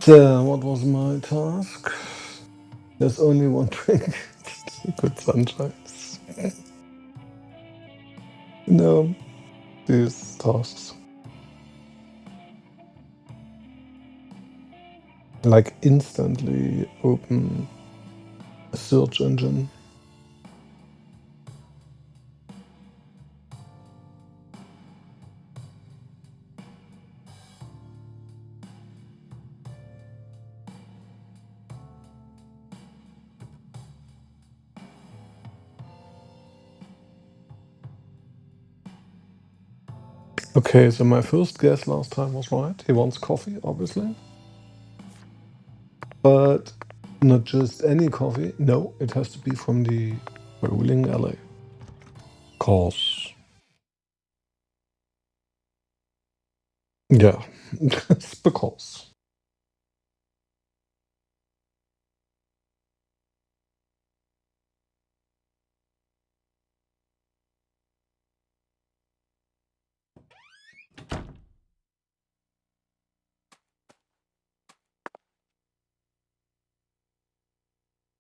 So, what was my task? There's only one drink. Liquid sunshines. No, these tasks. Like instantly open a search engine. Okay, so my first guess last time was right. He wants coffee, obviously. But not just any coffee. No, it has to be from the bowling alley. Cause. Yeah, it's because.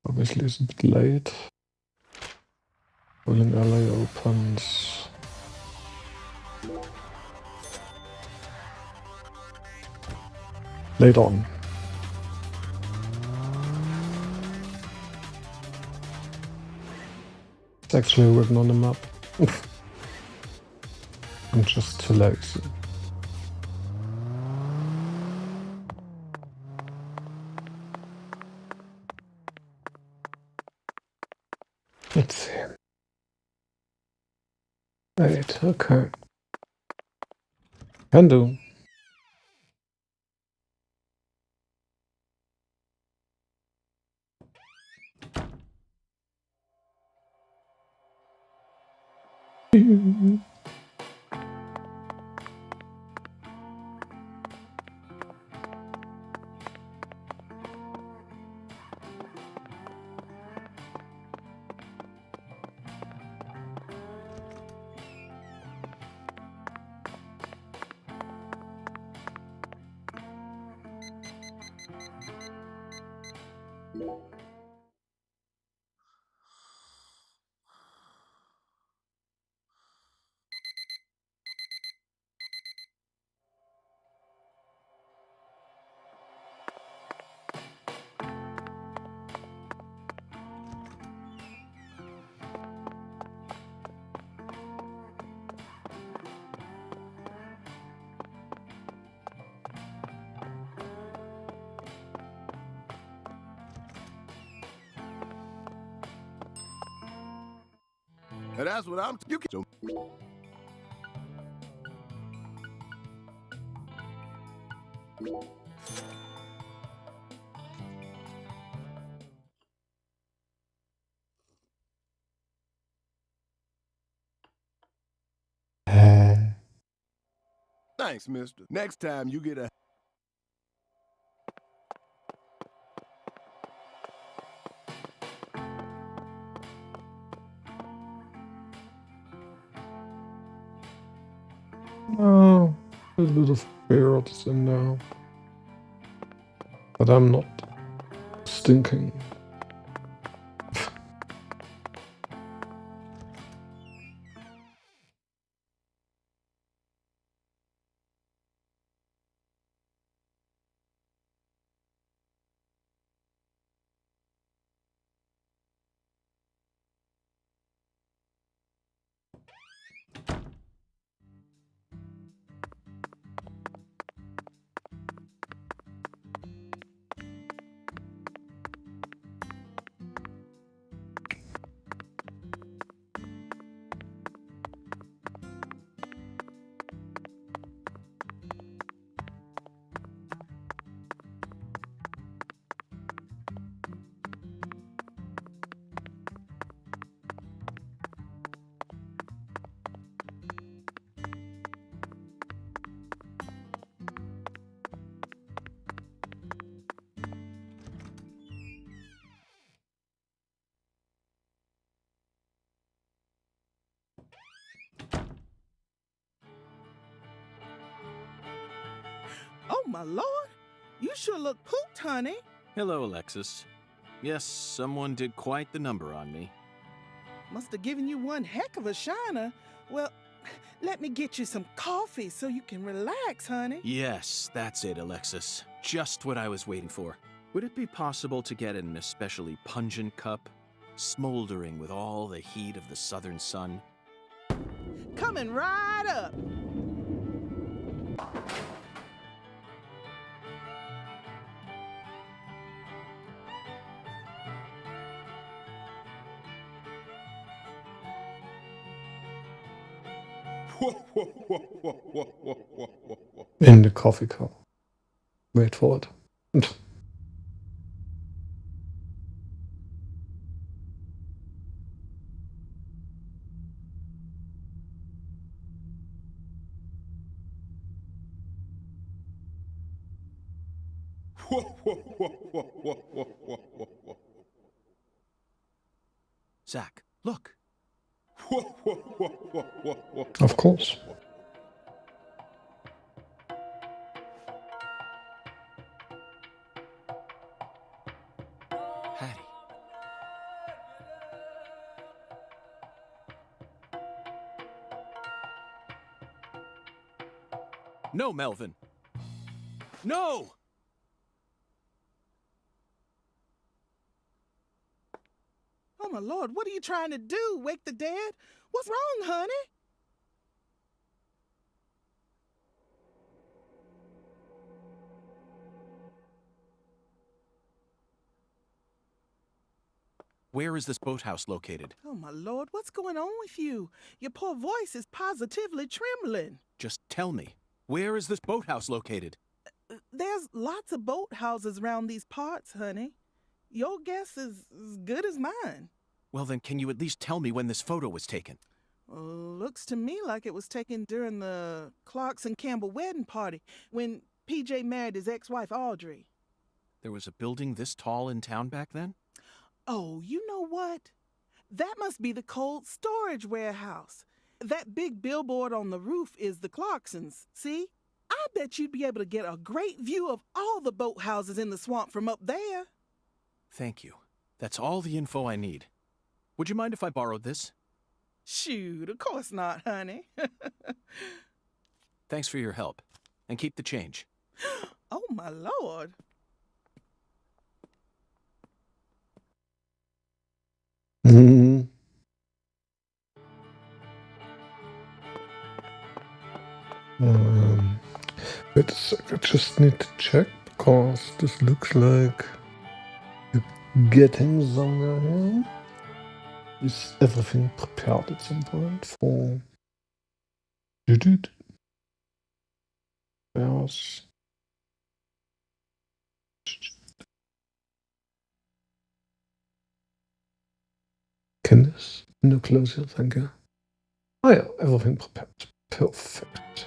Obviously, it's a bit late. Bowling alley opens. Late on. It's actually written on the map. I'm just too lazy. Let's see. Right, okay. Can do. And that's what I'm. You can. Thanks, mister. Next time you get a. No, a little bit of beard is in there. But I'm not stinking. my lord. You sure look pooped, honey. Hello, Alexis. Yes, someone did quite the number on me. Must have given you one heck of a shiner. Well, let me get you some coffee so you can relax, honey. Yes, that's it, Alexis. Just what I was waiting for. Would it be possible to get an especially pungent cup, smoldering with all the heat of the southern sun? Coming right up. In the coffee cup. Wait for it. Zach, look. Of course. Hattie. No, Melvin. No! Oh, my lord, what are you trying to do? Wake the dead? What's wrong, honey? Where is this boathouse located? Oh, my lord, what's going on with you? Your poor voice is positively trembling. Just tell me. Where is this boathouse located? There's lots of boathouses around these parts, honey. Your guess is as good as mine. Well, then can you at least tell me when this photo was taken? Looks to me like it was taken during the Clarkson Campbell wedding party when PJ married his ex-wife Audrey. There was a building this tall in town back then? Oh, you know what? That must be the cold storage warehouse. That big billboard on the roof is the Clarksons, see? I bet you'd be able to get a great view of all the boathouses in the swamp from up there. Thank you. That's all the info I need. Would you mind if I borrowed this? Shoot, of course not, honey. Thanks for your help. And keep the change. Oh, my lord. Wait a sec, I just need to check because this looks like we're getting somewhere here. Is everything prepared at some point for There's Candice? No closer, thank you. Oh yeah, everything prepared. Perfect.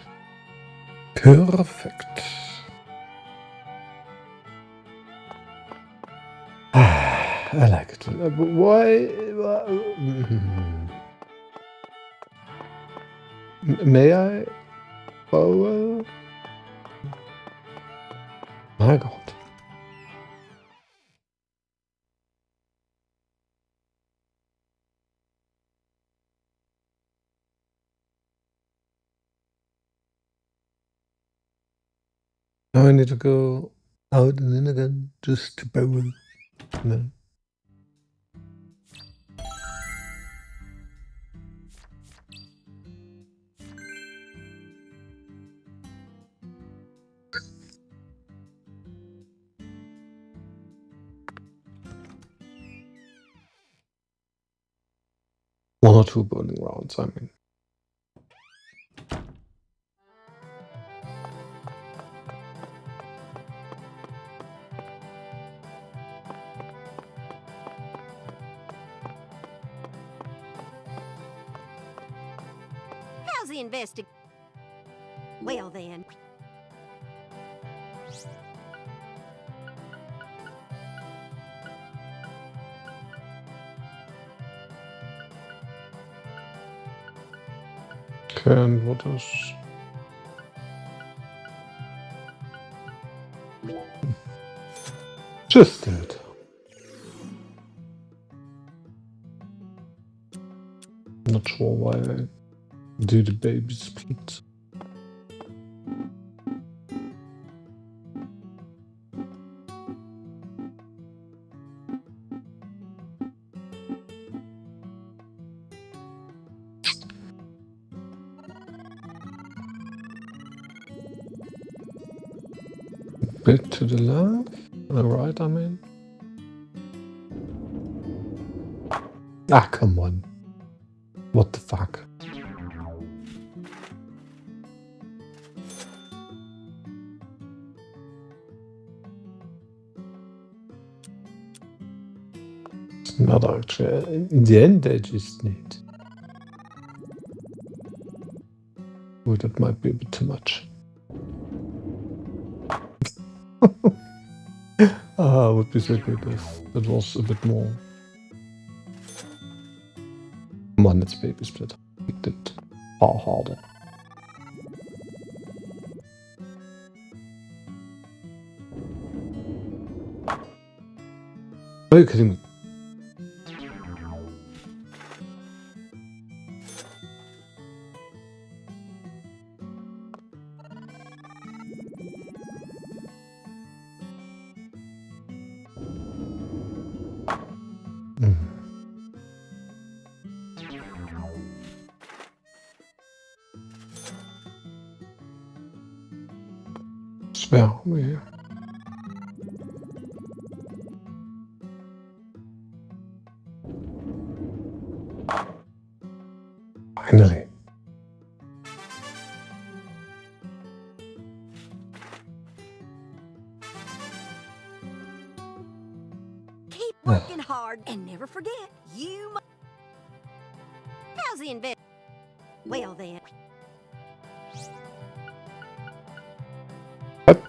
Perfect. I like it. Why? May I? Oh, my God. Now I need to go out and in again just to borrow. No. One or two bowling rounds, I mean. How's the Well, then. Okay, and what is... Just do it. Not sure why I do the baby split. Bit to the left. Alright, I mean. Ah, come on. What the fuck? It's not actually. In the end, they just need. Oh, that might be a bit too much. Would be so good if it was a bit more. Come on, it's baby split. Make it far harder. Are you kidding me? Spare me. Finally. Keep working hard and never forget, How's the invest? Well then. What?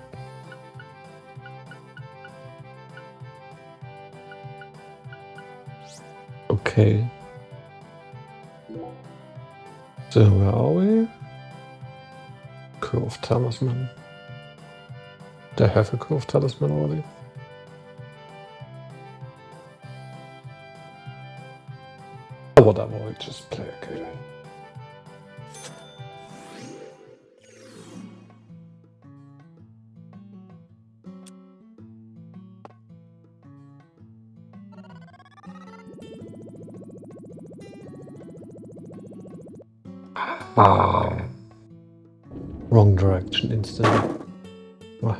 Okay. So where are we? Curve talisman. They have a curve talisman already. Oh, whatever, we just play a game. Ah, wrong direction instantly. Ah.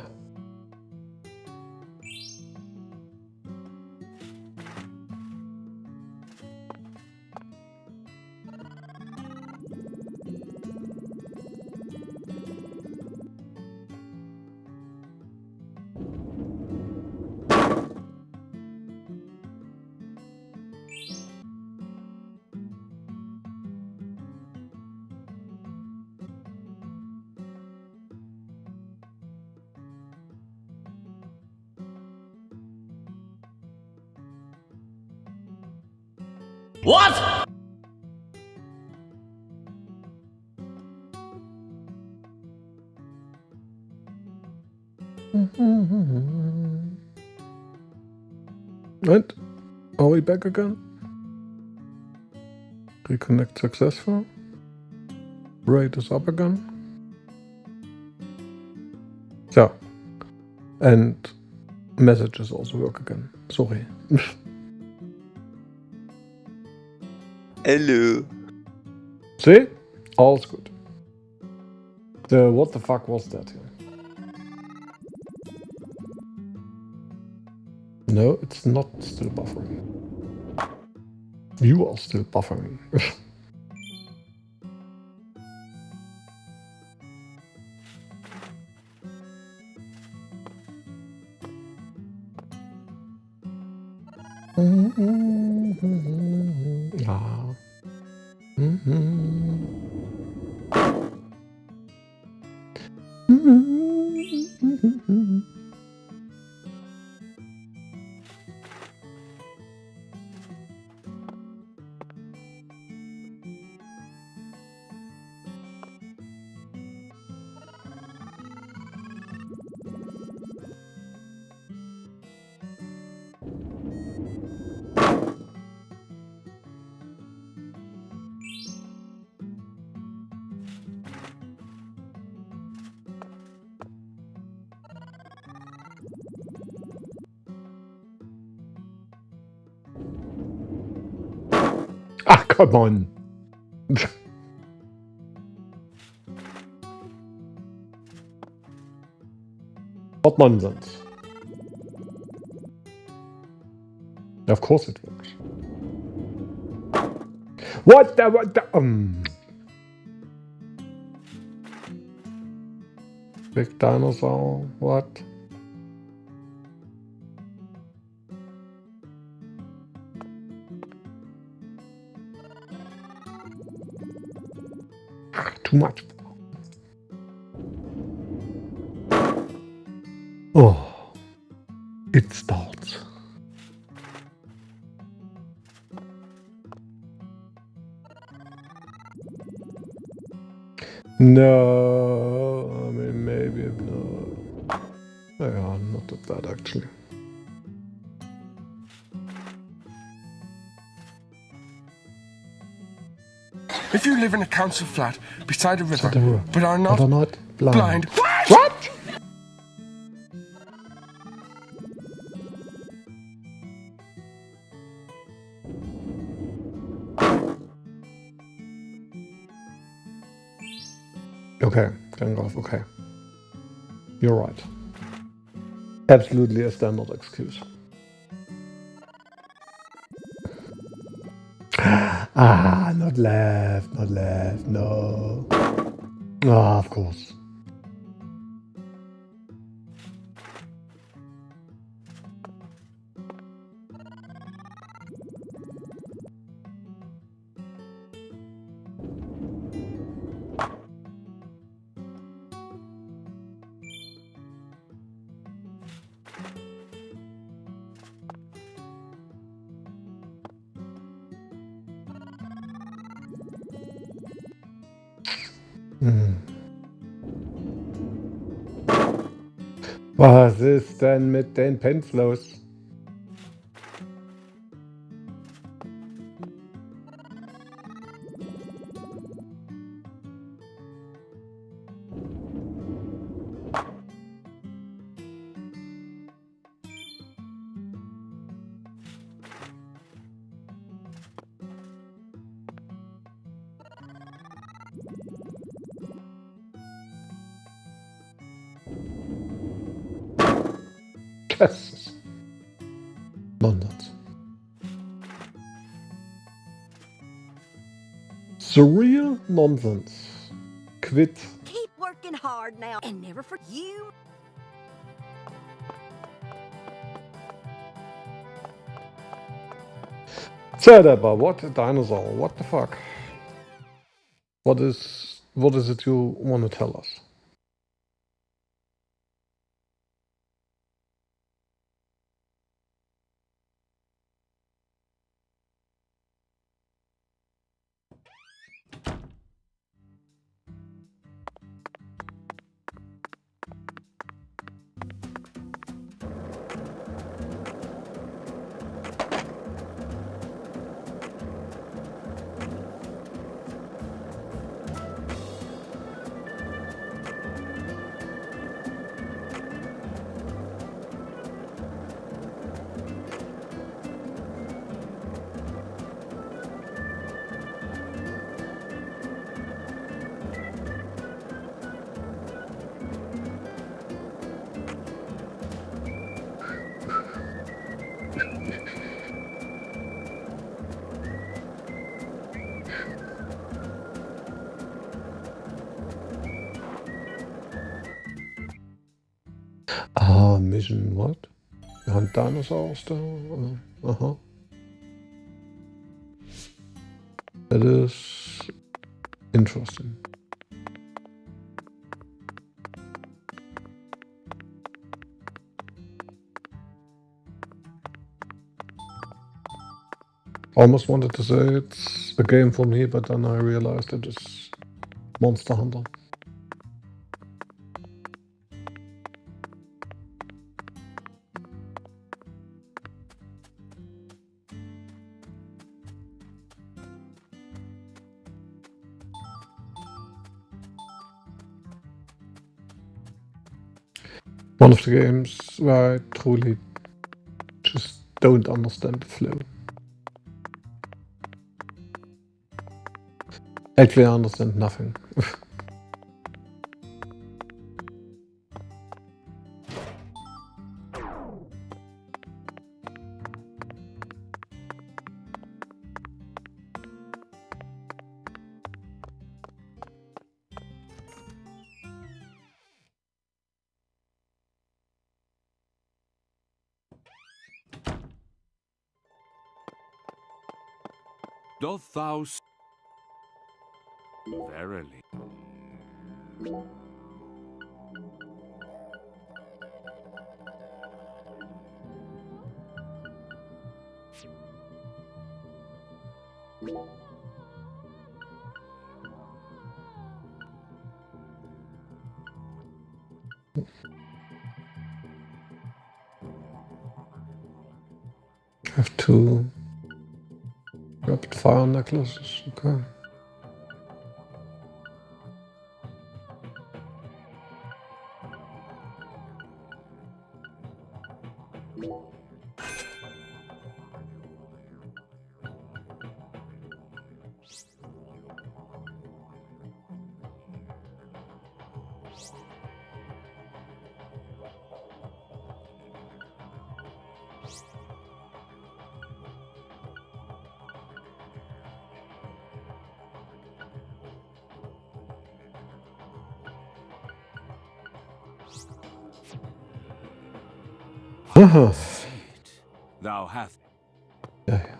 What? And are we back again? Reconnect successful. Rate is up again. Yeah. And messages also work again. Sorry. Hello. See? All's good. What the fuck was that here? No, it's not still buffering. You are still buffering. Ah. Ah, come on. What nonsense. Of course it works. What the Big dinosaur, what? Too much. Oh, it starts. No, I mean, maybe no. Yeah, not that bad actually. If you live in a council flat beside a river, But are not blind. What? What? Okay, Gangolf, okay. You're right. Absolutely a standard excuse. Ah, not left, no. Ah, of course. Was ist denn mit den Pins los? Das ist nonsense. Surreal nonsense. Quit. Keep working hard now and never forget you. Zerdeber, what a dinosaur, what the fuck? What is it you want to tell us? Ah, mission what? Behind dinosaurs though? Uh-huh. That is interesting. Almost wanted to say it's a game for me, but then I realized it is Monster Hunter. One of the games where I truly just don't understand the flow. Actually, I understand nothing. Doth thou verily? I have two rapid fire necklaces. Okay. Haha. Thou hast. Yeah.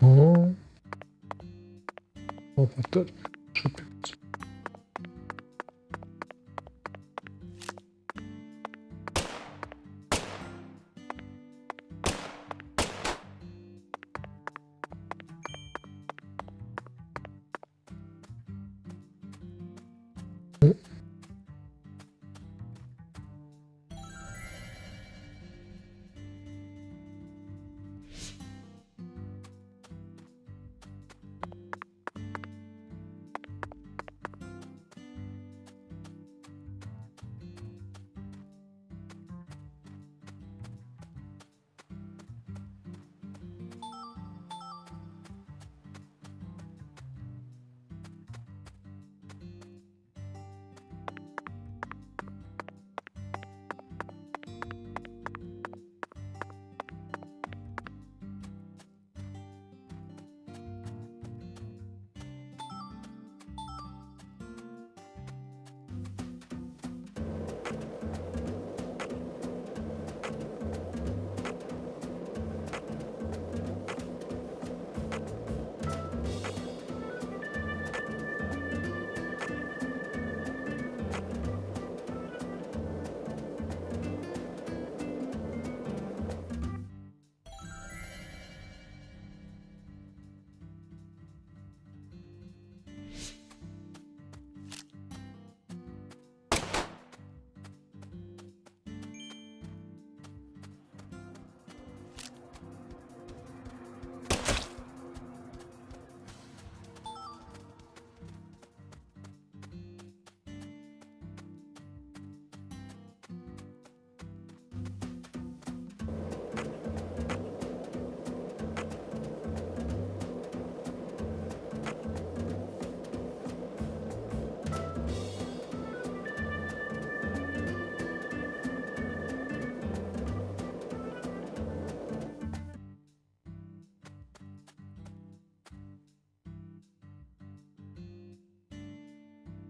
Oh, but that should be.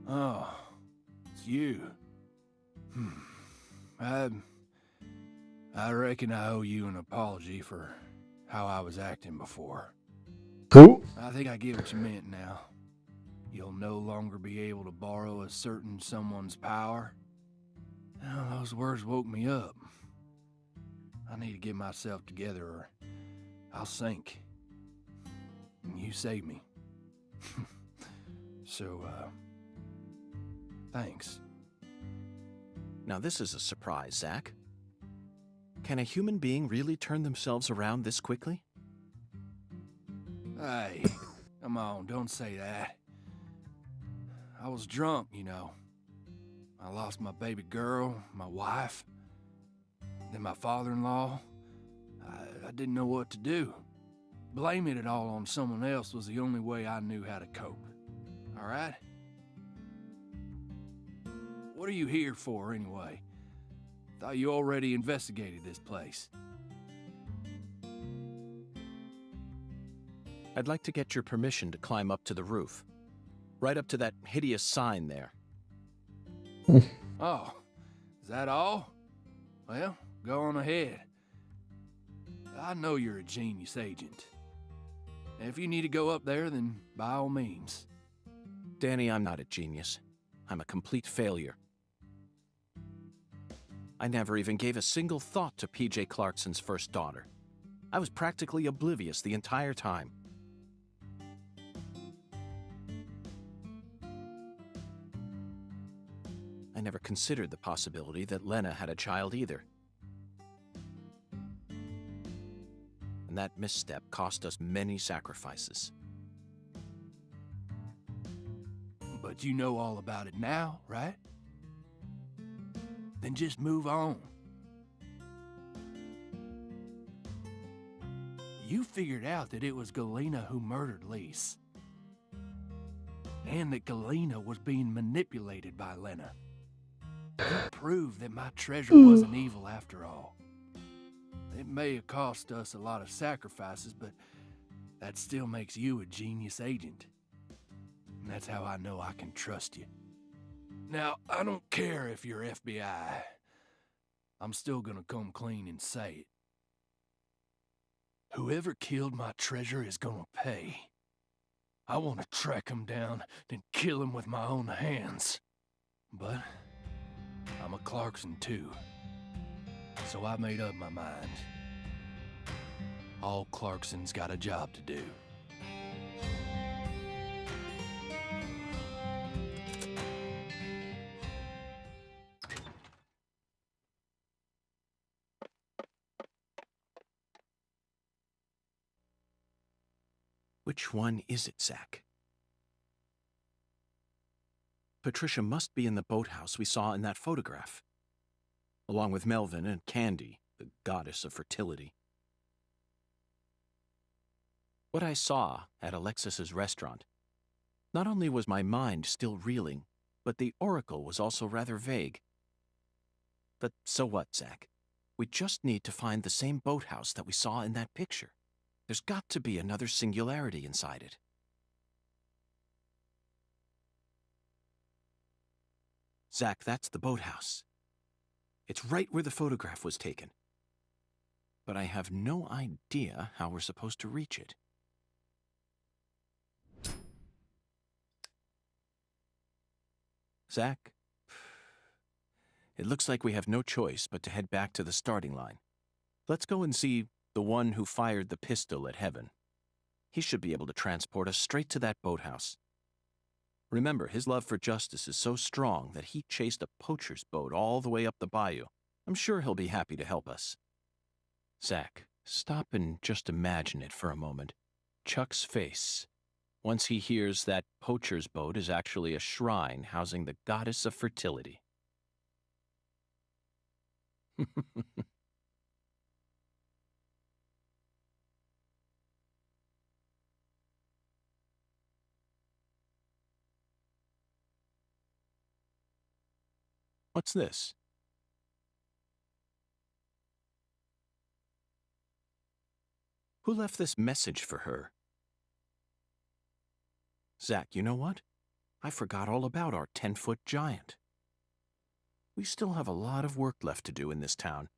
Oh, it's it's you. I reckon I owe you an apology for how I was acting before. Cool. I think I get what you meant now. You'll no longer be able to borrow a certain someone's power. Well, those words woke me up. I need to get myself together or I'll sink. And you saved me. So, thanks. Now this is a surprise, Zack. Can a human being really turn themselves around this quickly? Hey, come on, don't say that. I was drunk, you know. I lost my baby girl, my wife, then my father-in-law. I didn't know what to do. Blaming it all on someone else was the only way I knew how to cope. All right? What are you here for, anyway? Thought you already investigated this place. I'd like to get your permission to climb up to the roof. Right up to that hideous sign there. Oh, is that all? Well, go on ahead. I know you're a genius agent. If you need to go up there, then by all means. Danny, I'm not a genius. I'm a complete failure. I never even gave a single thought to P.J. Clarkson's first daughter. I was practically oblivious the entire time. I never considered the possibility that Lena had a child either. And that misstep cost us many sacrifices. But you know all about it now, right? Then just move on. You figured out that it was Galena who murdered Lise. And that Galena was being manipulated by Lena. You proved that my treasure wasn't evil after all. It may have cost us a lot of sacrifices, but that still makes you a genius agent. And that's how I know I can trust you. Now, I don't care if you're FBI. I'm still gonna come clean and say it. Whoever killed my treasure is gonna pay. I want to track him down and kill him with my own hands. But I'm a Clarkson too. So I made up my mind. All Clarkson's got a job to do. Which one is it, Zack? Patricia must be in the boathouse we saw in that photograph, along with Melvin and Candy, the goddess of fertility. What I saw at Alexis's restaurant, not only was my mind still reeling, but the oracle was also rather vague. But so what, Zack? We just need to find the same boathouse that we saw in that picture. There's got to be another singularity inside it. Zack, that's the boathouse. It's right where the photograph was taken. But I have no idea how we're supposed to reach it. Zack, it looks like we have no choice but to head back to the starting line. Let's go and see the one who fired the pistol at Heaven. He should be able to transport us straight to that boathouse. Remember, his love for justice is so strong that he chased a poacher's boat all the way up the bayou. I'm sure he'll be happy to help us. Zack, stop and just imagine it for a moment. Chuck's face, once he hears that poacher's boat is actually a shrine housing the goddess of fertility. What's this? Who left this message for her? Zack, you know what? I forgot all about our 10-foot giant. We still have a lot of work left to do in this town.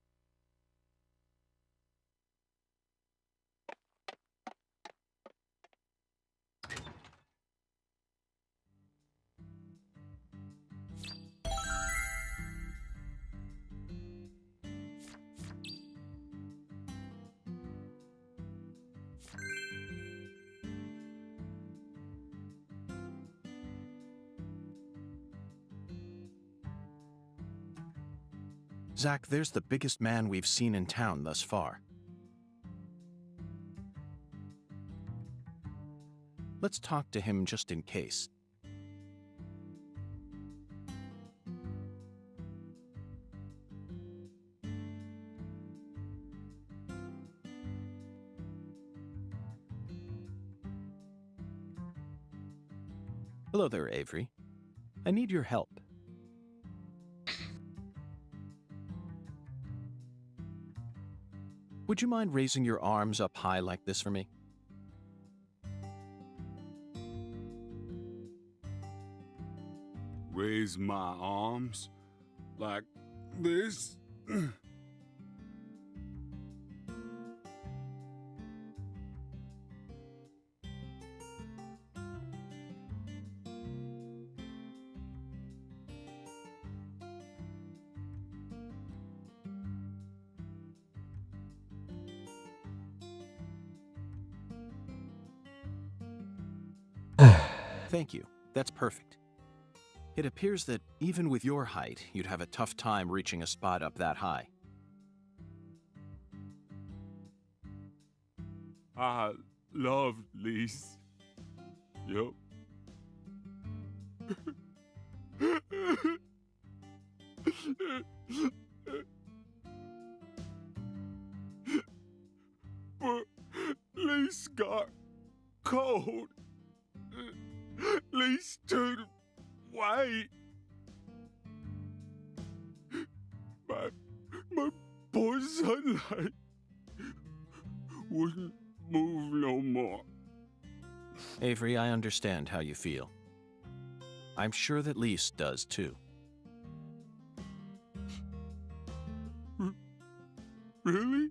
Zach, there's the biggest man we've seen in town thus far. Let's talk to him just in case. Hello there, Avery. I need your help. Would you mind raising your arms up high like this for me? Raise my arms like this? Thank you. That's perfect. It appears that even with your height, you'd have a tough time reaching a spot up that high. I love Lise. Yup. But Lise got cold. Lise turned white. My poor sunlight wouldn't move no more. Avery, I understand how you feel. I'm sure that Lise does too. Really?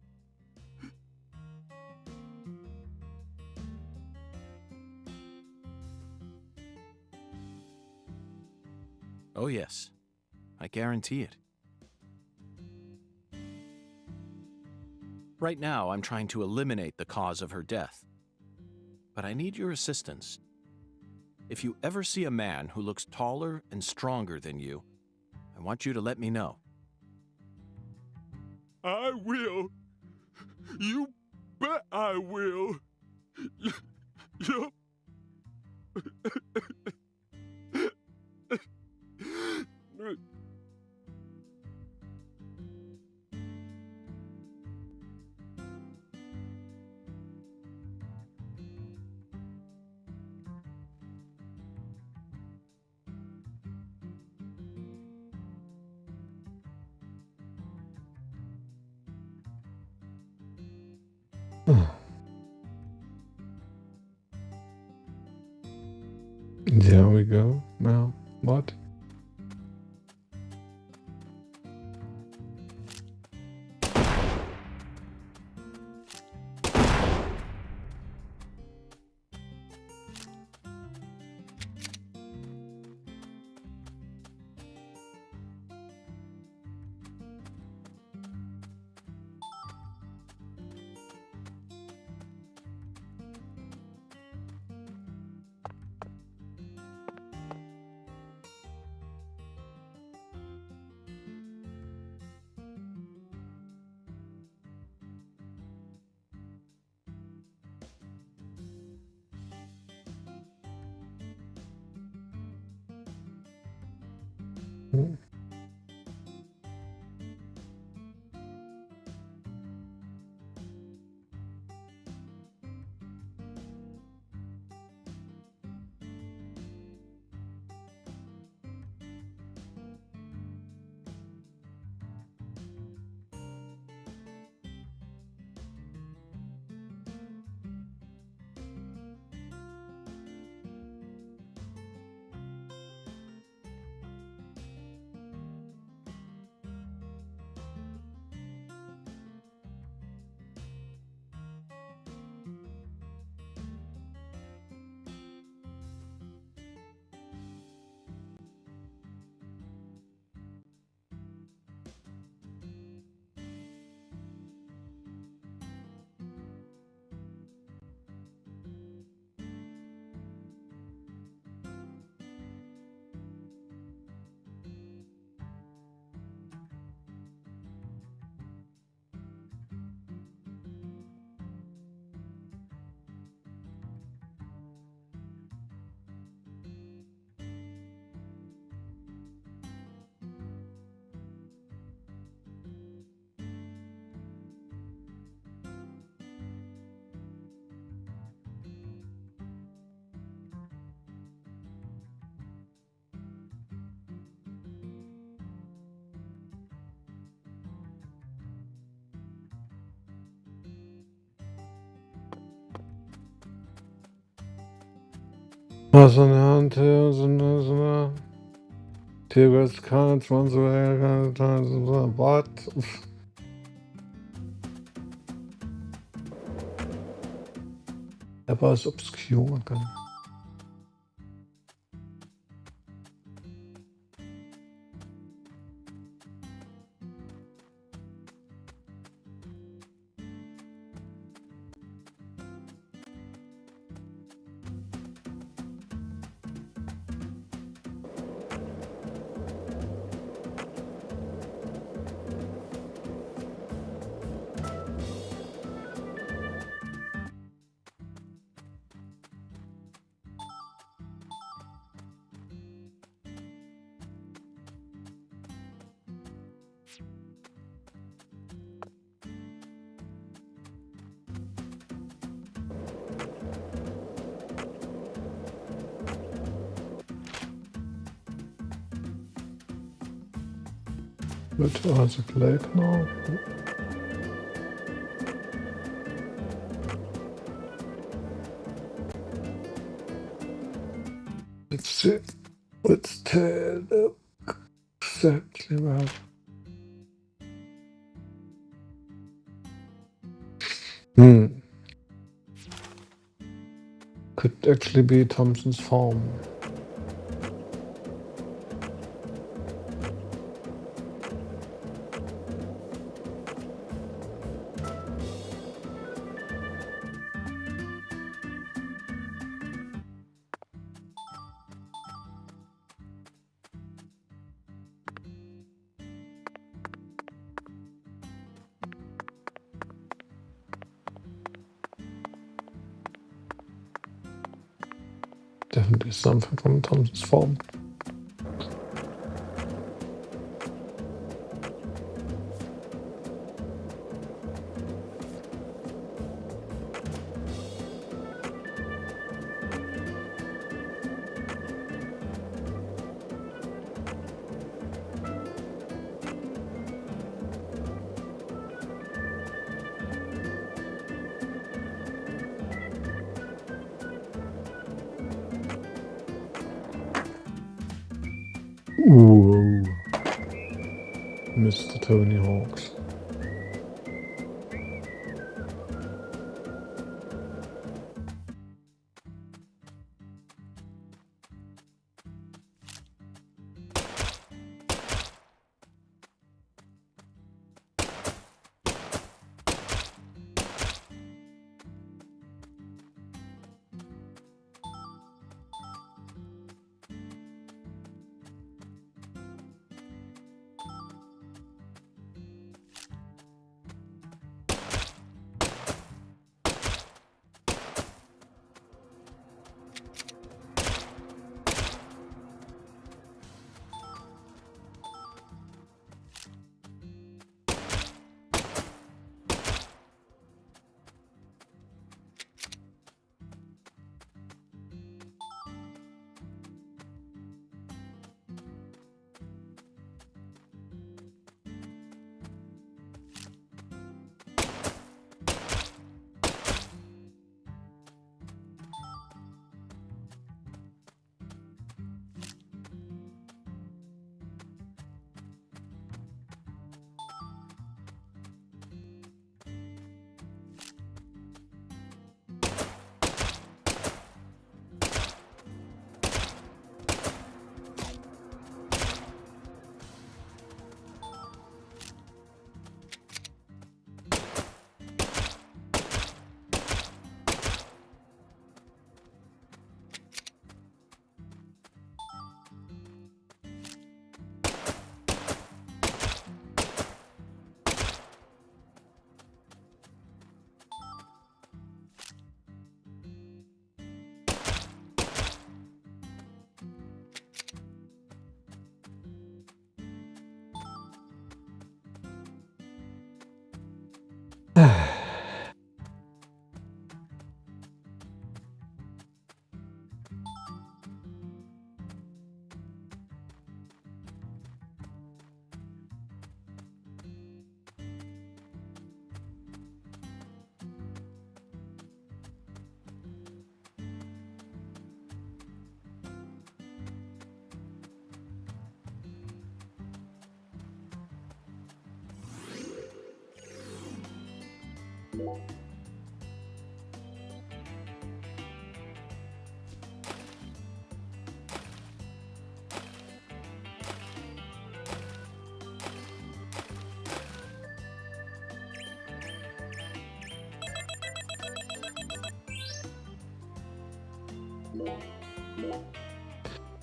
Oh yes, I guarantee it. Right now, I'm trying to eliminate the cause of her death. But I need your assistance. If you ever see a man who looks taller and stronger than you, I want you to let me know. I will. You bet I will. Yup. There we go. Now, what? So eine Hand, so eine Tigers cards, one's what? Er war es obscure dann. Wird also gleich noch. Let's see. Let's tell exactly right. Could actually be Thompson's farm. Definitely something from Thompson's farm. Whoa. Mr. Tony Hawks.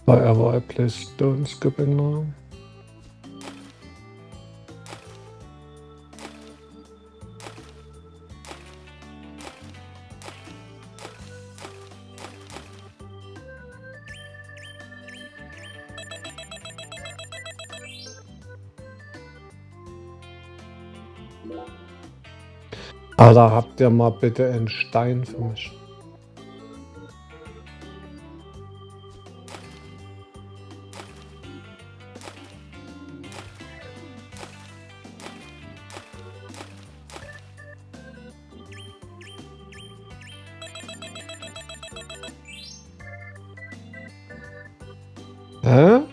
Wherever I place stone skipping now. Da habt ihr mal bitte einen Stein für mich. Hä?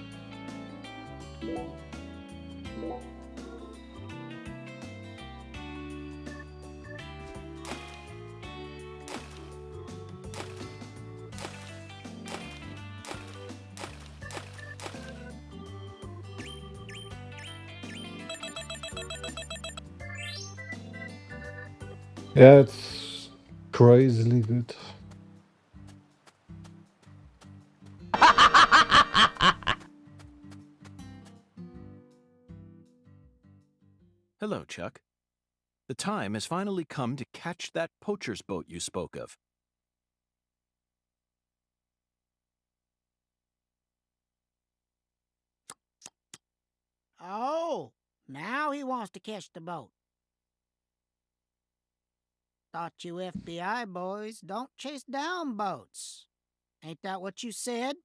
Yeah, it's crazily good. Hello, Chuck. The time has finally come to catch that poacher's boat you spoke of. Oh, now he wants to catch the boat. Thought you FBI boys don't chase down boats. Ain't that what you said?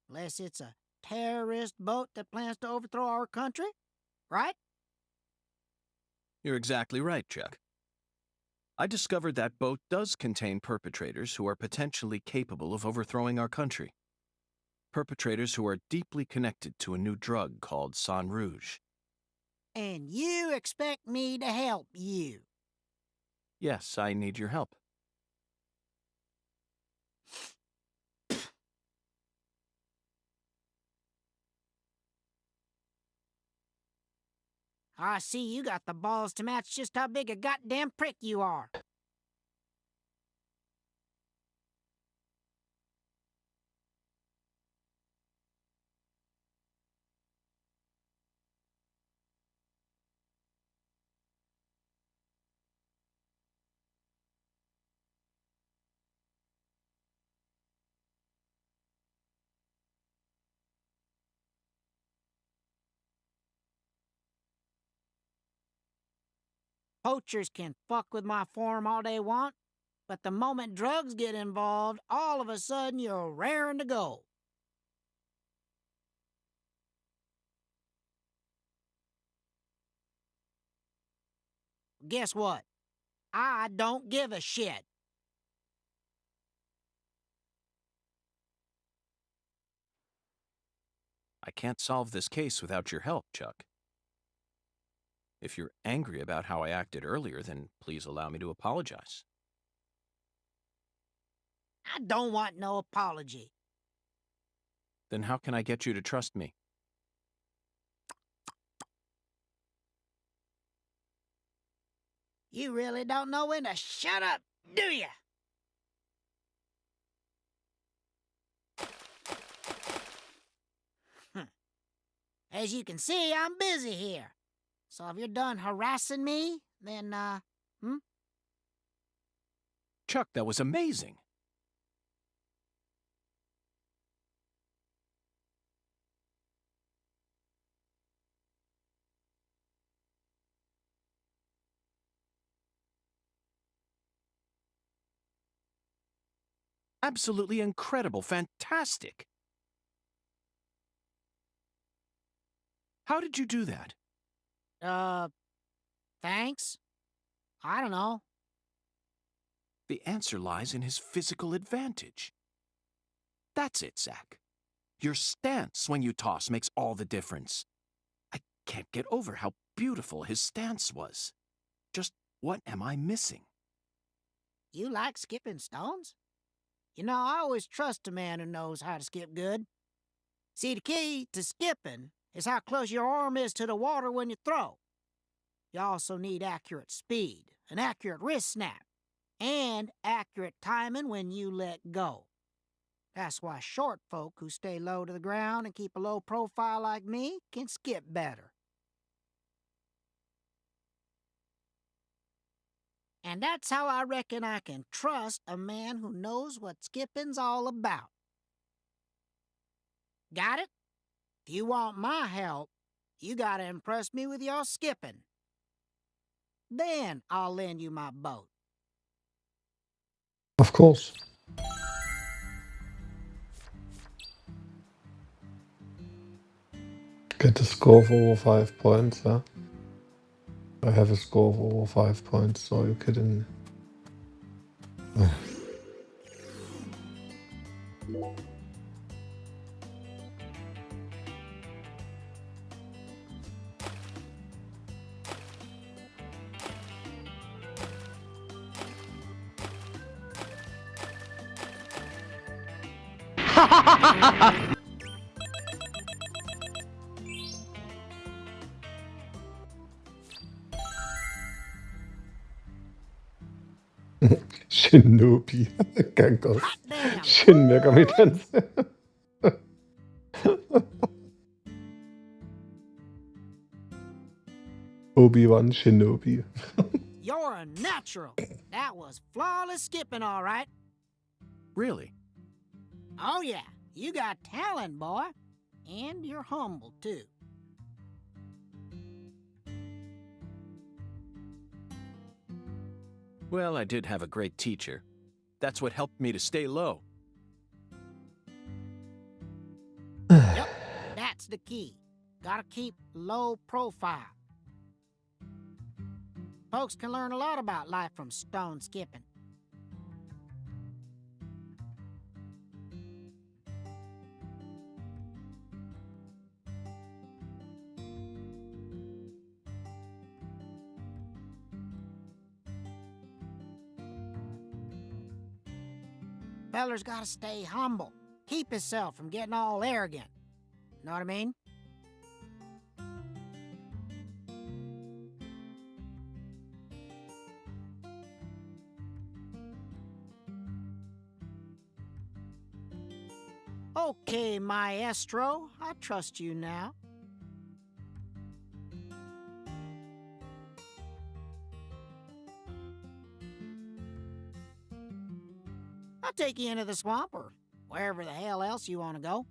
Unless it's a terrorist boat that plans to overthrow our country, right? You're exactly right, Chuck. I discovered that boat does contain perpetrators who are potentially capable of overthrowing our country. Perpetrators who are deeply connected to a new drug called Sang Rouge. And you expect me to help you? Yes, I need your help. I see you got the balls to match just how big a goddamn prick you are. Poachers can fuck with my farm all they want, but the moment drugs get involved, all of a sudden you're raring to go. Guess what? I don't give a shit. I can't solve this case without your help, Chuck. If you're angry about how I acted earlier, then please allow me to apologize. I don't want no apology. Then how can I get you to trust me? You really don't know when to shut up, do ya? As you can see, I'm busy here. So if you're done harassing me, then, Chuck, that was amazing. Absolutely incredible, fantastic. How did you do that? thanks? I don't know. The answer lies in his physical advantage. That's it, Zach. Your stance when you toss makes all the difference. I can't get over how beautiful his stance was. Just What am I missing? You like skipping stones? You know, I always trust a man who knows how to skip good. See, the key to skipping is how close your arm is to the water when you throw. You also need accurate speed, an accurate wrist snap, and accurate timing when you let go. That's why short folk who stay low to the ground and keep a low profile like me can skip better. And that's how I reckon I can trust a man who knows what skipping's all about. Got it? If you want my help, you gotta impress me with your skipping. Then I'll lend you my boat. Of course. Get a score of over 5 points, huh? I have a score of over 5 points, so are you kidding me? Shinobi. Gankos. Damn! Shin Megami Tensei. Obi-Wan Shinobi. You're a natural. That was flawless skipping, all right. Really? Oh, yeah. You got talent, boy. And you're humble, too. Well, I did have a great teacher. That's what helped me to stay low. Yep, that's the key. Gotta keep low profile. Folks can learn a lot about life from stone skipping. Feller's gotta stay humble. Keep himself from getting all arrogant. Know what I mean? Okay, maestro. I trust you now. I'll take you into the swamp or wherever the hell else you want to go.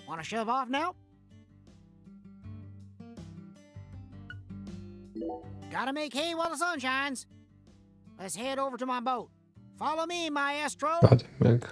Want to shove off now? Gotta make hay while the sun shines. Let's head over to my boat. Follow me, maestro. God, Meg.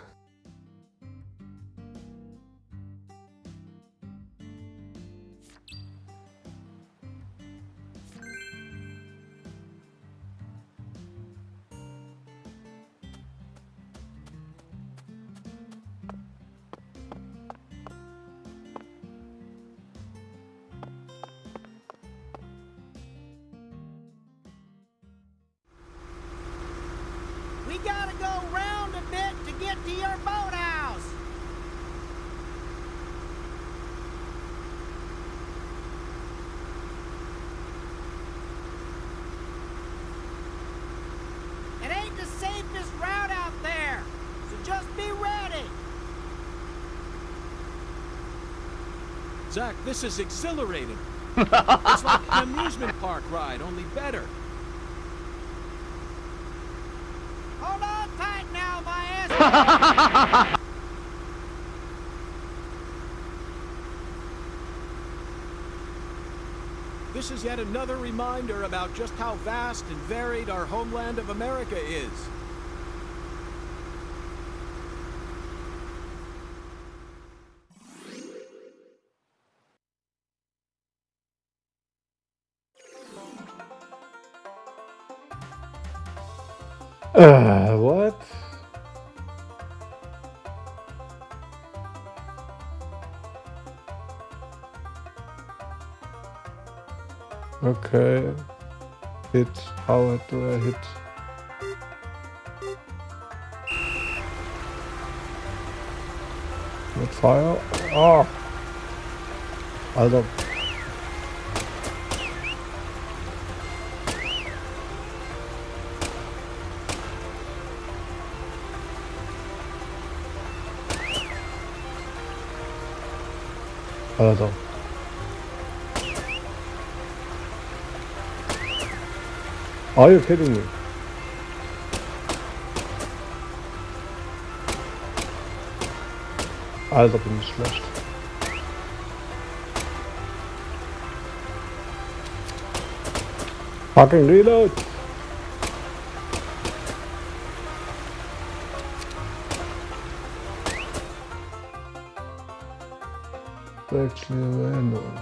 We gotta go round a bit to get to your boathouse. It ain't the safest route out there, so just be ready. Zach, this is exhilarating. It's like an amusement park ride, only better. Hold on tight now, maestro. This is yet another reminder about just how vast and varied our homeland of America is. What? Okay. Hit. How do I hit? With fire? Oh! Alter. Alter. Are you kidding me? Alter, bin ich schlecht. Fucking reload! Actually random.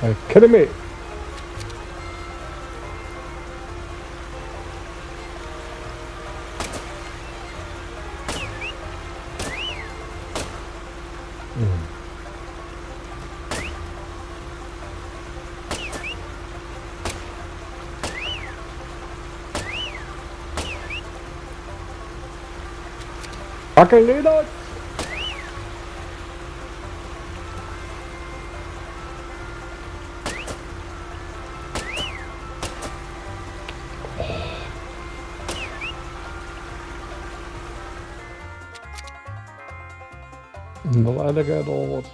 Are you kidding me? Fucking reload! Noch einer gedauert.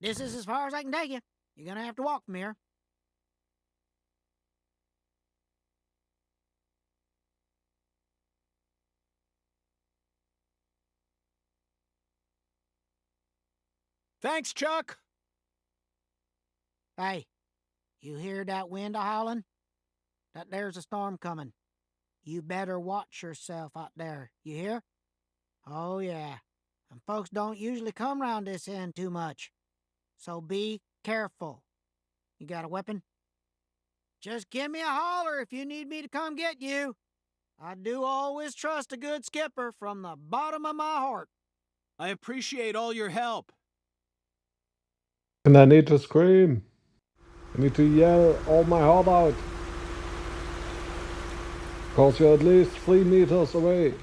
This is as far as I can take you. You're gonna have to walk from here. Thanks, Chuck. Hey, you hear that wind a-howling? That there's a storm coming. You better watch yourself out there, you hear? Oh, yeah. And folks don't usually come round this end too much. So be careful. You got a weapon? Just give me a holler if you need me to come get you. I do always trust a good skipper from the bottom of my heart. I appreciate all your help. And I need to scream. I need to yell all my heart out. Because you're at least 3 meters away.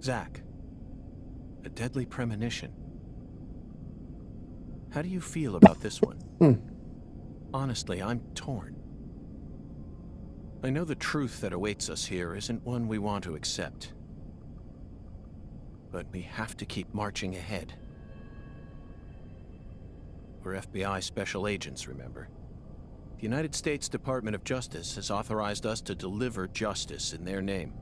Zach, a deadly premonition. How do you feel about this one? Honestly, I'm torn. I know the truth that awaits us here isn't one we want to accept. But we have to keep marching ahead. We're FBI special agents, remember? The United States Department of Justice has authorized us to deliver justice in their name.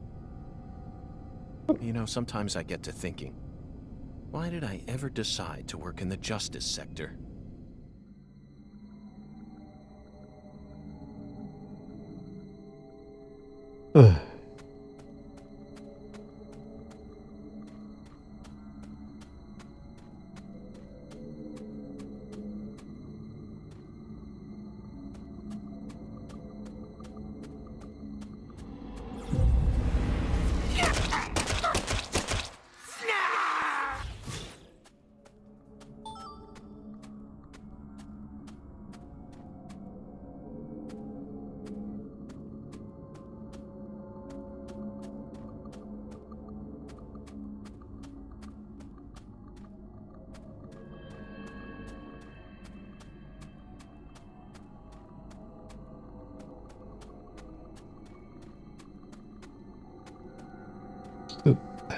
You know, sometimes I get to thinking, Why did I ever decide to work in the justice sector?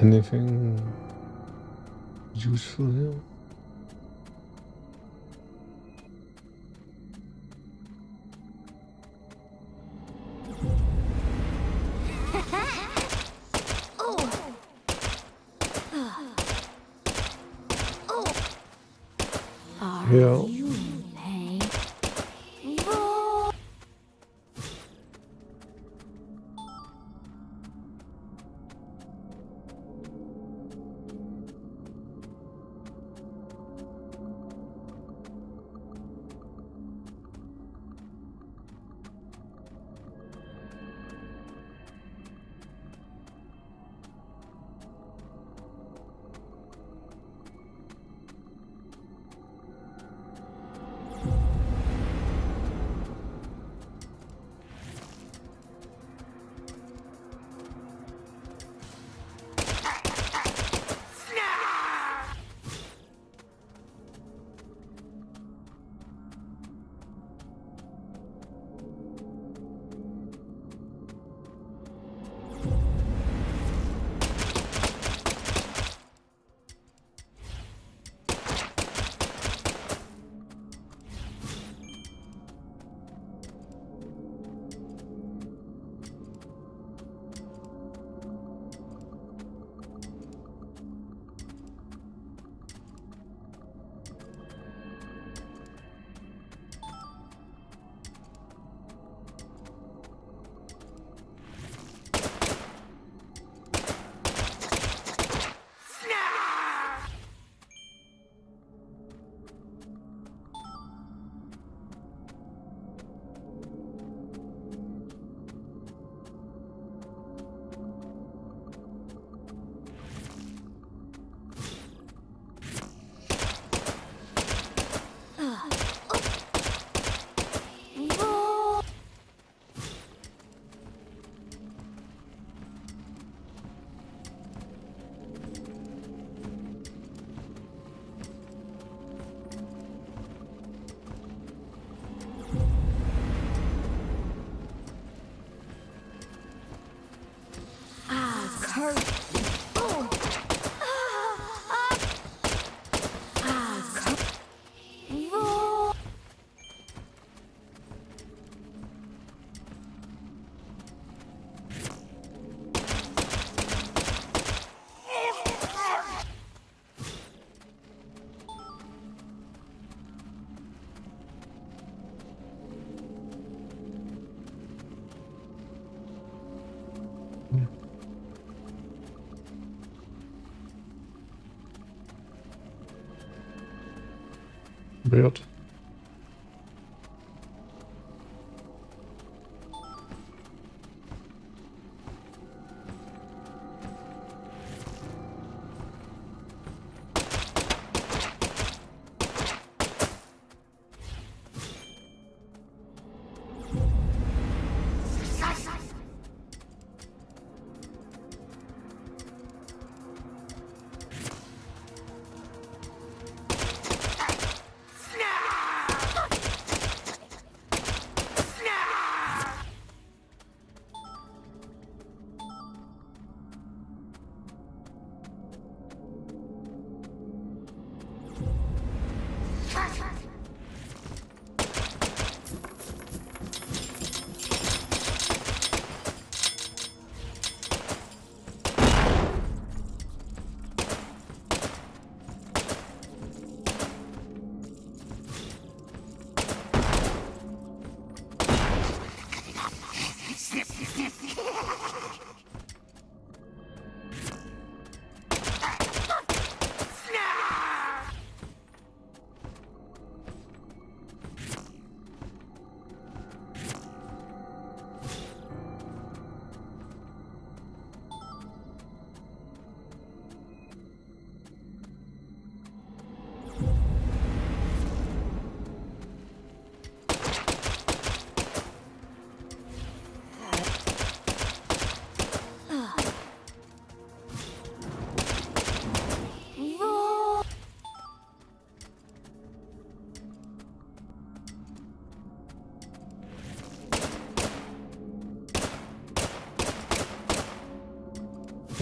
Anything useful here? Yeah. Weird.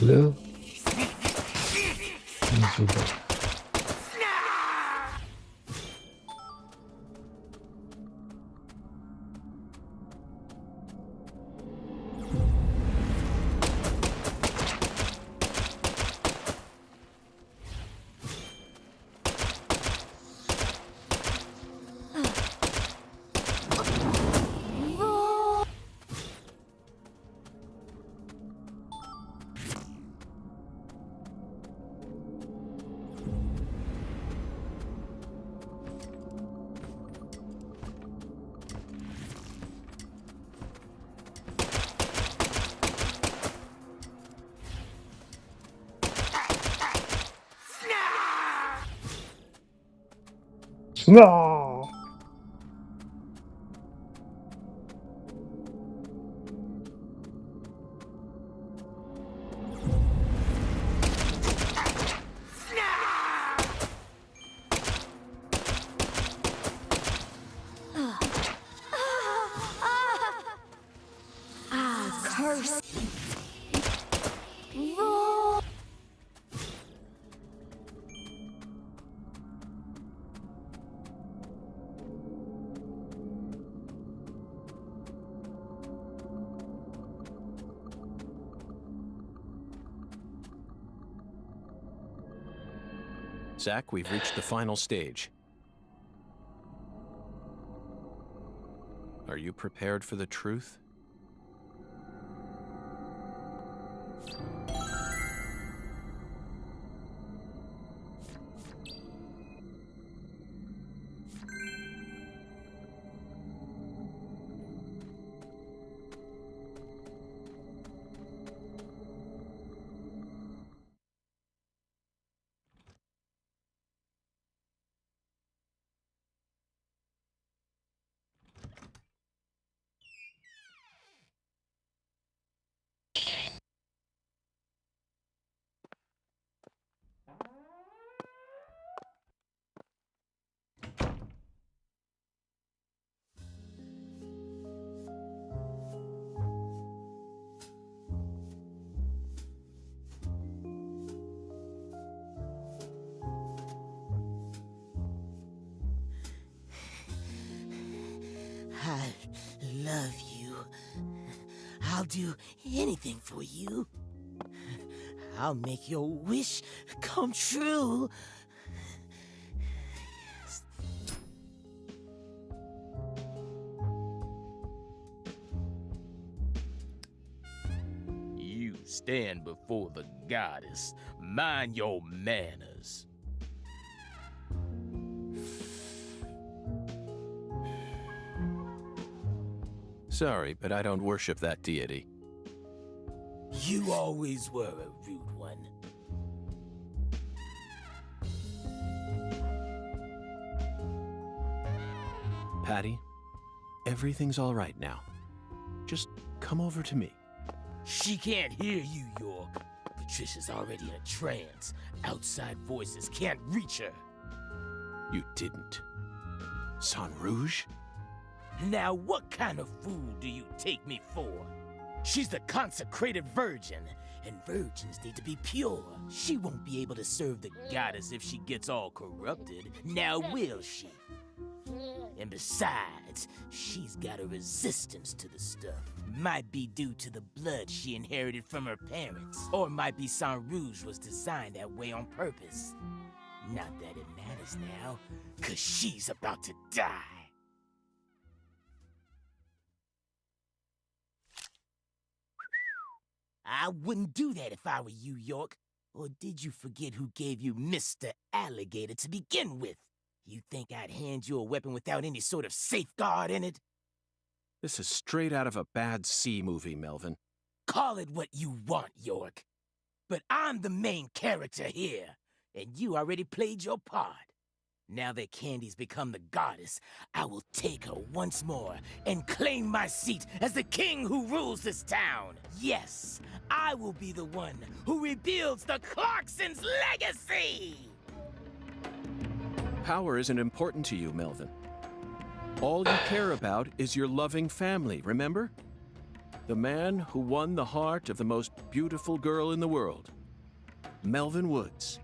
leer. Super. No. Curse. Zach, we've reached the final stage. Are you prepared for the truth? I love you. I'll do anything for you. I'll make your wish come true. Yes. You stand before the goddess. Mind your manners. Sorry, but I don't worship that deity. You always were a rude one. Patty, everything's all right now. Just come over to me. She can't hear you, York. Patricia's already in a trance. Outside voices can't reach her. You didn't. San Rouge? Now, what kind of fool do you take me for? She's the consecrated virgin, and virgins need to be pure. She won't be able to serve the goddess if she gets all corrupted. Now, will she? And besides, she's got a resistance to the stuff. Might be due to the blood she inherited from her parents. Or might be San Rouge was designed that way on purpose. Not that it matters now, 'cause she's about to die. I wouldn't do that if I were you, York. Or did you forget who gave you Mr. Alligator to begin with? You think I'd hand you a weapon without any sort of safeguard in it? This is straight out of a bad C movie, Melvin. Call it what you want, York. But I'm the main character here, and you already played your part. Now that Candy's become the goddess, I will take her once more and claim my seat as the king who rules this town. Yes, I will be the one who rebuilds the Clarksons' legacy! Power isn't important to you, Melvin. All you care about is your loving family, remember? The man who won the heart of the most beautiful girl in the world. Melvin Woods.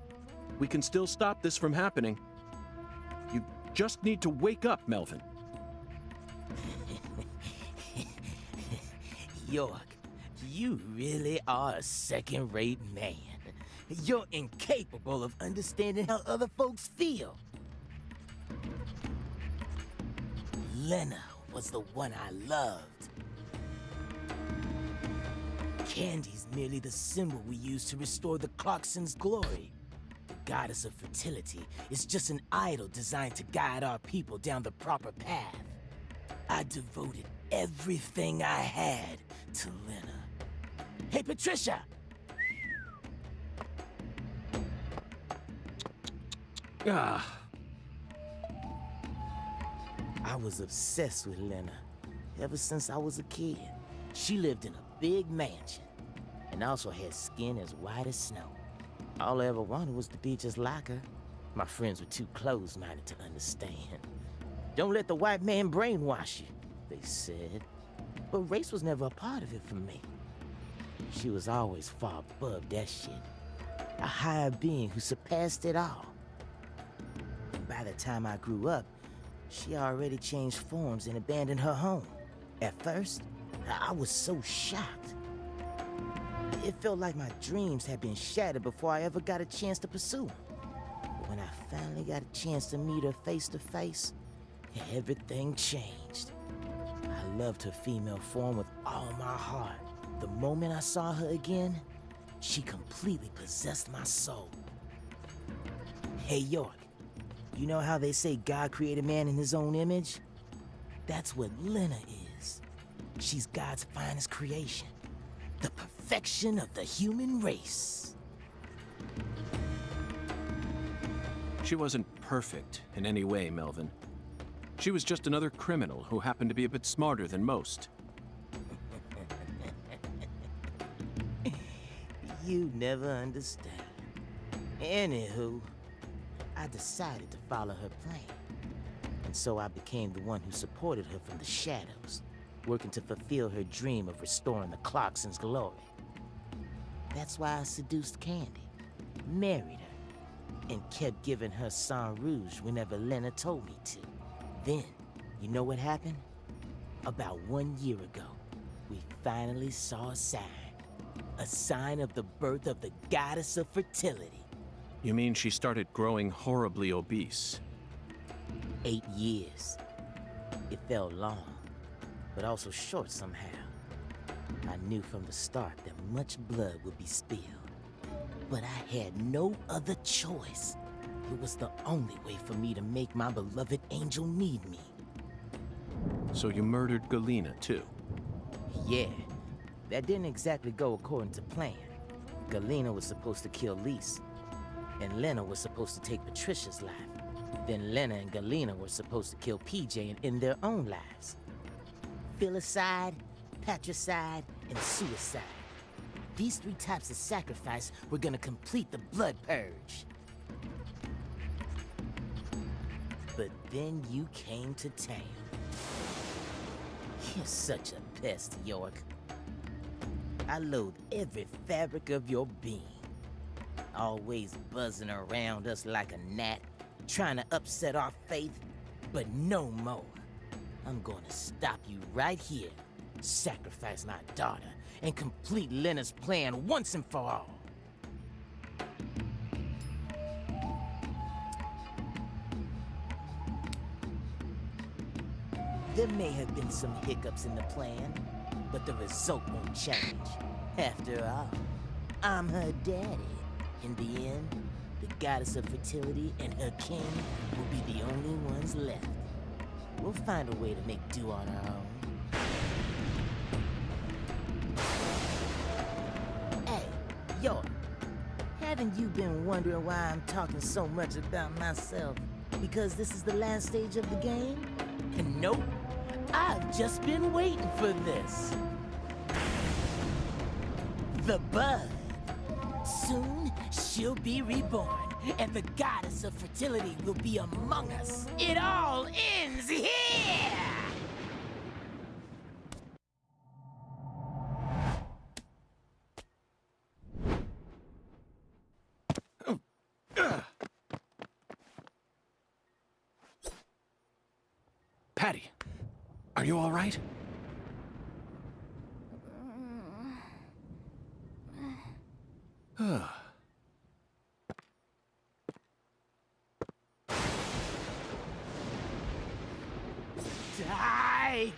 We can still stop this from happening. You just need to wake up, Melvin. York, you really are a second-rate man. You're incapable of understanding how other folks feel. Lena was the one I loved. Candy's merely the symbol we use to restore the Clarksons' glory. The goddess of fertility is just an idol designed to guide our people down the proper path. I devoted everything I had to Lena. Hey, Patricia! Ah. I was obsessed with Lena ever since I was a kid. She lived in a big mansion and also had skin as white as snow. All I ever wanted was to be just like her. My friends were too close-minded to understand. Don't let the white man brainwash you, they said. But race was never a part of it for me. She was always far above that shit. A higher being who surpassed it all. By the time I grew up, she already changed forms and abandoned her home. At first, I was so shocked. It felt like my dreams had been shattered before I ever got a chance to pursue them. But when I finally got a chance to meet her face to face, everything changed. I loved her female form with all my heart. The moment I saw her again, she completely possessed my soul. Hey, York, you know how they say God created man in his own image? That's what Lena is. She's God's finest creation. The perfection of the human race. She wasn't perfect in any way, Melvin. She was just another criminal who happened to be a bit smarter than most. You never understand. Anywho, I decided to follow her plan. And so I became the one who supported her from the shadows, working to fulfill her dream of restoring the Clarksons' glory. That's why I seduced Candy, married her, and kept giving her sang rouge whenever Lena told me to. Then, you know what happened? About 1 year ago, we finally saw a sign of the birth of the goddess of fertility. You mean she started growing horribly obese? 8 years. It felt long, but also short somehow. I knew from the start that much blood would be spilled. But I had no other choice. It was the only way for me to make my beloved angel need me. So you murdered Galena, too? Yeah, that didn't exactly go according to plan. Galena was supposed to kill Lise, and Lena was supposed to take Patricia's life. Then Lena and Galena were supposed to kill PJ and end their own lives. Filicide, patricide, and suicide. These 3 types of sacrifice were gonna complete the blood purge. But then you came to town. You're such a pest, York. I loathe every fabric of your being. Always buzzing around us like a gnat, trying to upset our faith, but no more. I'm gonna stop you right here, sacrifice my daughter, and complete Lena's plan once and for all. There may have been some hiccups in the plan, but the result won't change. After all, I'm her daddy. In the end, the goddess of fertility and her king will be the only ones left. We'll find a way to make do on our own. Hey, York, haven't you been wondering why I'm talking so much about myself? Because this is the last stage of the game? And nope, I've just been waiting for this. The bud. Soon, she'll be reborn, and the goddess of fertility will be among us. It all ends here! Patty, are you all right? Die!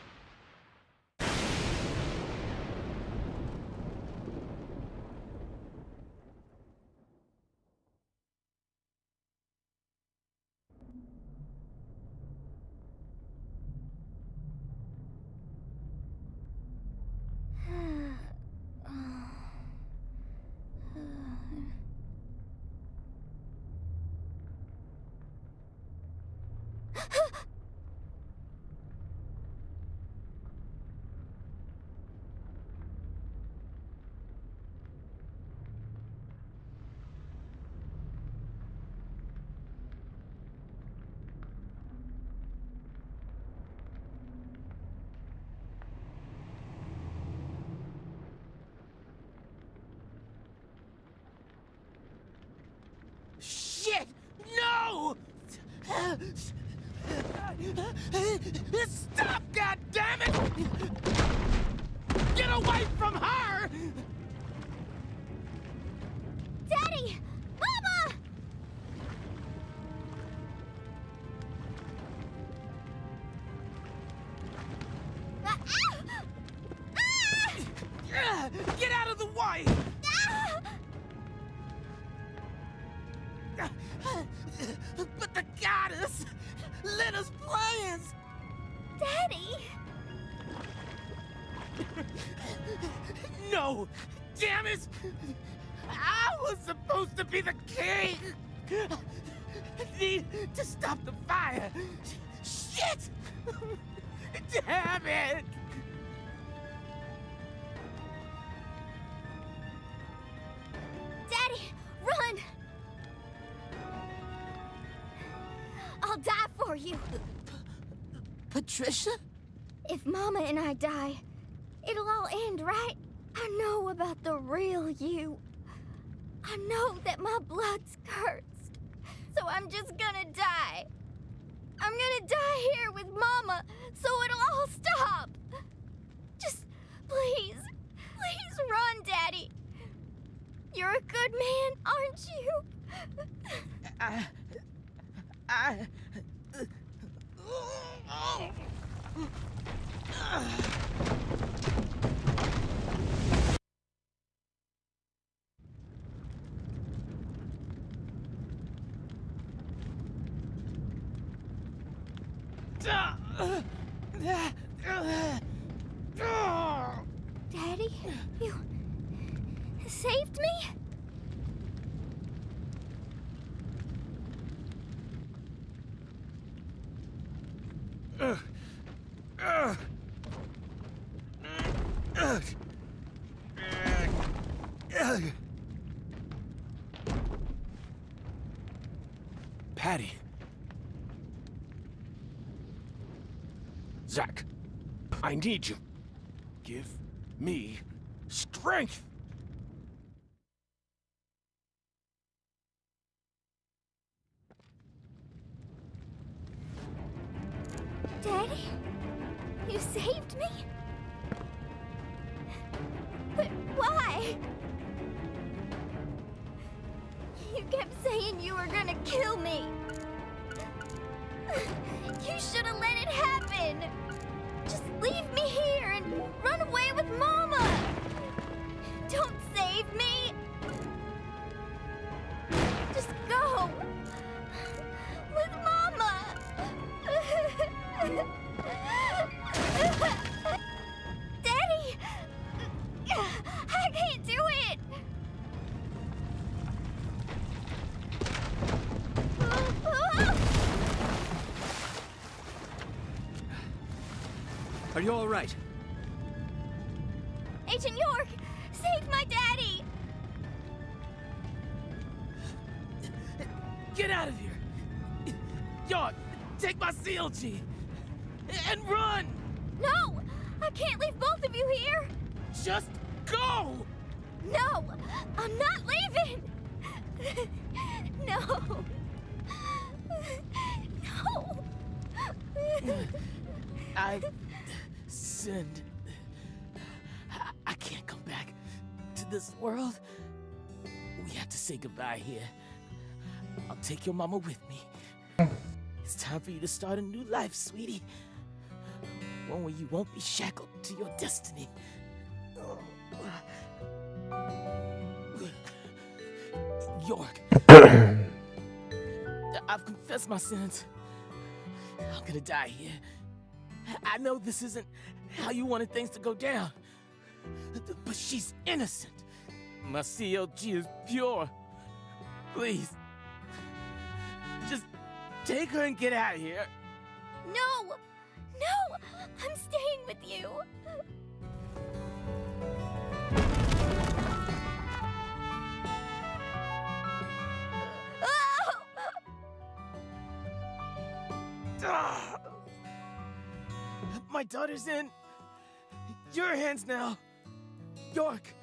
Shit! No! Stop, goddammit! Get away from her! Daddy! Mama! Ah! Ah! Get out of the way! Ah! But the goddess! Lena's plans! Daddy! No! Damn it! I was supposed to be the king! Need to stop the fire! Shit! Damn it! Daddy, run! I'll die for you. Patricia? If Mama and I die, it'll all end, right? I know about the real you. I know that my blood's cursed. So I'm just gonna die. I'm gonna die here with Mama, so it'll all stop. Just please, please run, Daddy. You're a good man, aren't you? Daddy, you saved me? Patty. Zach, I need you. Give me strength! Daddy? You saved me? But why? You kept saying you were gonna kill me. You should have let it happen. Just leave me here and run away with Mama. Don't save me. Just go. With Mama. Daddy! I can't do it! Are you all right? Agent York, save my daddy! Get out of here! York, take my CLG! And run! No! I can't leave both of you here! Just go! No! I'm not leaving! No! No! I've sinned. I can't come back to this world. We have to say goodbye here. I'll take your mama with me. It's time for you to start a new life, sweetie. One where you won't be shackled to your destiny. York. I've confessed my sins. I'm gonna die here. I know this isn't how you wanted things to go down, but she's innocent. My CLG is pure. Please, just take her and get out of here. No! No! I'm staying with you! Ah! My daughter's in your hands now, York.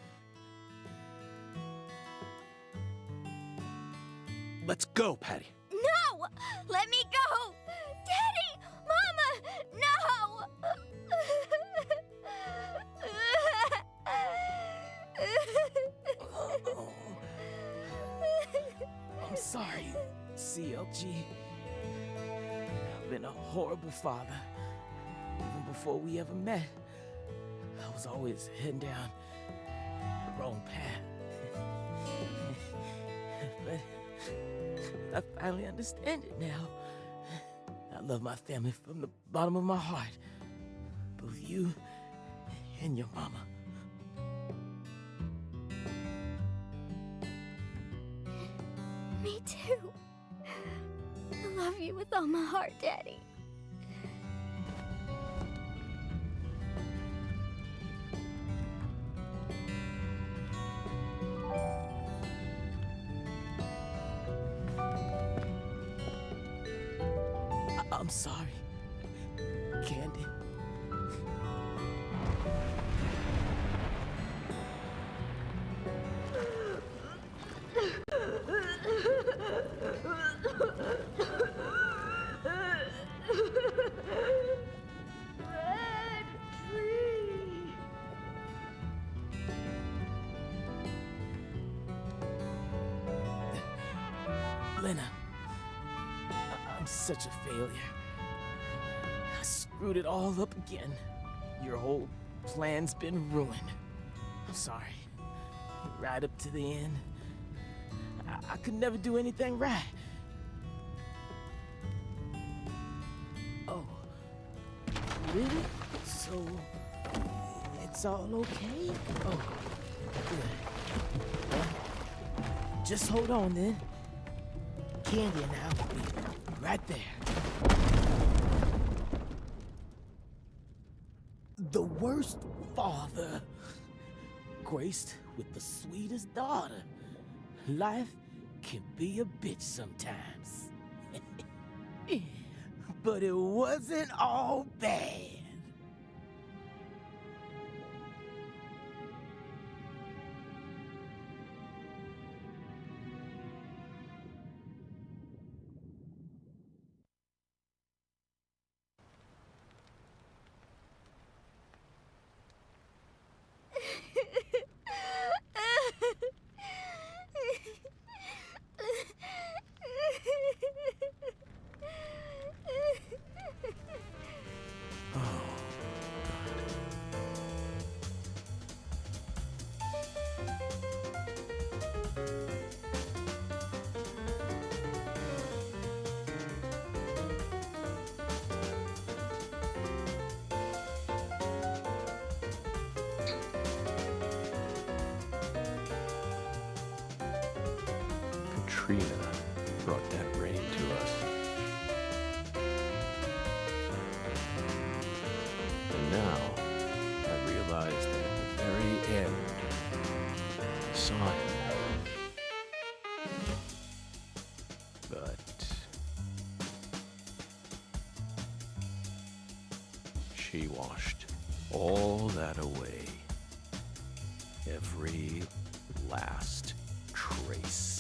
Let's go, Patty. No! Let me go! Daddy! Mama! No! I'm sorry, CLG. I've been a horrible father. Even before we ever met, I was always heading down the wrong path. But I finally understand it now. I love my family from the bottom of my heart. Both you and your mama. Me too. I love you with all my heart, Daddy. I'm sorry, Candy. Red tree. Lena, I'm such a failure. I screwed it all up again. Your whole plan's been ruined. I'm sorry. Right up to the end, I could never do anything right. Oh, really? So, it's all okay? Oh, good. Well, just hold on then. Candy and I will be right there. The worst father, graced with the sweetest daughter. Life can be a bitch sometimes. But it wasn't all bad. Katrina brought that rain to us. And now, I realize that at the very end, I saw him. But she washed all that away. Every last trace.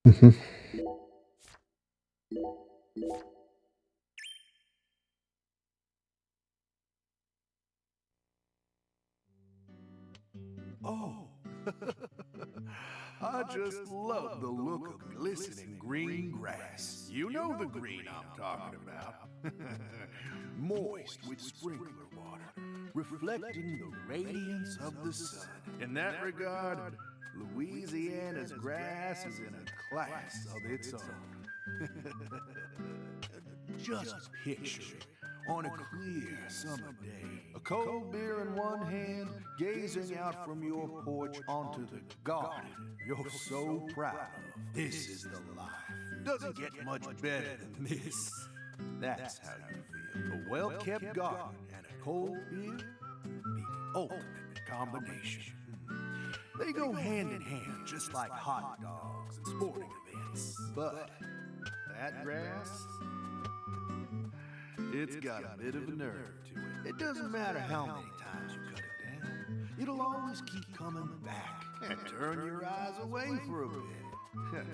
Mhm. Oh, I just love the look of glistening green grass. You know the green I'm talking about. Moist with sprinkler water, reflecting the radiance of the sun. In that regard, Louisiana's grass is in a class of its own. Just picture it on a clear summer day. A cold beer in one hand, gazing out from your porch onto the garden you're so proud of. This is the life. Doesn't get much better than this. That's how you feel. A well-kept garden and a cold beer, the ultimate combination. They go hand in hand, just like hot dogs and sporting events. But that grass, it's got a bit of a nerve to it. It doesn't matter how many times you cut it down. It'll always keep coming back and turn your eyes away for a bit.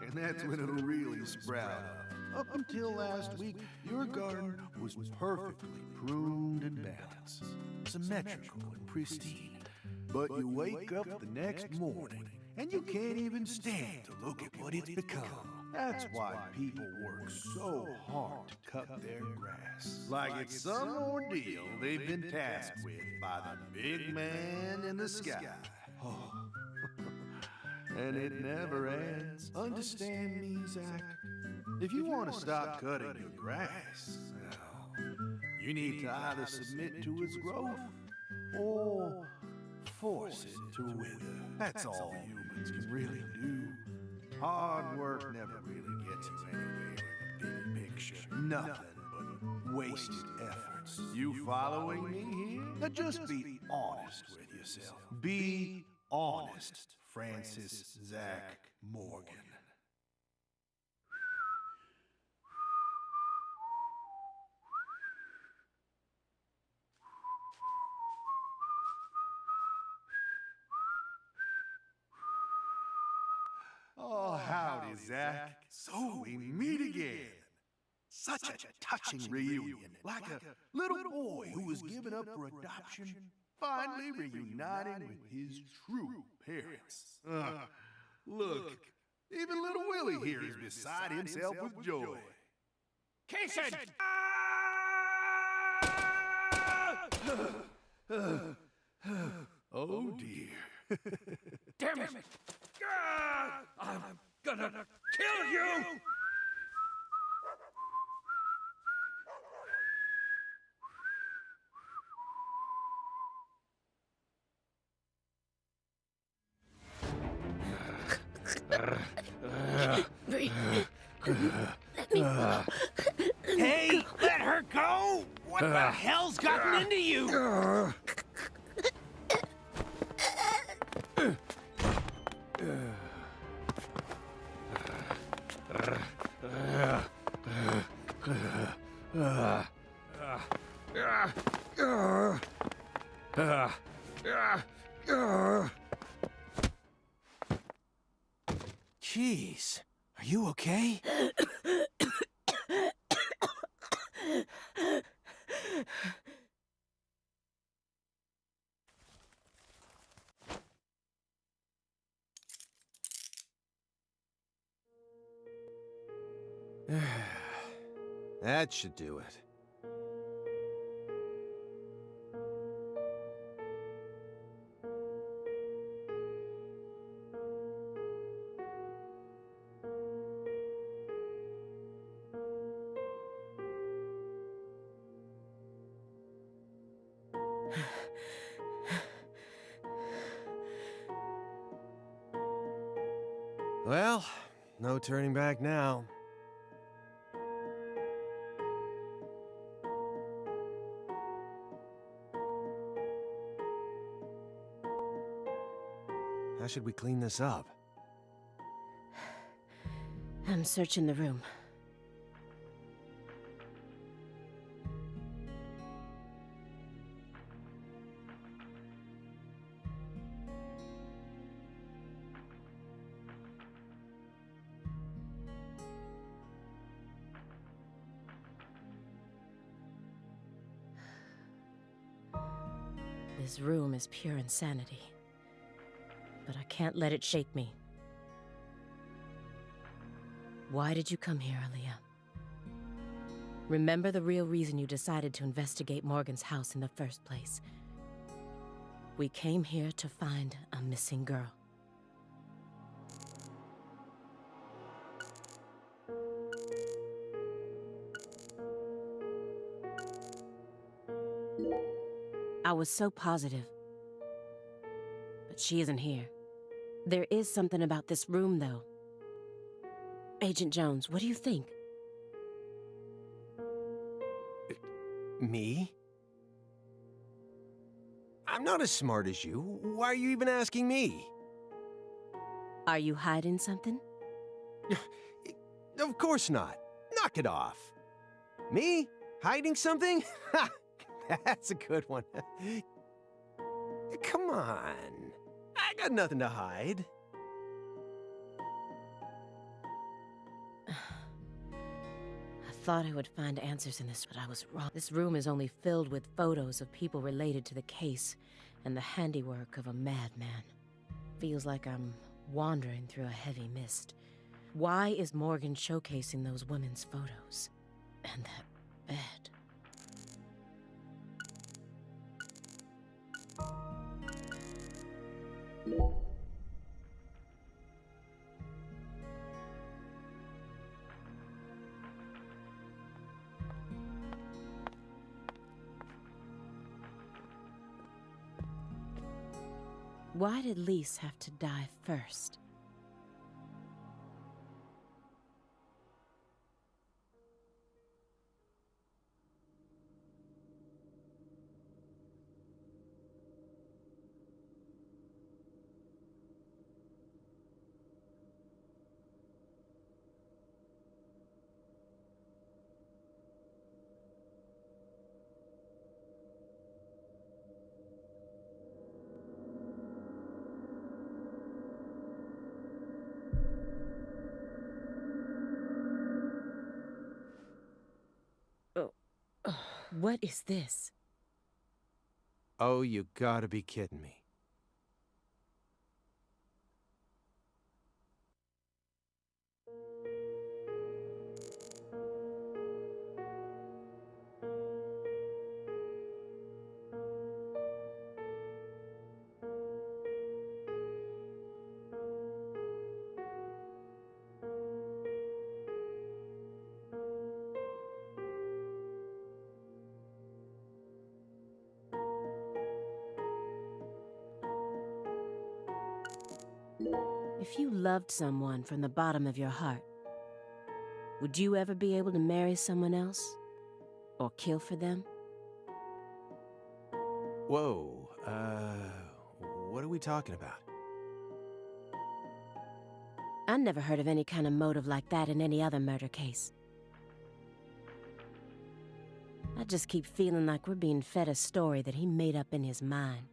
And that's when it'll really sprout up. Up until last week, your garden was perfectly pruned and balanced, symmetrical and pristine. But you wake up the next morning, and you can't even stand to look at what it's become. That's why people work so hard to cut their grass. Like it's some ordeal they've been tasked with by the big man in the sky. Oh. And it never ends. Understand me, Zach? If you want to stop cutting your grass, well, you need to either submit to its growth or force it to wither. That's all humans can really do. Hard work never really gets you anywhere in the big picture. Nothing but wasted efforts. You following me here? Now just be honest with yourself. Be honest, Francis Zach Morgan. Oh, howdy, Zach. So we meet again. Such a touching reunion. Like a little boy who was given up for adoption, finally reuniting with his true parents. Look, even little Willie here is beside himself with joy. Kaysen! Oh, dear. Damn it! I'm gonna kill you! Hey, let her go! What the hell's gotten into you? Jeez, are you okay? That should do it. Well, no turning back now. How should we clean this up? I'm searching the room. This room is pure insanity. But I can't let it shake me. Why did you come here, Aaliyah? Remember the real reason you decided to investigate Morgan's house in the first place. We came here to find a missing girl. I was so positive. But she isn't here. There is something about this room, though. Agent Jones, what do you think? Me? I'm not as smart as you. Why are you even asking me? Are you hiding something? Of course not. Knock it off. Me? Hiding something? Ha! That's a good one. Come on. I got nothing to hide. I thought I would find answers in this, but I was wrong. This room is only filled with photos of people related to the case and the handiwork of a madman. Feels like I'm wandering through a heavy mist. Why is Morgan showcasing those women's photos? And that bed. Why did Lise have to die first? What is this? Oh, you gotta be kidding me. If you loved someone from the bottom of your heart, would you ever be able to marry someone else? Or kill for them? Whoa, what are we talking about? I never heard of any kind of motive like that in any other murder case. I just keep feeling like we're being fed a story that he made up in his mind.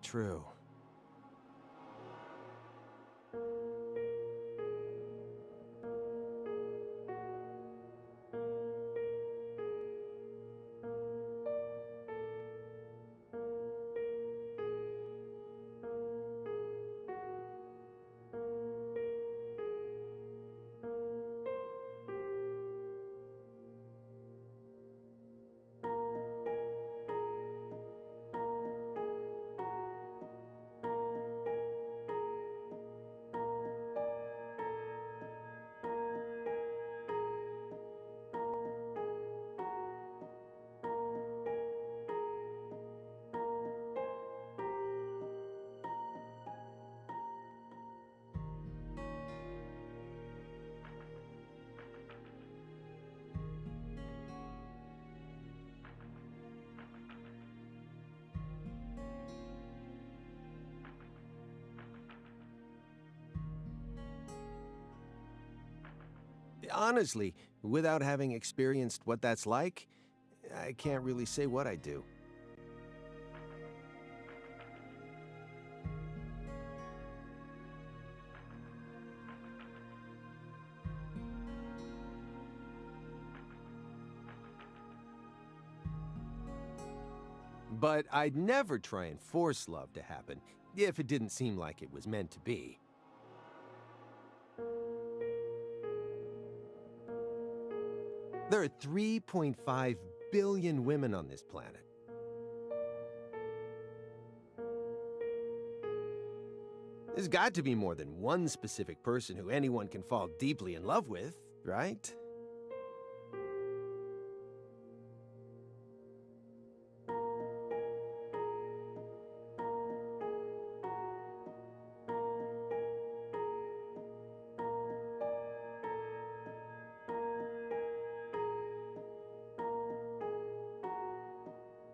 True. Honestly, without having experienced what that's like, I can't really say what I'd do. But I'd never try and force love to happen if it didn't seem like it was meant to be. There are 3.5 billion women on this planet. There's got to be more than one specific person who anyone can fall deeply in love with, right?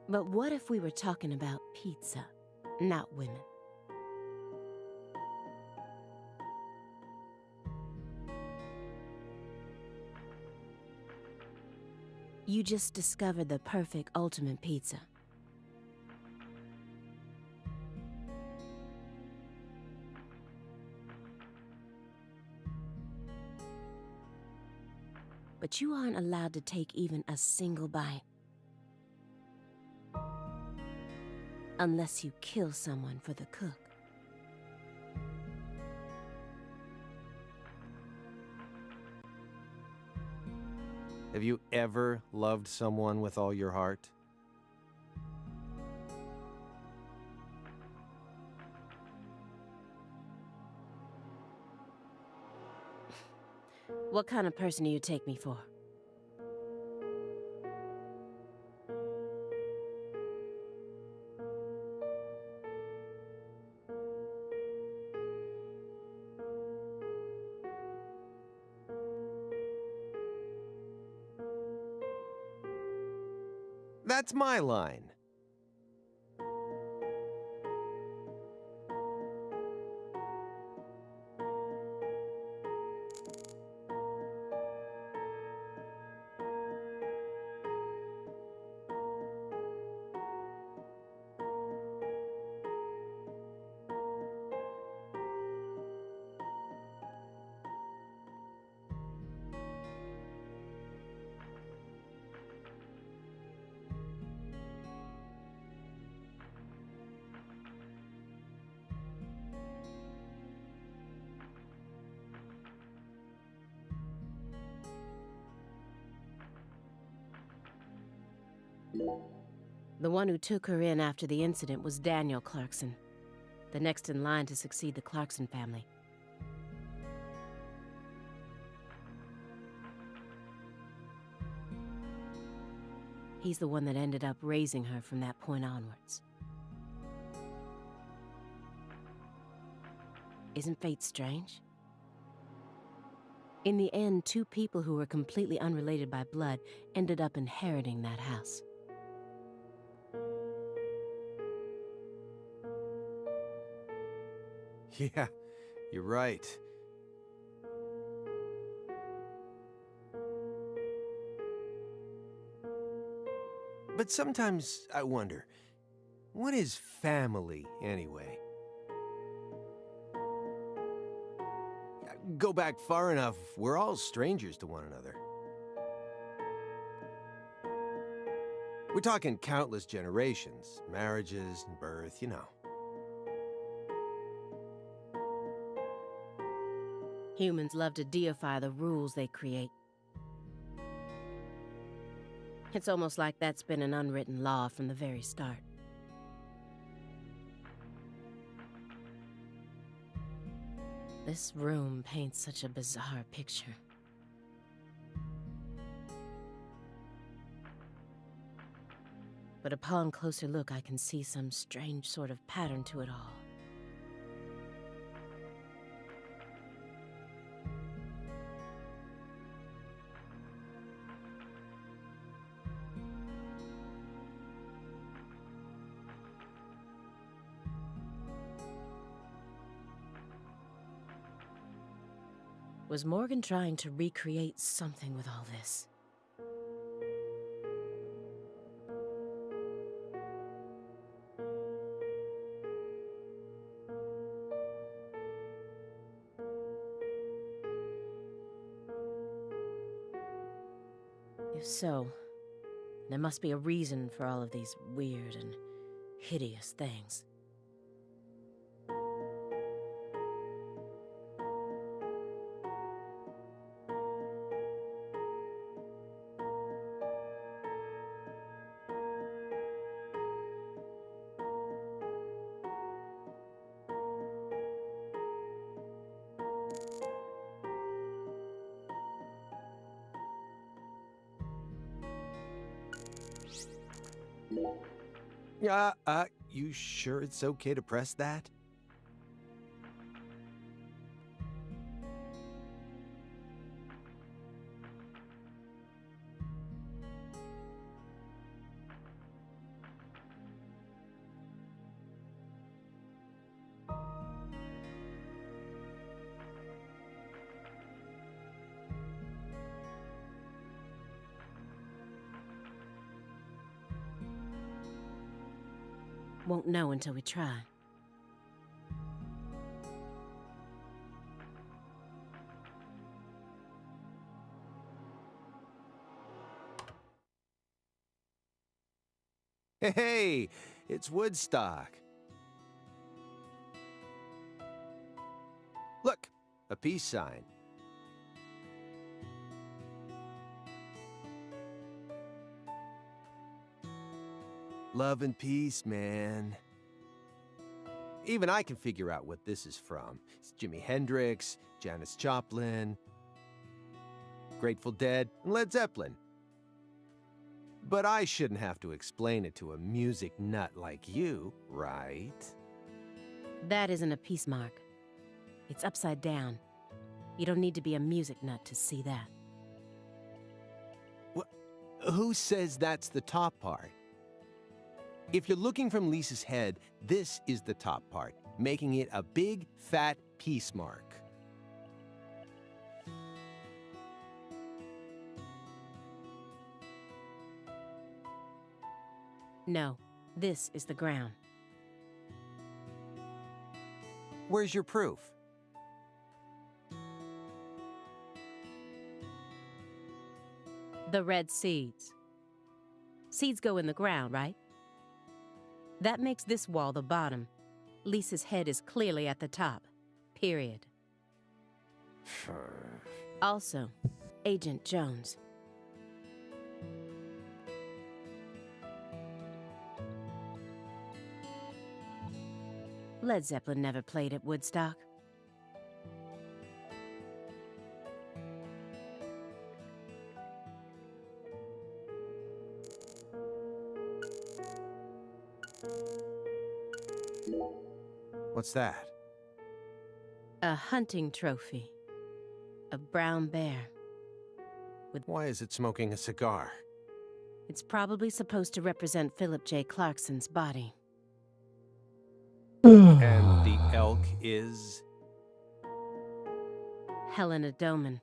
But what if we were talking about pizza, not women? You just discovered the perfect ultimate pizza. But you aren't allowed to take even a single bite. Unless you kill someone for the cook. Have you ever loved someone with all your heart? What kind of person do you take me for? That's my line. The one who took her in after the incident was Daniel Clarkson, the next in line to succeed the Clarkson family. He's the one that ended up raising her from that point onwards. Isn't fate strange? In the end, two people who were completely unrelated by blood ended up inheriting that house. Yeah, you're right. But sometimes I wonder, what is family anyway? Go back far enough, we're all strangers to one another. We're talking countless generations, marriages and birth, you know. Humans love to deify the rules they create. It's almost like that's been an unwritten law from the very start. This room paints such a bizarre picture. But upon closer look, I can see some strange sort of pattern to it all. Was Morgan trying to recreate something with all this? If so, there must be a reason for all of these weird and hideous things. You sure it's okay to press that? Won't know until we try. Hey, it's Woodstock. Look, a peace sign. Love and peace, man. Even I can figure out what this is from. It's Jimi Hendrix, Janis Joplin, Grateful Dead, and Led Zeppelin. But I shouldn't have to explain it to a music nut like you, right? That isn't a peace mark. It's upside down. You don't need to be a music nut to see that. Who says that's the top part? If you're looking from Lisa's head, this is the top part, making it a big, fat peace mark. No, this is the ground. Where's your proof? The red seeds. Seeds go in the ground, right? That makes this wall the bottom. Lisa's head is clearly at the top. Period. Also, Agent Jones. Led Zeppelin never played at Woodstock. What's that? A hunting trophy. A brown bear. Why is it smoking a cigar? It's probably supposed to represent Philip J. Clarkson's body. And the elk is? Helena Doman.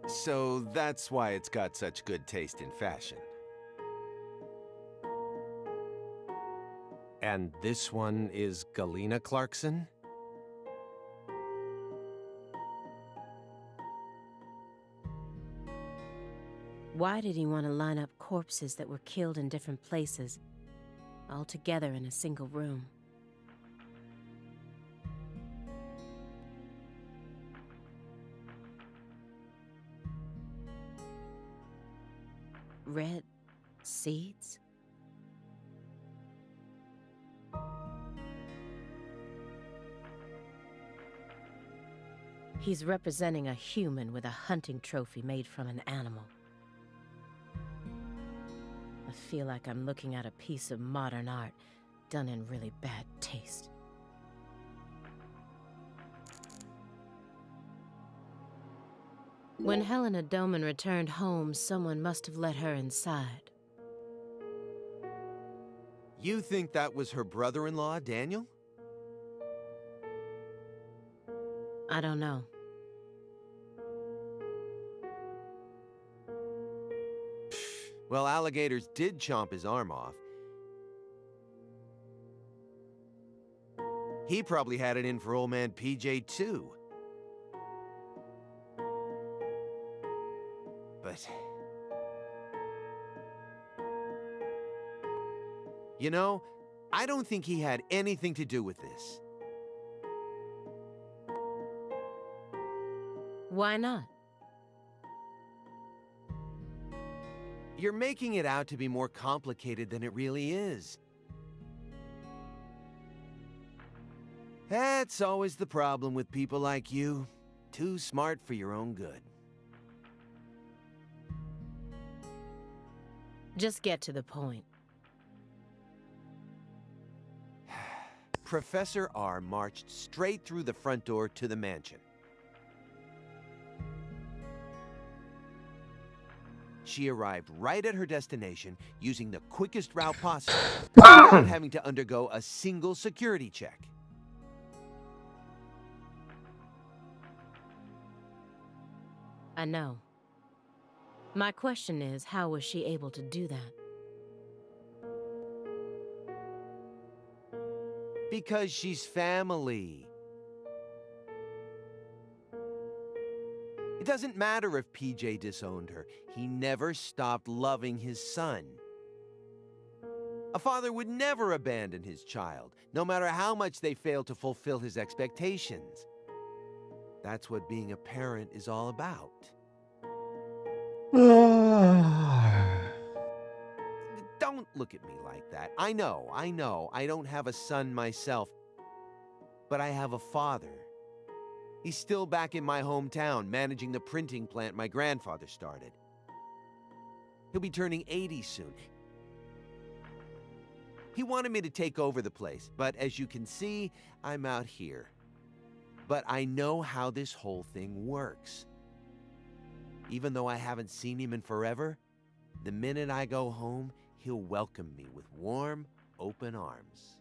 So that's why it's got such good taste in fashion. And this one is Galena Clarkson? Why did he want to line up corpses that were killed in different places, all together in a single room? Red seeds? He's representing a human with a hunting trophy made from an animal. I feel like I'm looking at a piece of modern art done in really bad taste. When Helena Doman returned home, someone must have let her inside. You think that was her brother-in-law, Daniel? I don't know. Well, alligators did chomp his arm off. He probably had it in for old man PJ too. But... you know, I don't think he had anything to do with this. Why not? You're making it out to be more complicated than it really is. That's always the problem with people like you. Too smart for your own good. Just get to the point. Professor R marched straight through the front door to the mansion. She arrived right at her destination using the quickest route possible, without having to undergo a single security check. I know. My question is, how was she able to do that? Because she's family. It doesn't matter if PJ disowned her. He never stopped loving his son. A father would never abandon his child, no matter how much they fail to fulfill his expectations. That's what being a parent is all about. Don't look at me like that. I know, I don't have a son myself, but I have a father. He's still back in my hometown, managing the printing plant my grandfather started. He'll be turning 80 soon. He wanted me to take over the place, but as you can see, I'm out here. But I know how this whole thing works. Even though I haven't seen him in forever, the minute I go home, he'll welcome me with warm, open arms.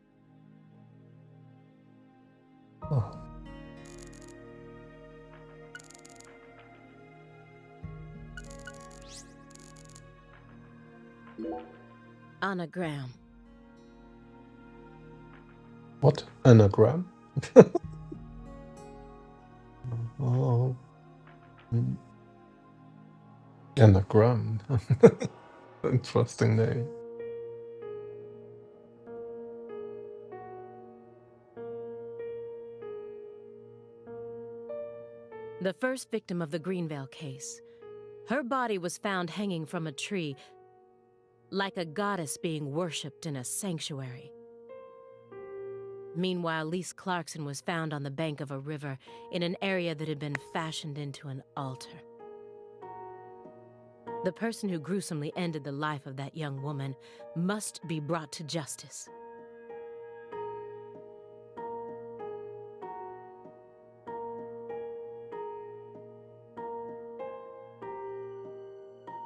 Oh. Anagram. What? Anagram? Oh. Anagram. Interesting name. The first victim of the Greenvale case. Her body was found hanging from a tree, like a goddess being worshipped in a sanctuary. Meanwhile, Lise Clarkson was found on the bank of a river in an area that had been fashioned into an altar. The person who gruesomely ended the life of that young woman must be brought to justice.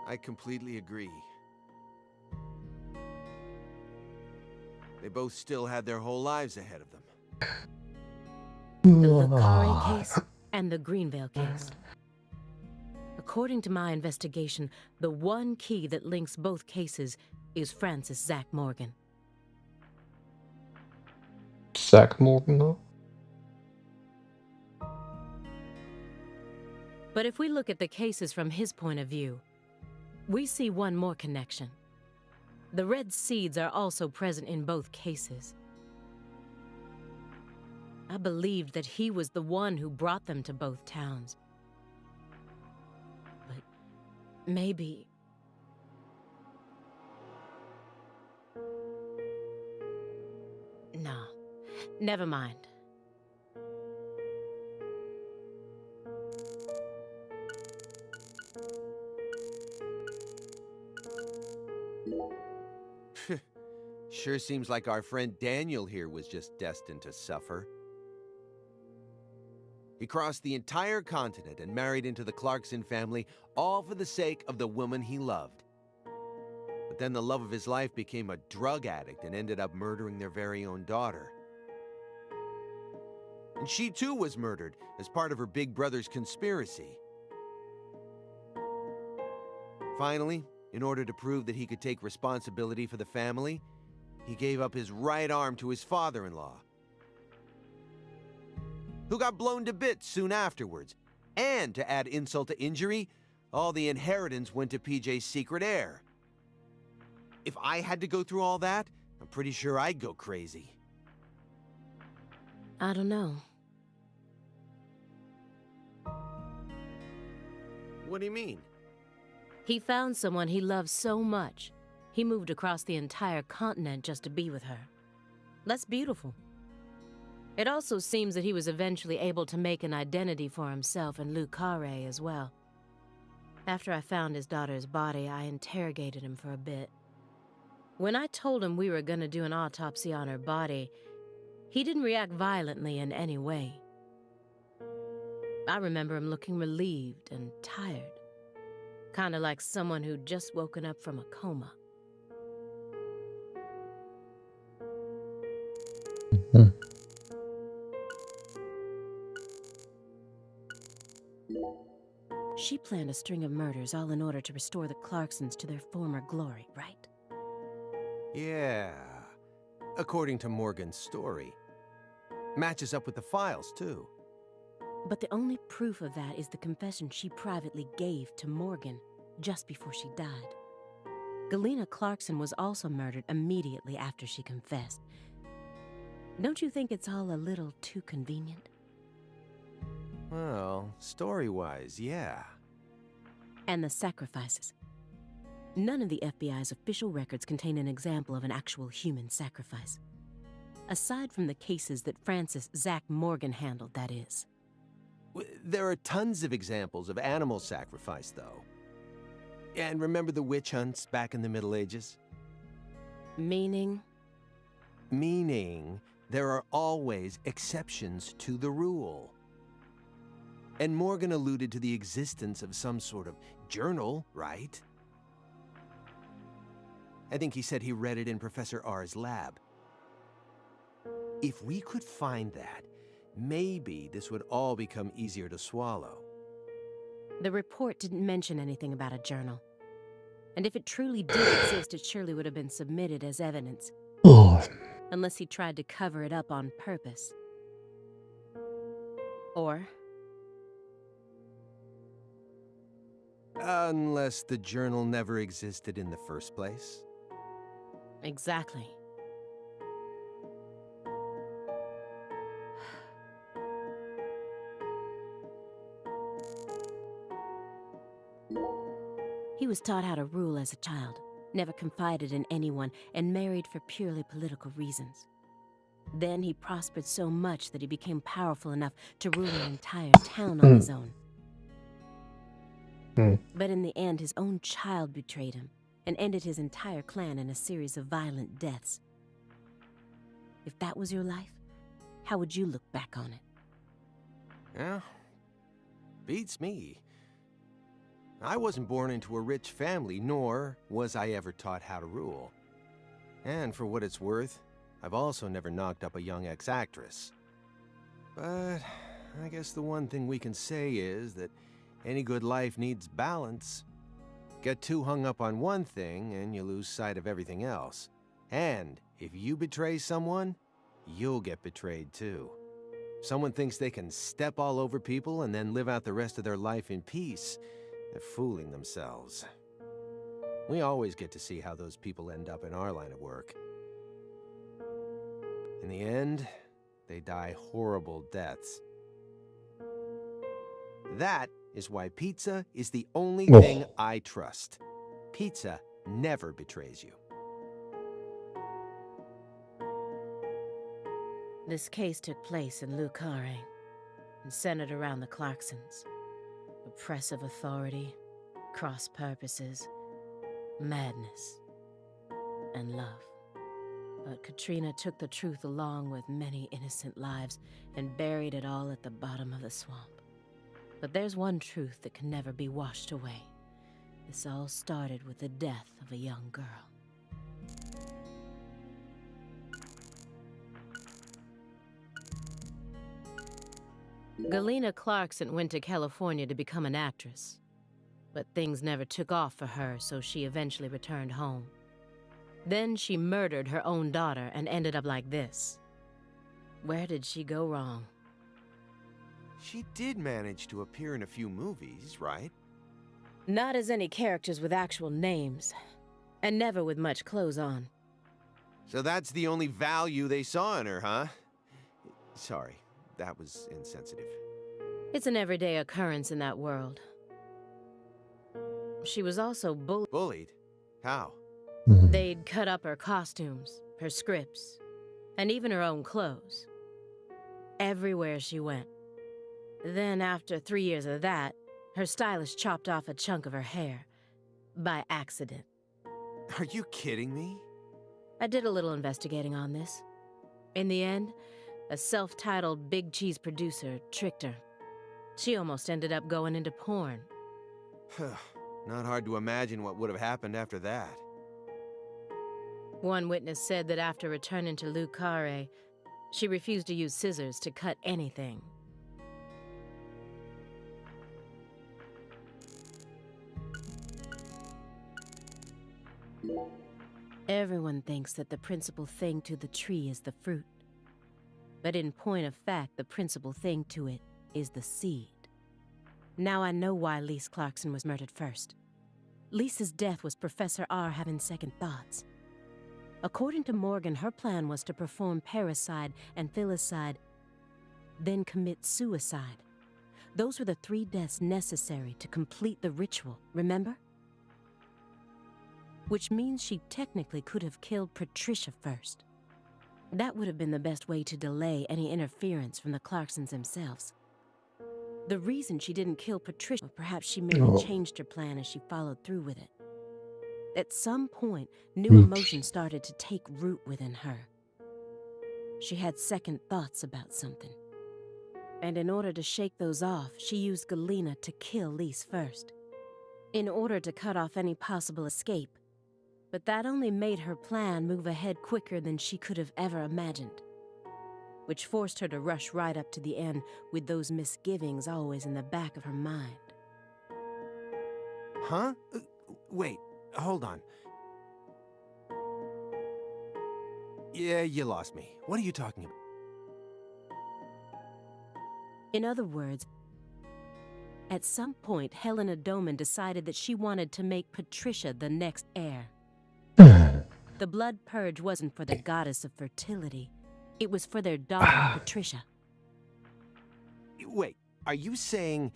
I completely agree. They both still had their whole lives ahead of them. The Licari case and the Greenvale case. According to my investigation, the one key that links both cases is Francis Zach Morgan. Zach Morgan, huh? But if we look at the cases from his point of view, we see one more connection. The red seeds are also present in both cases. I believed that he was the one who brought them to both towns. But maybe... No, never mind. Sure seems like our friend Daniel here was just destined to suffer. He crossed the entire continent and married into the Clarkson family, all for the sake of the woman he loved. But then the love of his life became a drug addict and ended up murdering their very own daughter. And she too was murdered as part of her big brother's conspiracy. Finally, in order to prove that he could take responsibility for the family, he gave up his right arm to his father-in-law, who got blown to bits soon afterwards. And to add insult to injury, all the inheritance went to PJ's secret heir. If I had to go through all that, I'm pretty sure I'd go crazy. I don't know. What do you mean? He found someone he loved so much, he moved across the entire continent just to be with her. That's beautiful. It also seems that he was eventually able to make an identity for himself in Lucare as well. After I found his daughter's body, I interrogated him for a bit. When I told him we were gonna do an autopsy on her body, he didn't react violently in any way. I remember him looking relieved and tired, kinda like someone who'd just woken up from a coma. She planned a string of murders all in order to restore the Clarksons to their former glory, right? Yeah, according to Morgan's story. Matches up with the files, too. But the only proof of that is the confession she privately gave to Morgan just before she died. Galena Clarkson was also murdered immediately after she confessed. Don't you think it's all a little too convenient? Well, story-wise, yeah. And the sacrifices. None of the FBI's official records contain an example of an actual human sacrifice. Aside from the cases that Francis Zach Morgan handled, that is. There are tons of examples of animal sacrifice, though. And remember the witch hunts back in the Middle Ages? Meaning? Meaning, there are always exceptions to the rule. And Morgan alluded to the existence of some sort of journal, right? I think he said he read it in Professor R's lab. If we could find that, maybe this would all become easier to swallow. The report didn't mention anything about a journal. And if it truly did exist, it surely would have been submitted as evidence. Unless he tried to cover it up on purpose. Or... unless the journal never existed in the first place. Exactly. He was taught how to rule as a child, never confided in anyone, and married for purely political reasons. Then he prospered so much that he became powerful enough to rule an entire town on his own. But in the end, his own child betrayed him and ended his entire clan in a series of violent deaths. If that was your life, how would you look back on it? Yeah, beats me. I wasn't born into a rich family, nor was I ever taught how to rule. And for what it's worth, I've also never knocked up a young ex-actress. But I guess the one thing we can say is that any good life needs balance. Get too hung up on one thing and you lose sight of everything else. And if you betray someone, you'll get betrayed too. Someone thinks they can step all over people and then live out the rest of their life in peace. They're fooling themselves. We always get to see how those people end up in our line of work. In the end, they die horrible deaths. That is why pizza is the only thing I trust. Pizza never betrays you. This case took place in Lucare and centered around the Clarksons. Oppressive authority, cross purposes, madness, and love. But Katrina took the truth along with many innocent lives and buried it all at the bottom of the swamp. But there's one truth that can never be washed away. This all started with the death of a young girl. Galena Clarkson went to California to become an actress. But things never took off for her, so she eventually returned home. Then she murdered her own daughter and ended up like this. Where did she go wrong? She did manage to appear in a few movies, right? Not as any characters with actual names, and never with much clothes on. So that's the only value they saw in her, huh? Sorry, that was insensitive. It's an everyday occurrence in that world. She was also bullied. Bullied? How? They'd cut up her costumes, her scripts, and even her own clothes. Everywhere she went. Then, after 3 years of that, her stylist chopped off a chunk of her hair. By accident. Are you kidding me? I did a little investigating on this. In the end, a self-titled big cheese producer tricked her. She almost ended up going into porn. Not hard to imagine what would have happened after that. One witness said that after returning to Le Carré, she refused to use scissors to cut anything. Everyone thinks that the principal thing to the tree is the fruit. But in point of fact, the principal thing to it is the seed. Now I know why Lise Clarkson was murdered first. Lisa's death was Professor R having second thoughts. According to Morgan, her plan was to perform parricide and filicide, then commit suicide. Those were the 3 deaths necessary to complete the ritual, remember? Which means she technically could have killed Patricia first. That would have been the best way to delay any interference from the Clarksons themselves. The reason she didn't kill Patricia, or perhaps she merely changed her plan as she followed through with it. At some point, new emotions started to take root within her. She had second thoughts about something. And in order to shake those off, she used Galena to kill Lise first, in order to cut off any possible escape. But that only made her plan move ahead quicker than she could have ever imagined, which forced her to rush right up to the end with those misgivings always in the back of her mind. Huh? Wait, hold on. Yeah, you lost me. What are you talking about? In other words, at some point, Helena Doman decided that she wanted to make Patricia the next heir. The blood purge wasn't for the goddess of fertility. It was for their daughter, Patricia. Wait, are you saying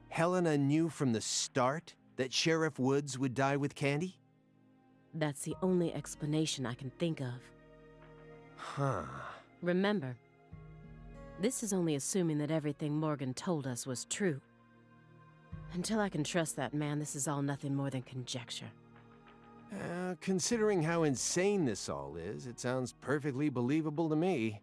Helena knew from the start that Sheriff Woods would die with Candy? That's the only explanation I can think of. Huh. Remember, this is only assuming that everything Morgan told us was true. Until I can trust that man, this is all nothing more than conjecture. Considering how insane this all is, it sounds perfectly believable to me.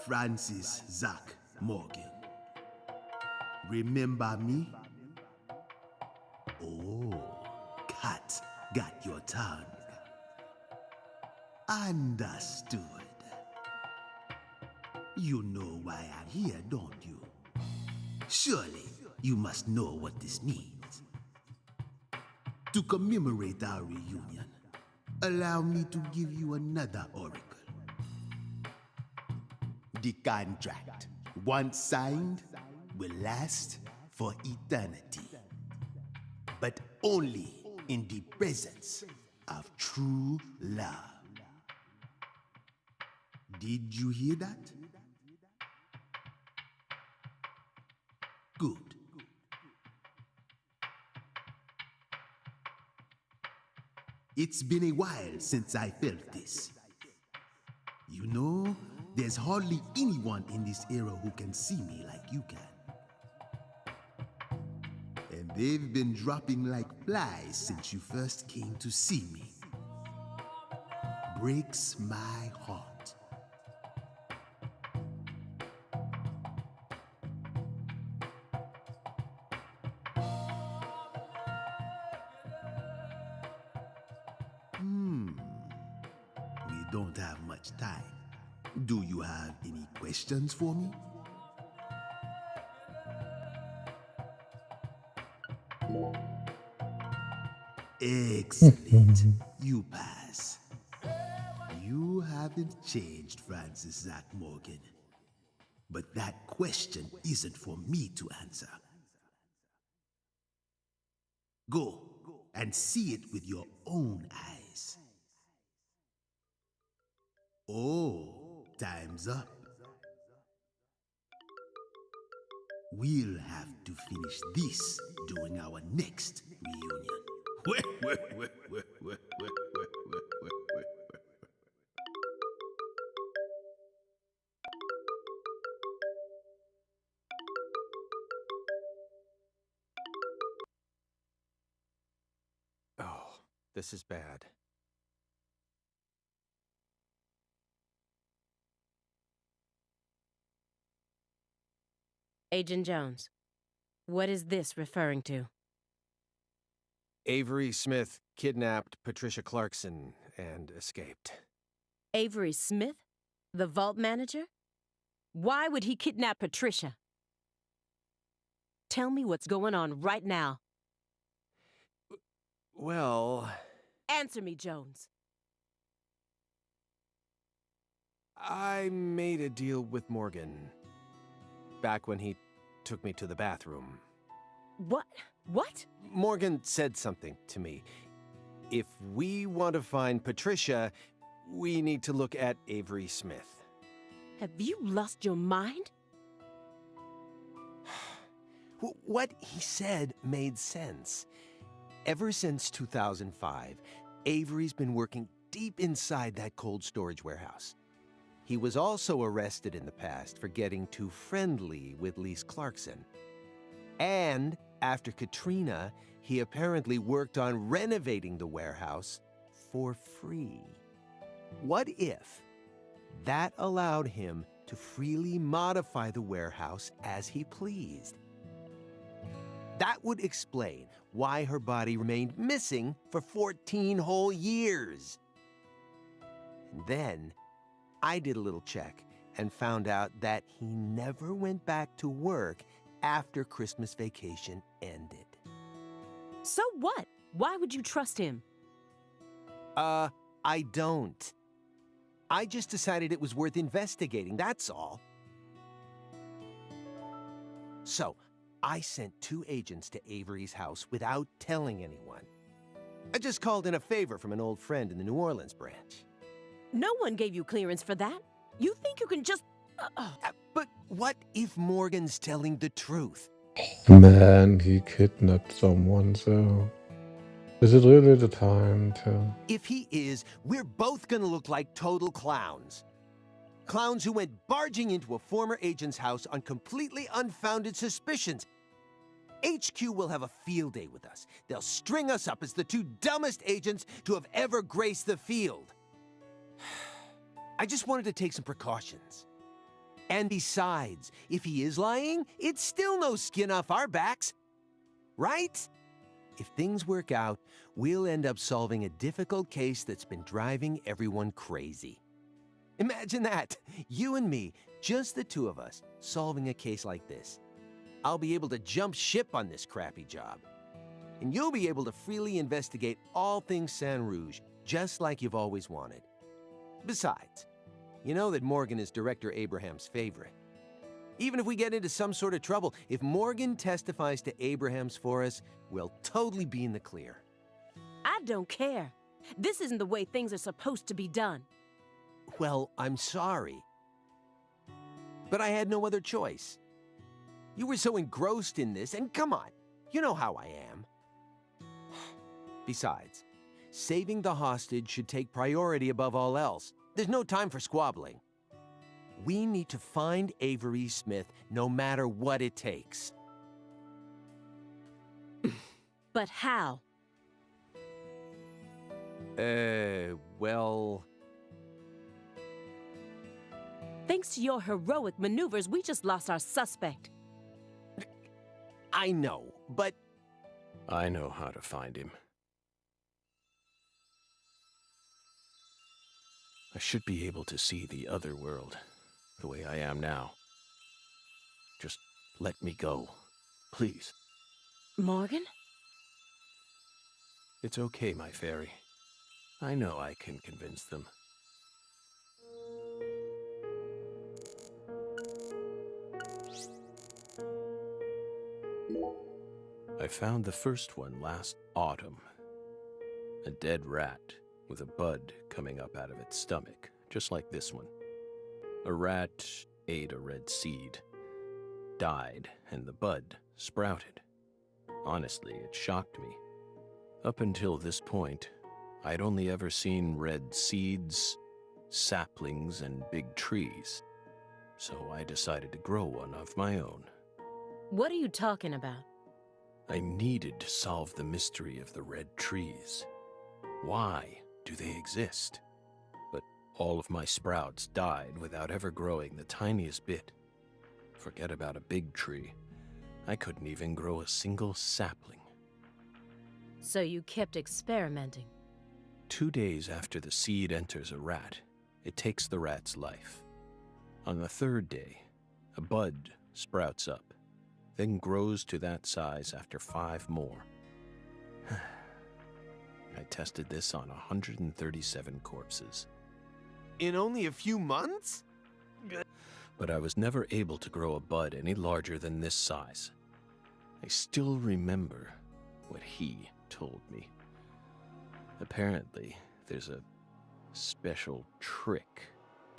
Francis Zach Morgan. Remember me? Oh, cat got your tongue. Understood. You know why I'm here, don't you? Surely you must know what this means. To commemorate our reunion, allow me to give you another oracle. The contract, once signed, will last for eternity, but only in the presence of true love. Did you hear that? Good. It's been a while since I felt this. You know, there's hardly anyone in this era who can see me like you can. And they've been dropping like flies since you first came to see me. breaks my heart. We don't have much time. Do you have any questions for me? Excellent. You pass. You haven't changed, Francis Zach Morgan. But that question isn't for me to answer. Go and see it with your own eyes. Oh, time's up. We'll have to finish this during our next reunion. Oh, this is bad. Agent Jones, what is this referring to? Avery Smith kidnapped Patricia Clarkson and escaped. Avery Smith? The vault manager? Why would he kidnap Patricia? Tell me what's going on right now. Well... Answer me, Jones. I made a deal with Morgan. Back when he took me to the bathroom. What? What? Morgan said something to me. If we want to find Patricia, we need to look at Avery Smith. Have you lost your mind? What he said made sense. Ever since 2005, Avery's been working deep inside that cold storage warehouse. He was also arrested in the past for getting too friendly with Lise Clarkson. And after Katrina, he apparently worked on renovating the warehouse for free. What if that allowed him to freely modify the warehouse as he pleased? That would explain why her body remained missing for 14 whole years. And then I did a little check and found out that he never went back to work after Christmas vacation ended. So what? Why would you trust him? I don't. I just decided it was worth investigating, that's all. So, I sent 2 agents to Avery's house without telling anyone. I just called in a favor from an old friend in the New Orleans branch. No one gave you clearance for that. You think you can just... But what if Morgan's telling the truth? Man, he kidnapped someone, so... Is it really the time to... If he is, we're both gonna look like total clowns. Clowns who went barging into a former agent's house on completely unfounded suspicions. HQ will have a field day with us. They'll string us up as the 2 dumbest agents to have ever graced the field. I just wanted to take some precautions. And besides, if he is lying, it's still no skin off our backs. Right? If things work out, we'll end up solving a difficult case that's been driving everyone crazy. Imagine that. You and me, just the 2 of us, solving a case like this. I'll be able to jump ship on this crappy job. And you'll be able to freely investigate all things Saint Rouge, just like you've always wanted. Besides, you know that Morgan is Director Abraham's favorite. Even if we get into some sort of trouble, if Morgan testifies to Abrahams for us, we'll totally be in the clear. I don't care. This isn't the way things are supposed to be done. Well, I'm sorry. But I had no other choice. You were so engrossed in this, and come on, you know how I am. Besides, saving the hostage should take priority above all else. There's no time for squabbling. We need to find Avery Smith no matter what it takes. But how? Well... Thanks to your heroic maneuvers, we just lost our suspect. I know, but... I know how to find him. I should be able to see the other world, the way I am now. Just let me go, please. Morgan? It's okay, my fairy. I know I can convince them. I found the first one last autumn. A dead rat with a bud coming up out of its stomach, just like this one. A rat ate a red seed, died, and the bud sprouted. Honestly, it shocked me. Up until this point, I'd only ever seen red seeds, saplings, and big trees. So I decided to grow one of my own. What are you talking about? I needed to solve the mystery of the red trees. Why do they exist? But all of my sprouts died without ever growing the tiniest bit. Forget about a big tree. I couldn't even grow a single sapling. So you kept experimenting? 2 days after the seed enters a rat, it takes the rat's life. On the 3rd day, a bud sprouts up, then grows to that size after 5 more. I tested this on 137 corpses. In only a few months? But I was never able to grow a bud any larger than this size. I still remember what he told me. Apparently, there's a special trick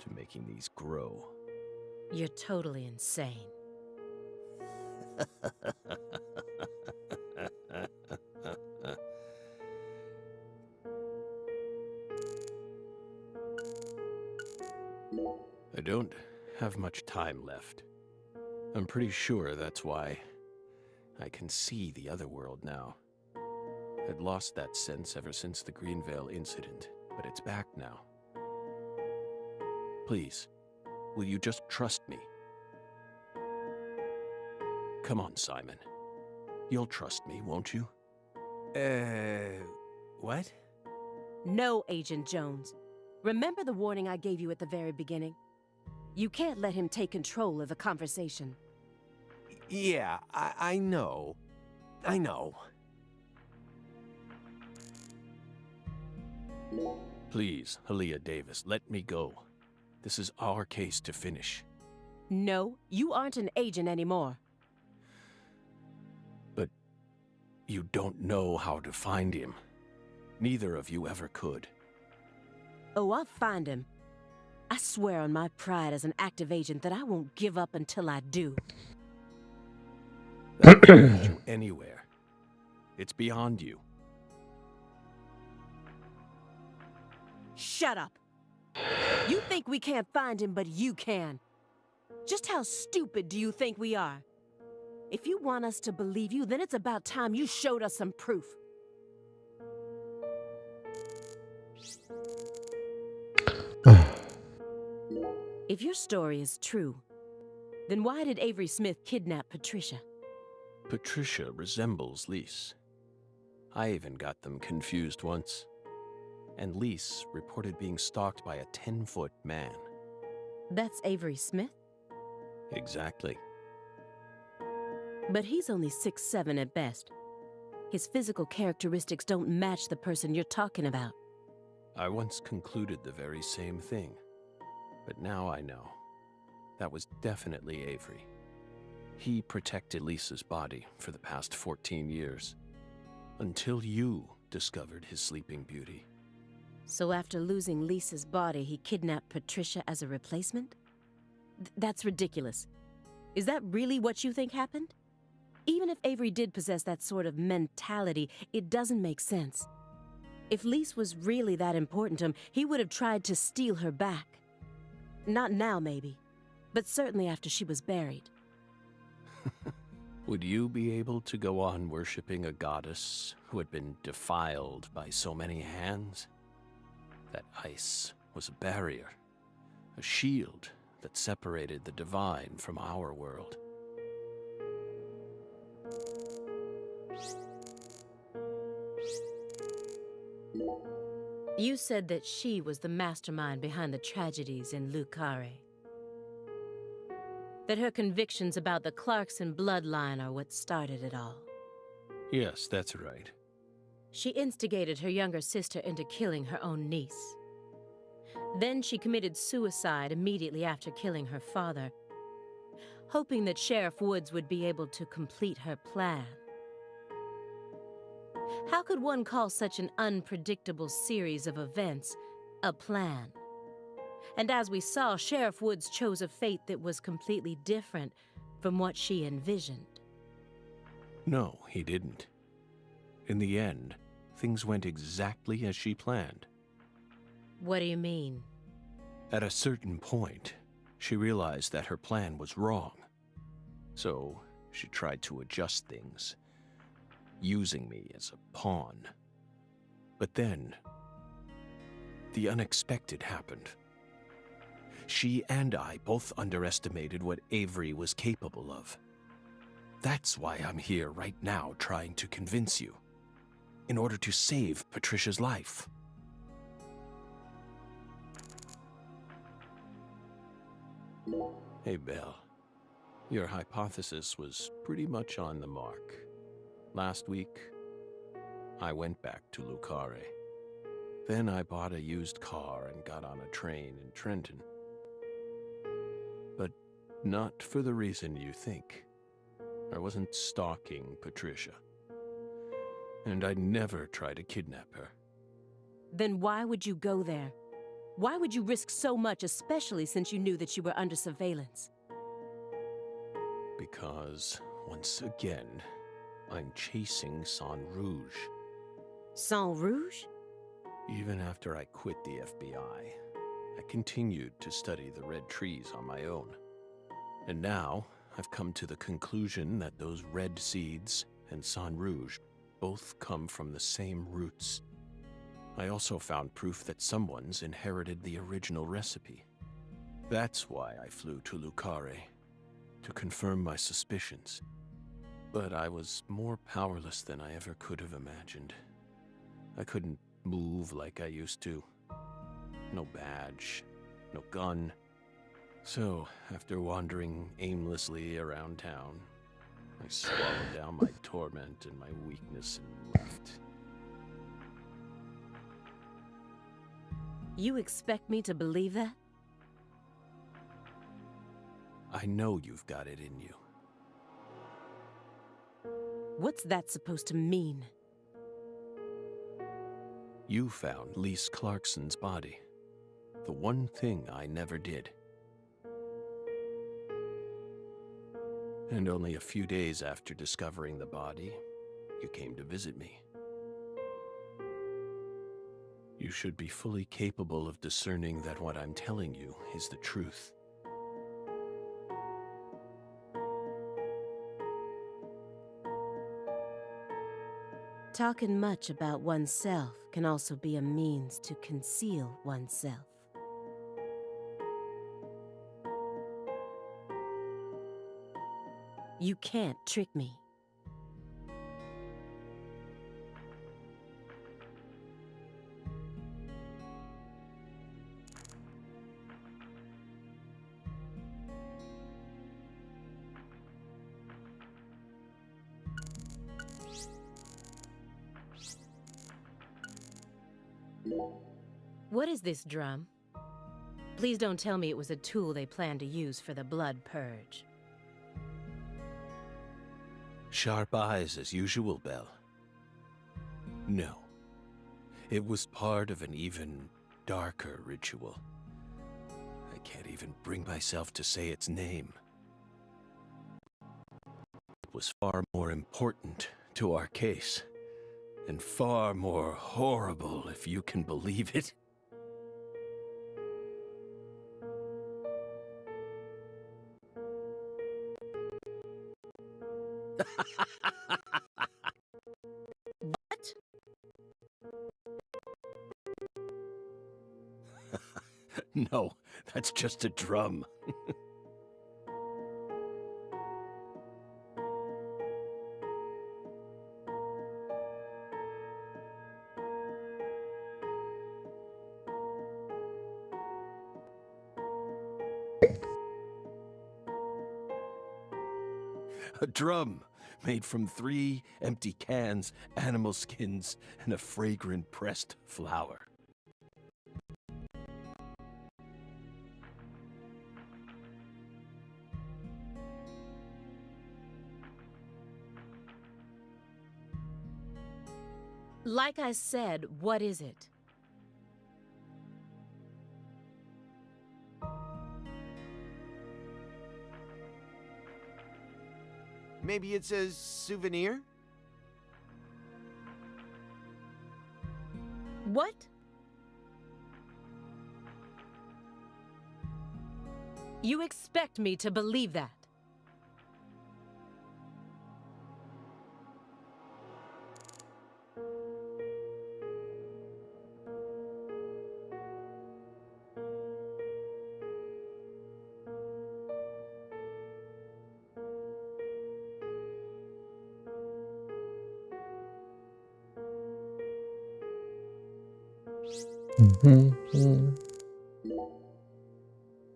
to making these grow. You're totally insane. I don't have much time left. I'm pretty sure that's why I can see the other world now. I'd lost that sense ever since the Greenvale incident, but it's back now. Please, will you just trust me? Come on, Simon. You'll trust me, won't you? What? No, Agent Jones. Remember the warning I gave you at the very beginning? You can't let him take control of the conversation. Yeah, I know. I know. Please, Aaliyah Davis, let me go. This is our case to finish. No, you aren't an agent anymore. But you don't know how to find him. Neither of you ever could. Oh, I'll find him. I swear on my pride as an active agent that I won't give up until I do. I can't get you anywhere. It's beyond you. Shut up. You think we can't find him, but you can. Just how stupid do you think we are? If you want us to believe you, then it's about time you showed us some proof. If your story is true, then why did Avery Smith kidnap Patricia? Patricia resembles Lise. I even got them confused once. And Lise reported being stalked by a 10-foot man. That's Avery Smith? Exactly. But he's only 6'7" at best. His physical characteristics don't match the person you're talking about. I once concluded the very same thing. But now I know. That was definitely Avery. He protected Lisa's body for the past 14 years. Until you discovered his sleeping beauty. So after losing Lisa's body, he kidnapped Patricia as a replacement? That's ridiculous. Is that really what you think happened? Even if Avery did possess that sort of mentality, it doesn't make sense. If Lise was really that important to him, he would have tried to steal her back. Not now, maybe, but certainly after she was buried. Would you be able to go on worshipping a goddess who had been defiled by so many hands? That ice was a barrier, a shield that separated the divine from our world. You said that she was the mastermind behind the tragedies in Lucare. That her convictions about the Clarkson bloodline are what started it all. Yes, that's right. She instigated her younger sister into killing her own niece. Then she committed suicide immediately after killing her father, hoping that Sheriff Woods would be able to complete her plan. How could one call such an unpredictable series of events a plan? And as we saw, Sheriff Woods chose a fate that was completely different from what she envisioned. No, he didn't. In the end, things went exactly as she planned. What do you mean? At a certain point, she realized that her plan was wrong. So she tried to adjust things, using me as a pawn. But then, the unexpected happened. She and I both underestimated what Avery was capable of. That's why I'm here right now trying to convince you, in order to save Patricia's life. Hey, Belle. Your hypothesis was pretty much on the mark. Last week, I went back to Lucare. Then I bought a used car and got on a train in Trenton. But not for the reason you think. I wasn't stalking Patricia. And I'd never try to kidnap her. Then why would you go there? Why would you risk so much, especially since you knew that you were under surveillance? Because, once again, I'm chasing Sang Rouge. Sang Rouge? Even after I quit the FBI, I continued to study the red trees on my own. And now, I've come to the conclusion that those red seeds and Sang Rouge both come from the same roots. I also found proof that someone's inherited the original recipe. That's why I flew to Lucare, to confirm my suspicions. But I was more powerless than I ever could have imagined. I couldn't move like I used to. No badge, no gun. So, after wandering aimlessly around town, I swallowed down my torment and my weakness and left. You expect me to believe that? I know you've got it in you. What's that supposed to mean? You found Lise Clarkson's body. The one thing I never did. And only a few days after discovering the body, you came to visit me. You should be fully capable of discerning that what I'm telling you is the truth. Talking much about oneself can also be a means to conceal oneself. You can't trick me. What is this drum? Please don't tell me it was a tool they planned to use for the blood purge. Sharp eyes as usual, Belle. No. It was part of an even darker ritual. I can't even bring myself to say its name. It was far more important to our case, and far more horrible, if you can believe it. What? No, That's just a drum. A drum made from 3 empty cans, animal skins, and a fragrant pressed flower. Like I said, what is it? Maybe it's a souvenir? What? You expect me to believe that?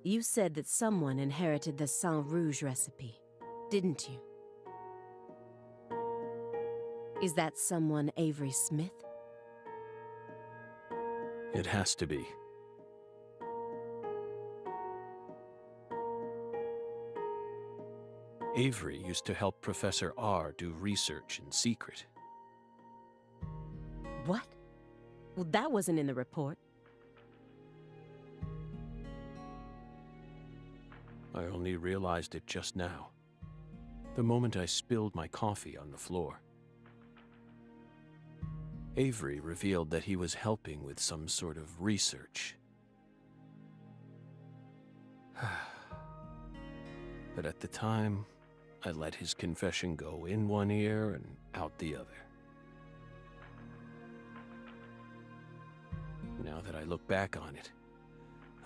You said that someone inherited the Saint Rouge recipe, didn't you? Is that someone Avery Smith? It has to be. Avery used to help Professor R do research in secret. What? Well, that wasn't in the report. I only realized it just now, the moment I spilled my coffee on the floor. Avery revealed that he was helping with some sort of research. But at the time, I let his confession go in one ear and out the other. Now that I look back on it,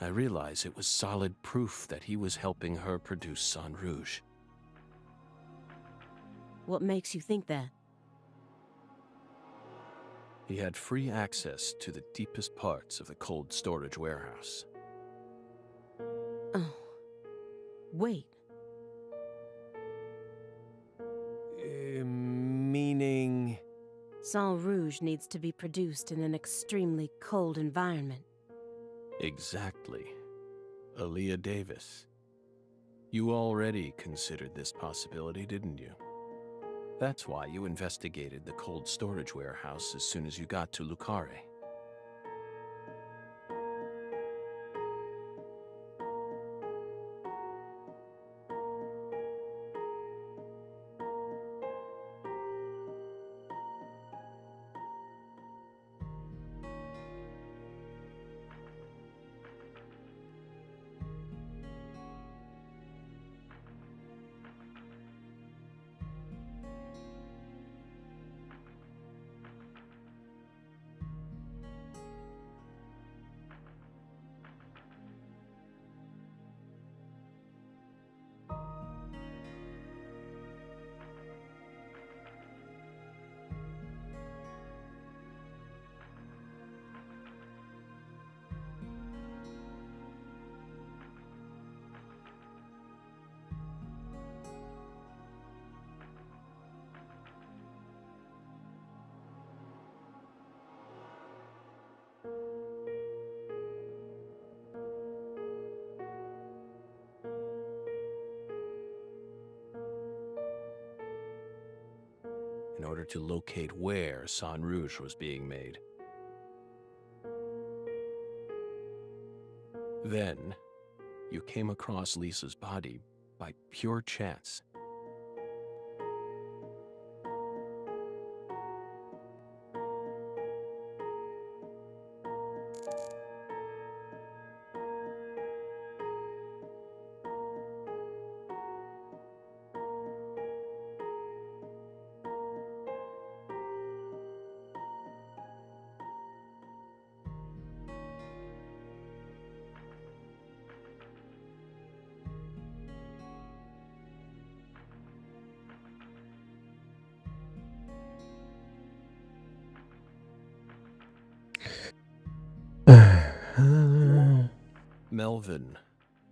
I realize it was solid proof that he was helping her produce Saint Rouge. What makes you think that? He had free access to the deepest parts of the cold storage warehouse. Oh. Wait. Meaning... Saint Rouge needs to be produced in an extremely cold environment. Exactly. Aaliyah Davis. You already considered this possibility, didn't you? That's why you investigated the cold storage warehouse as soon as you got to Lucare. In order to locate where Saint Rouge was being made. Then, you came across Lisa's body by pure chance. Melvin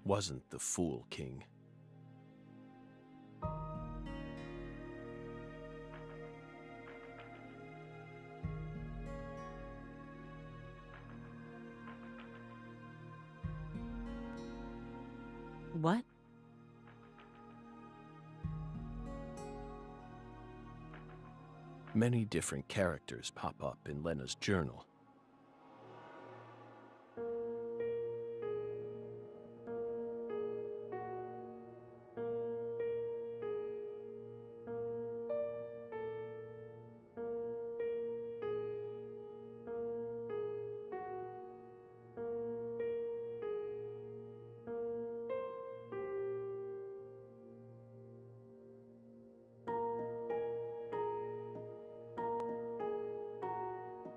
wasn't the Fool King. What? Many different characters pop up in Lena's journal.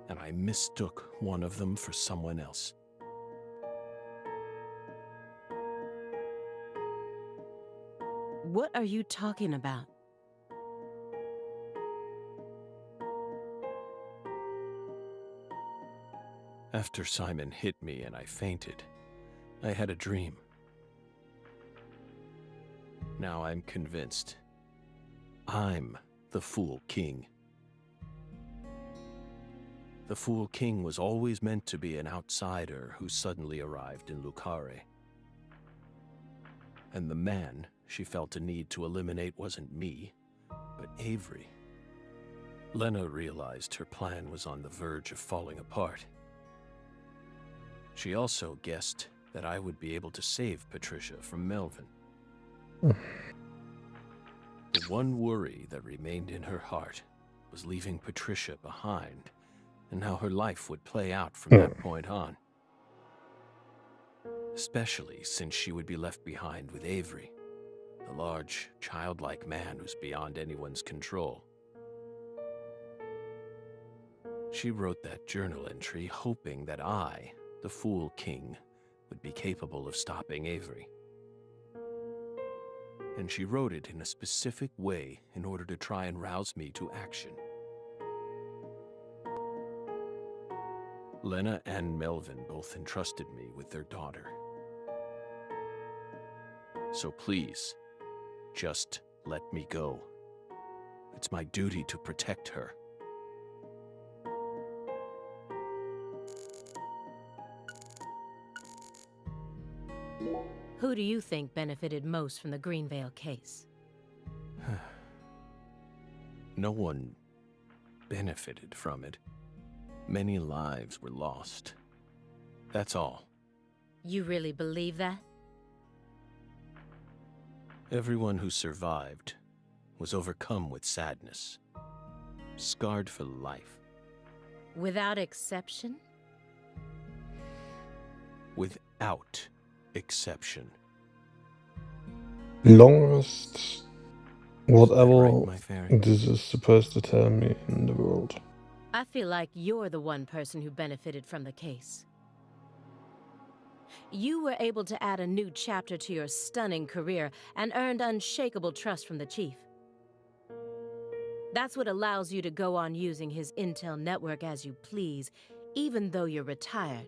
And I mistook one of them for someone else. What are you talking about? After Simon hit me and I fainted, I had a dream. Now I'm convinced I'm the Fool King. The Fool King was always meant to be an outsider who suddenly arrived in Lucare. And the man she felt a need to eliminate wasn't me, but Avery. Lena realized her plan was on the verge of falling apart. She also guessed that I would be able to save Patricia from Melvin. The one worry that remained in her heart was leaving Patricia behind, and how her life would play out from that point on. Especially since she would be left behind with Avery, the large, childlike man who's beyond anyone's control. She wrote that journal entry hoping that I, the Fool King, would be capable of stopping Avery. And she wrote it in a specific way in order to try and rouse me to action. Lena and Melvin both entrusted me with their daughter. So please, just let me go. It's my duty to protect her. Who do you think benefited most from the Greenvale case? No one benefited from it. Many lives were lost. That's all. You really believe that? Everyone who survived was overcome with sadness, scarred for life. Without exception? Without exception. Longest whatever Right, my fairy? this is supposed to tell me in the world. I feel like you're the one person who benefited from the case. You were able to add a new chapter to your stunning career and earned unshakable trust from the chief. That's what allows you to go on using his intel network as you please, even though you're retired.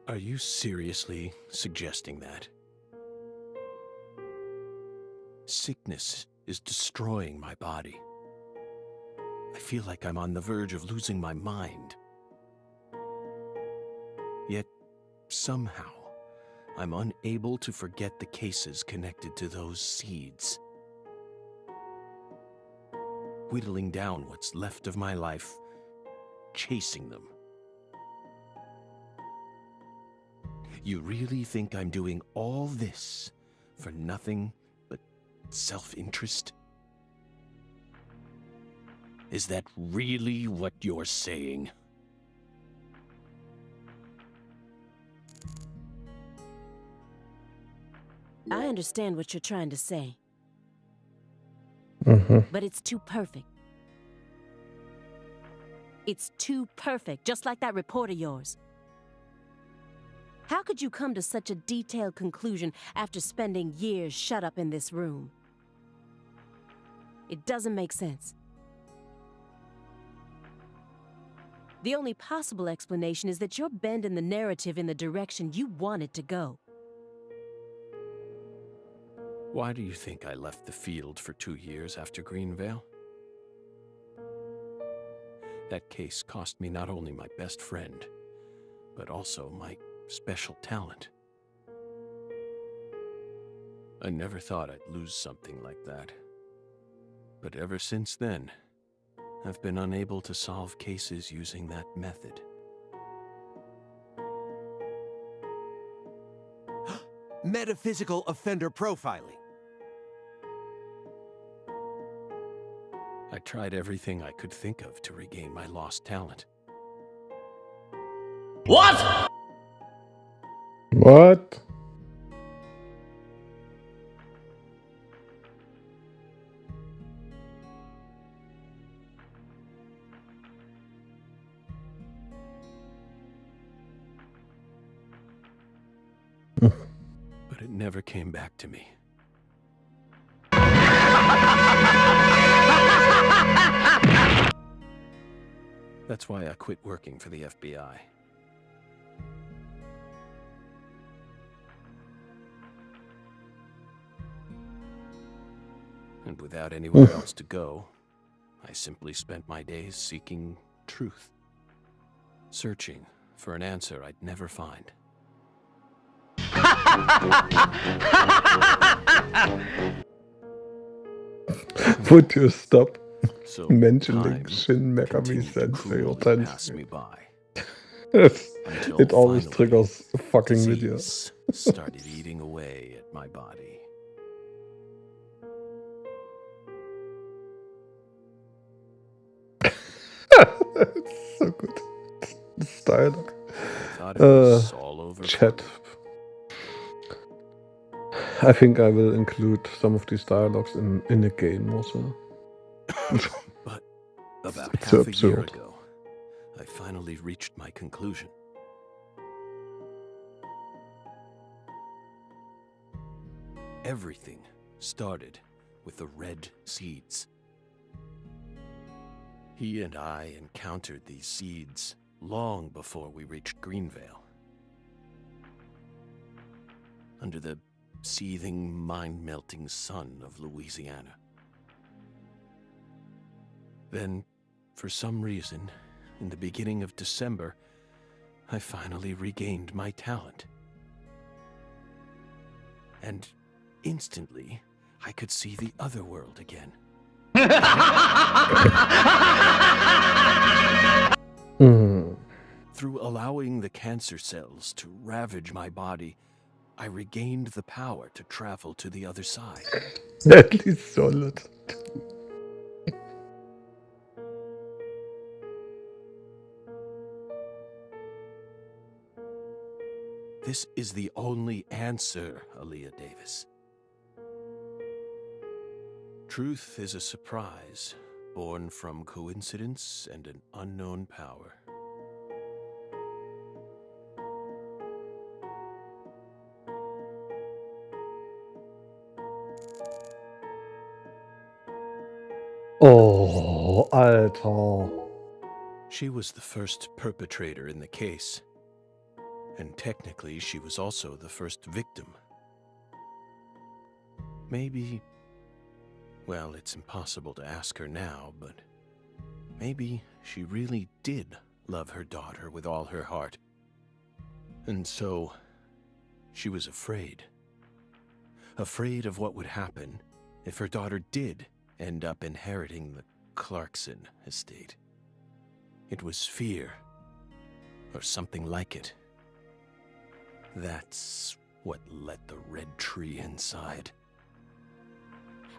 Are you seriously suggesting that? Sickness is destroying my body. I feel like I'm on the verge of losing my mind. Yet, somehow, I'm unable to forget the cases connected to those seeds. Whittling down what's left of my life, chasing them. You really think I'm doing all this for nothing but self-interest? Is that really what you're saying? I understand what you're trying to say. But it's too perfect. It's too perfect, just like that report of yours. How could you come to such a detailed conclusion after spending years shut up in this room? It doesn't make sense. The only possible explanation is that you're bending the narrative in the direction you want it to go. Why do you think I left the field for 2 years after Greenvale? That case cost me not only my best friend, but also my special talent. I never thought I'd lose something like that. But ever since then, I've been unable to solve cases using that method. Metaphysical offender profiling. I tried everything I could think of to regain my lost talent. What? What? But it never came back to me. That's why I quit working for the FBI. And without anywhere else to go, I simply spent my days seeking truth, searching for an answer I'd never find. Would you stop So mentioning time Shin Megami continued to Sensei or cruelly pass Tensei? me by. It Until always finally, triggers a fucking video. disease started eating away at my body. It's so good. This dialogue. I thought it was all over. Chat. I think I will include some of these dialogues in a game also. But about It's half a year absurd. ago, I finally reached my conclusion. Everything started with the red seeds. He and I encountered these seeds long before we reached Greenvale. Under the seething, mind-melting sun of Louisiana. Then, for some reason, in the beginning of December, I finally regained my talent. And instantly, I could see the other world again. Through allowing the cancer cells to ravage my body, I regained the power to travel to the other side. At least solid. This is the only answer, Aaliyah Davis. Truth is a surprise, born from coincidence and an unknown power. Oh, Alter. She was the first perpetrator in the case. And technically, she was also the first victim. Maybe... well, it's impossible to ask her now, but maybe she really did love her daughter with all her heart. And so, she was afraid. Afraid of what would happen if her daughter did end up inheriting the Clarkson estate. It was fear, or something like it. That's what lit the red tree inside.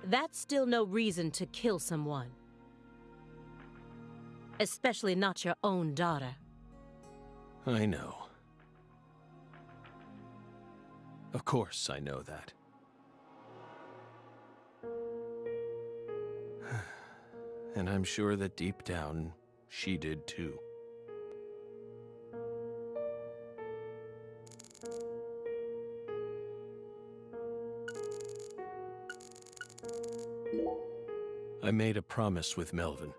That's still no reason to kill someone. Especially not your own daughter. I know. Of course I know that. And I'm sure that deep down, she did too. I made a promise with Melvin.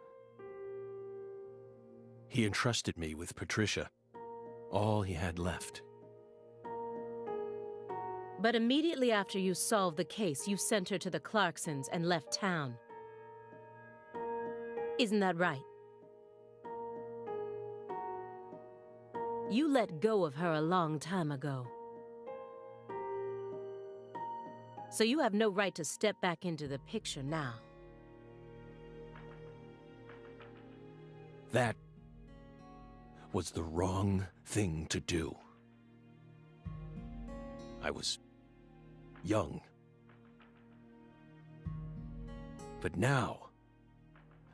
He entrusted me with Patricia, all he had left. But immediately after you solved the case, you sent her to the Clarksons and left town. Isn't that right? You let go of her a long time ago. So you have no right to step back into the picture now. That was the wrong thing to do. I was young. But now,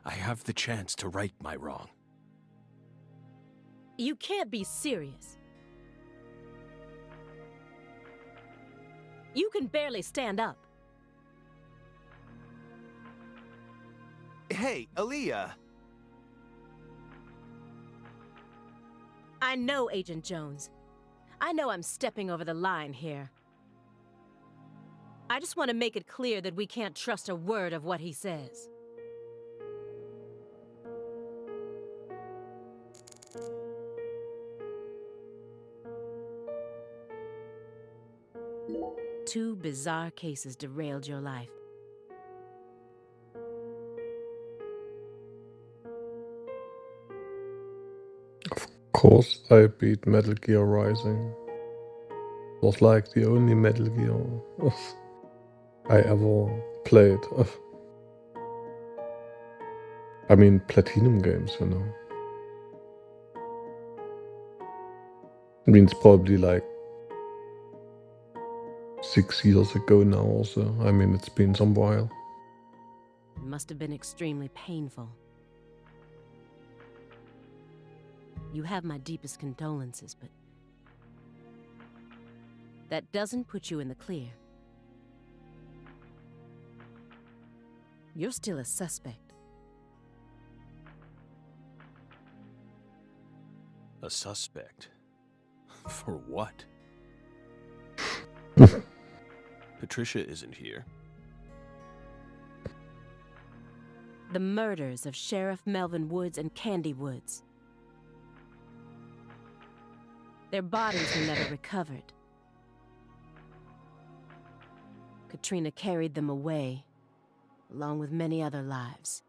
I have the chance to right my wrong. You can't be serious. You can barely stand up. Hey, Aaliyah! I know, Agent Jones. I know I'm stepping over the line here. I just want to make it clear that we can't trust a word of what he says. Two bizarre cases derailed your life. Of course, I beat Metal Gear Rising. It was like the only Metal Gear I ever played. I mean, Platinum games, you know. I mean, it's probably like 6 years ago now or so. I mean, it's been some while. It must have been extremely painful. You have my deepest condolences, but that doesn't put you in the clear. You're still a suspect. A suspect? For what? Patricia isn't here. The murders of Sheriff Melvin Woods and Candy Woods. Their bodies were never recovered. Katrina carried them away, along with many other lives.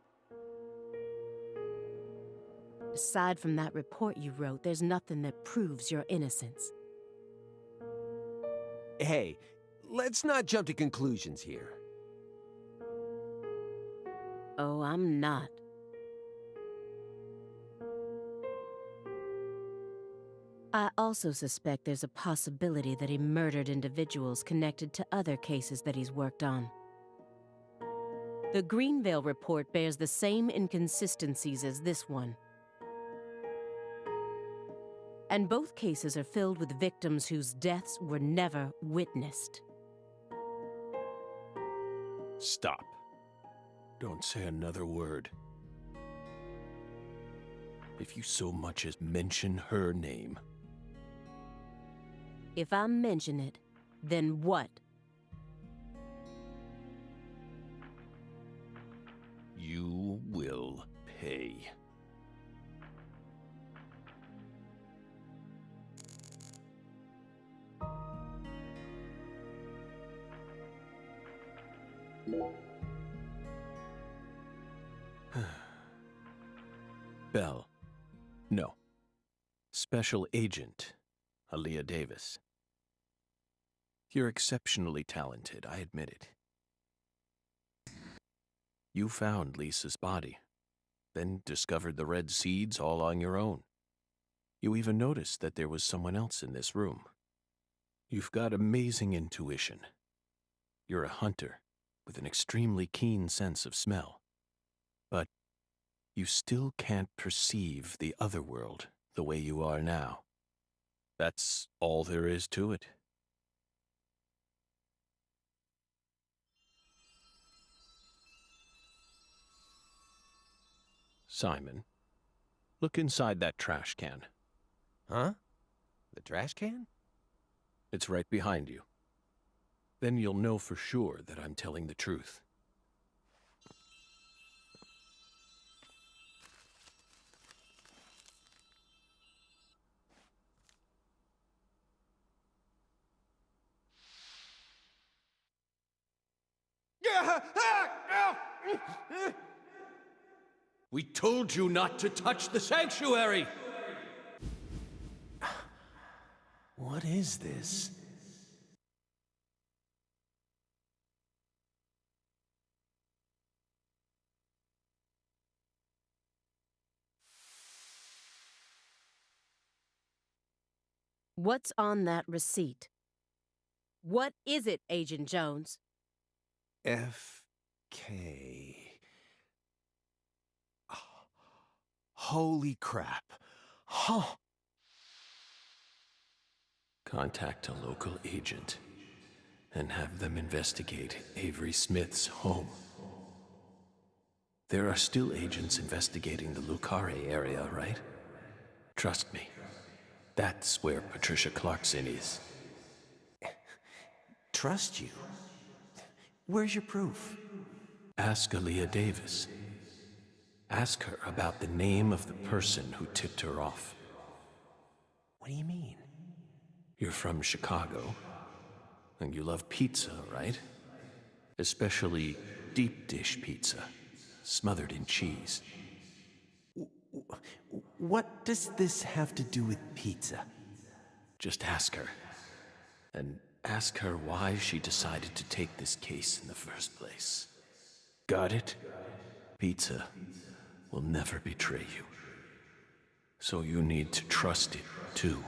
Aside from that report you wrote, there's nothing that proves your innocence. Hey, let's not jump to conclusions here. Oh, I'm not. I also suspect there's a possibility that he murdered individuals connected to other cases that he's worked on. The Greenvale report bears the same inconsistencies as this one. And both cases are filled with victims whose deaths were never witnessed. Stop. Don't say another word. If you so much as mention her name. If I mention it, then what? You will pay. Belle. No. Special Agent Aaliyah Davis. You're exceptionally talented, I admit it. You found Lisa's body, then discovered the red seeds all on your own. You even noticed that there was someone else in this room. You've got amazing intuition. You're a hunter with an extremely keen sense of smell. But you still can't perceive the other world the way you are now. That's all there is to it. Simon, look inside that trash can. Huh? The trash can? It's right behind you. Then you'll know for sure that I'm telling the truth. We told you not to touch the sanctuary! What is this? What's on that receipt? What is it, Agent Jones? FK. Oh, holy crap. Huh. Contact a local agent and have them investigate Avery Smith's home. There are still agents investigating the Lucare area, right? Trust me, that's where Patricia Clarkson is. Trust you? Where's your proof? Ask Aaliyah Davis. Ask her about the name of the person who tipped her off. What do you mean? You're from Chicago, and you love pizza, right? Especially deep dish pizza, smothered in cheese. What does this have to do with pizza? Just ask her. And ask her why she decided to take this case in the first place. Got it? Pizza will never betray you. So you need to trust it, too.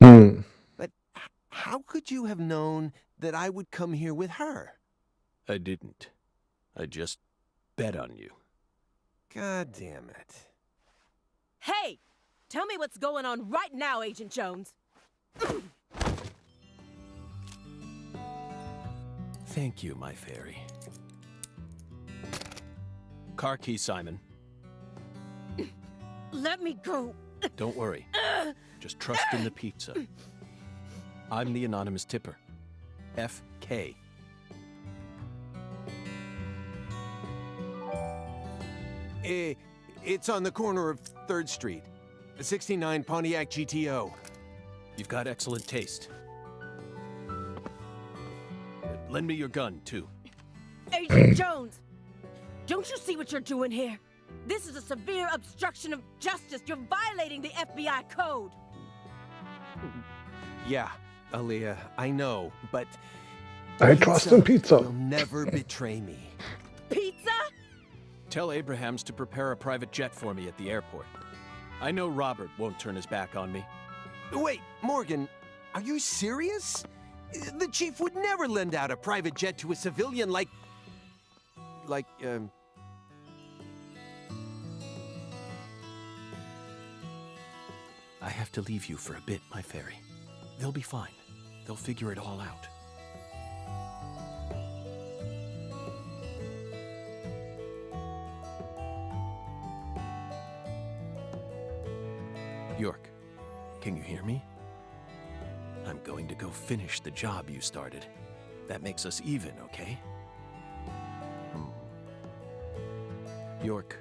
But how could you have known that I would come here with her? I didn't. I just bet on you. God damn it. Hey! Tell me what's going on right now, Agent Jones. Thank you, my fairy. Car key, Simon. Let me go. Don't worry. Just trust in the pizza. I'm the anonymous tipper. FK. It's on the corner of 3rd Street. 69 Pontiac GTO. You've got excellent taste. Lend me your gun, too. Agent Jones! Don't you see what you're doing here? This is a severe obstruction of justice. You're violating the FBI code. Yeah, Aaliyah, I know, but... I trust in pizza. Will never betray me. Pizza? Tell Abrahams to prepare a private jet for me at the airport. I know Robert won't turn his back on me. Wait, Morgan, are you serious? The chief would never lend out a private jet to a civilian like... I have to leave you for a bit, my fairy. They'll be fine. They'll figure it all out. York, can you hear me? I'm going to go finish the job you started. That makes us even, okay? York,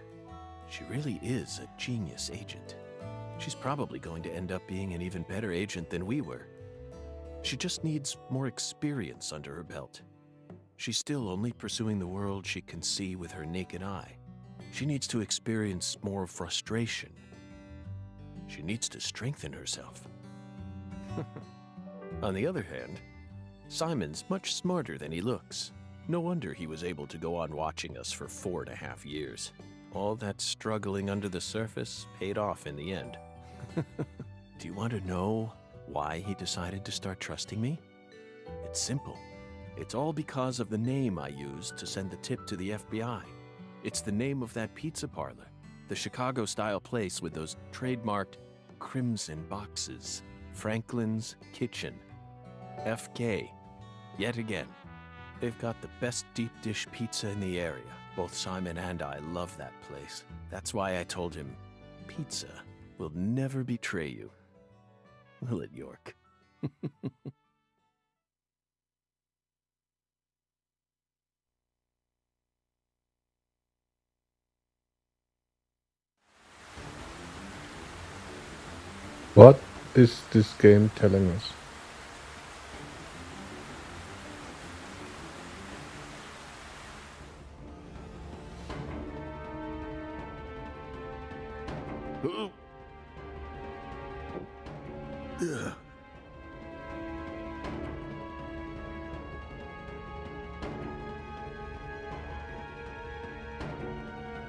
she really is a genius agent. She's probably going to end up being an even better agent than we were. She just needs more experience under her belt. She's still only pursuing the world she can see with her naked eye. She needs to experience more frustration. She needs to strengthen herself. On the other hand, Simon's much smarter than he looks. No wonder he was able to go on watching us for 4.5 years. All that struggling under the surface paid off in the end. Do you want to know why he decided to start trusting me? It's simple. It's all because of the name I used to send the tip to the FBI. It's the name of that pizza parlor, the Chicago-style place with those trademarked crimson boxes. Franklin's Kitchen. FK. Yet again. They've got the best deep dish pizza in the area. Both Simon and I love that place. That's why I told him, pizza will never betray you. Will it, York? What is this game telling us?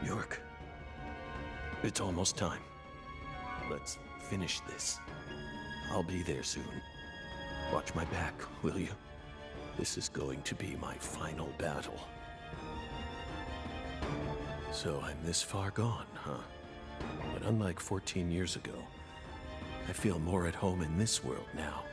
York, it's almost time. Let's finish this. I'll be there soon. Watch my back, will you? This is going to be my final battle. So I'm this far gone, huh? But unlike 14 years ago, I feel more at home in this world now.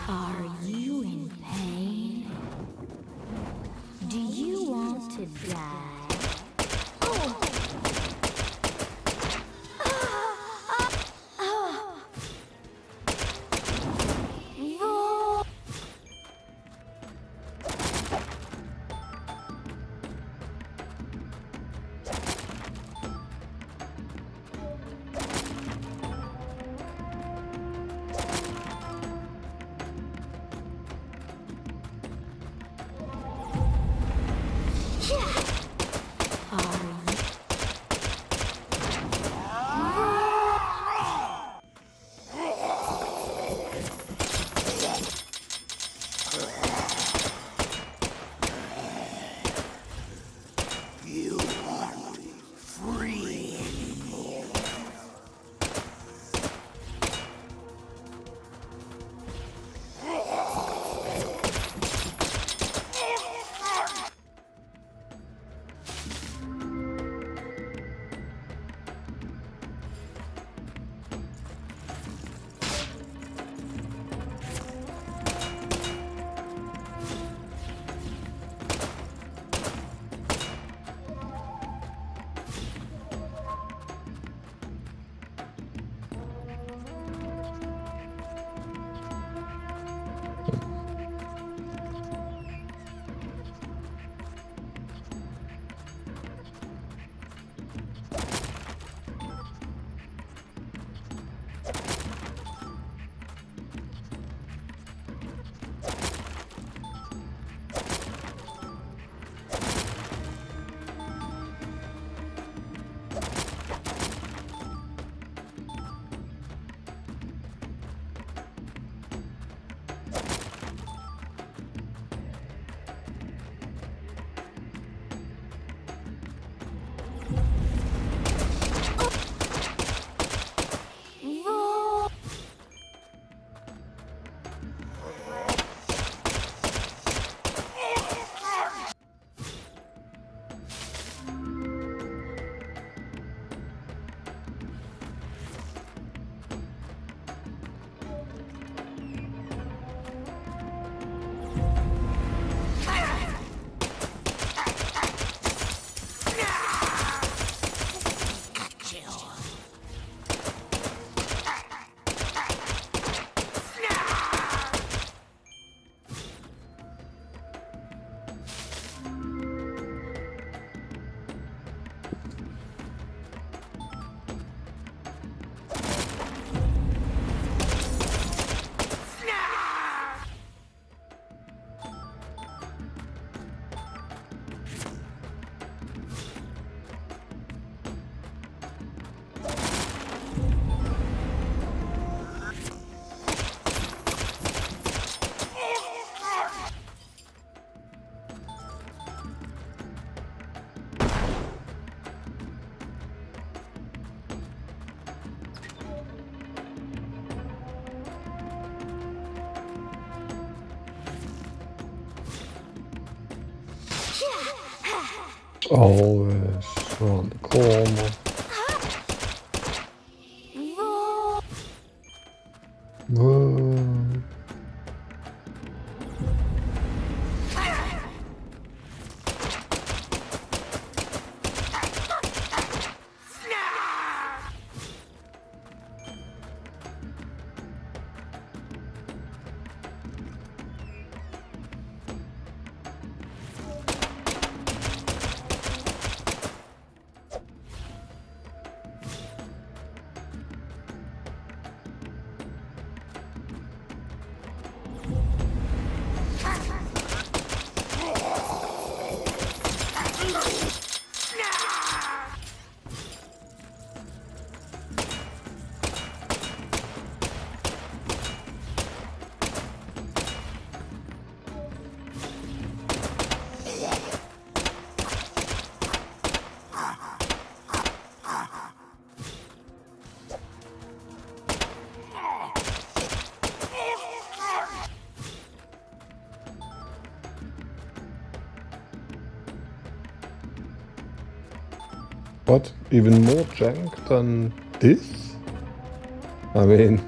Are you in pain? Do you want to die? Oh! Always around the corner. Whoa. What? Even more jank than this? I mean...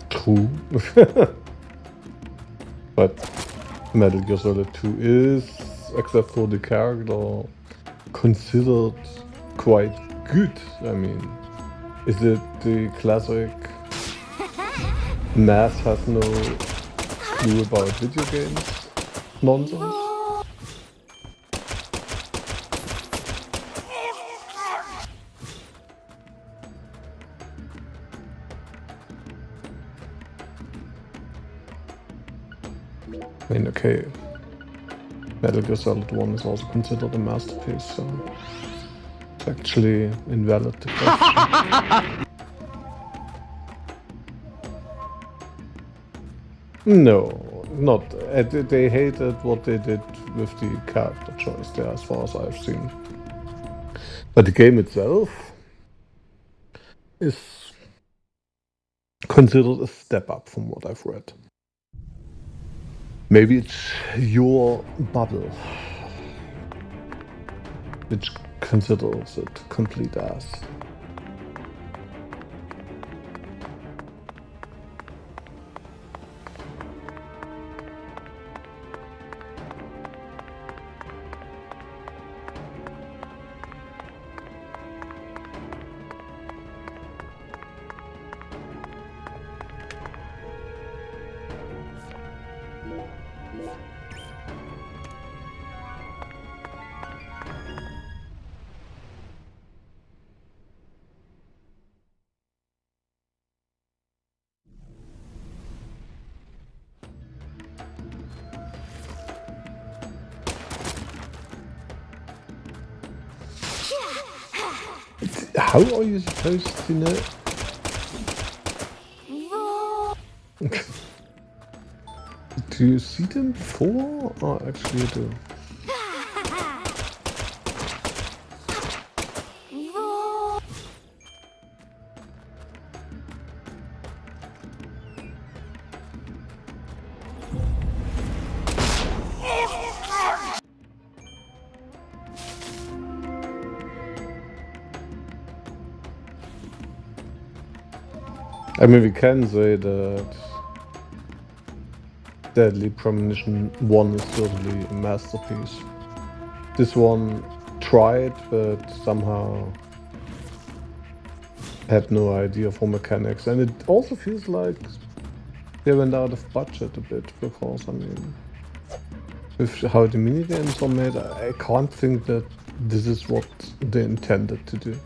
True. But Metal Gear Solid 2 is, except for the character, considered quite good. I mean, is it the classic mass has no clue about video games nonsense? I mean, okay, Metal Gear Solid 1 is also considered a masterpiece, so it's actually invalid the question. No, not. They hated what they did with the character choice there, as far as I've seen. But the game itself is considered a step up from what I've read. Maybe it's your bubble, which considers it complete ass. How are you supposed to know? Do you see them before? Oh, actually you do. I mean, we can say that Deadly Premonition 1 is certainly a masterpiece. This one tried, but somehow had no idea for mechanics. And it also feels like they went out of budget a bit, because, I mean, with how the minigames are made, I can't think that this is what they intended to do.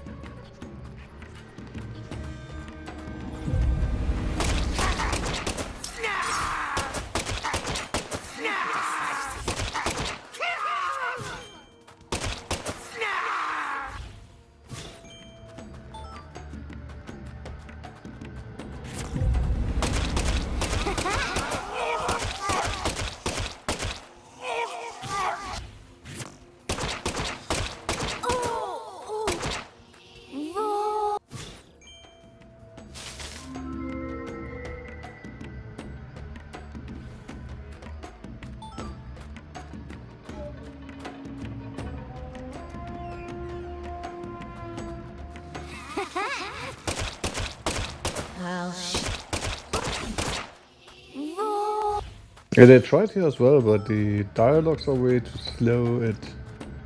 Yeah, they tried here as well, but the dialogues are way too slow. It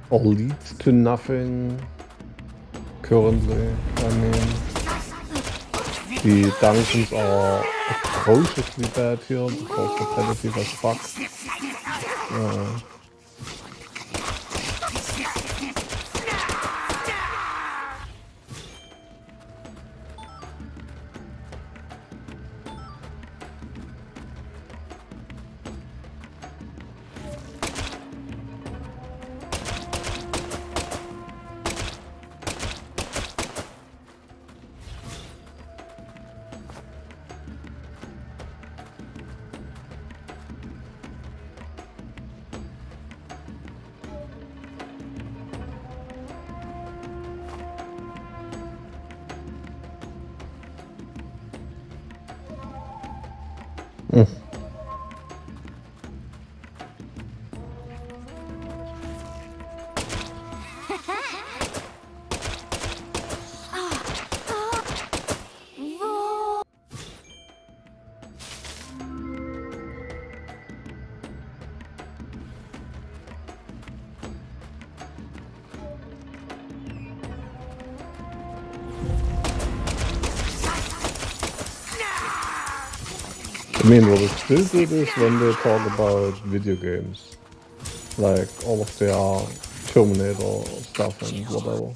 all leads to nothing currently. I mean, the dungeons are atrociously bad here because repetitive as fuck. I mean, what is still good is when they talk about video games. Like all of their Terminator stuff and whatever.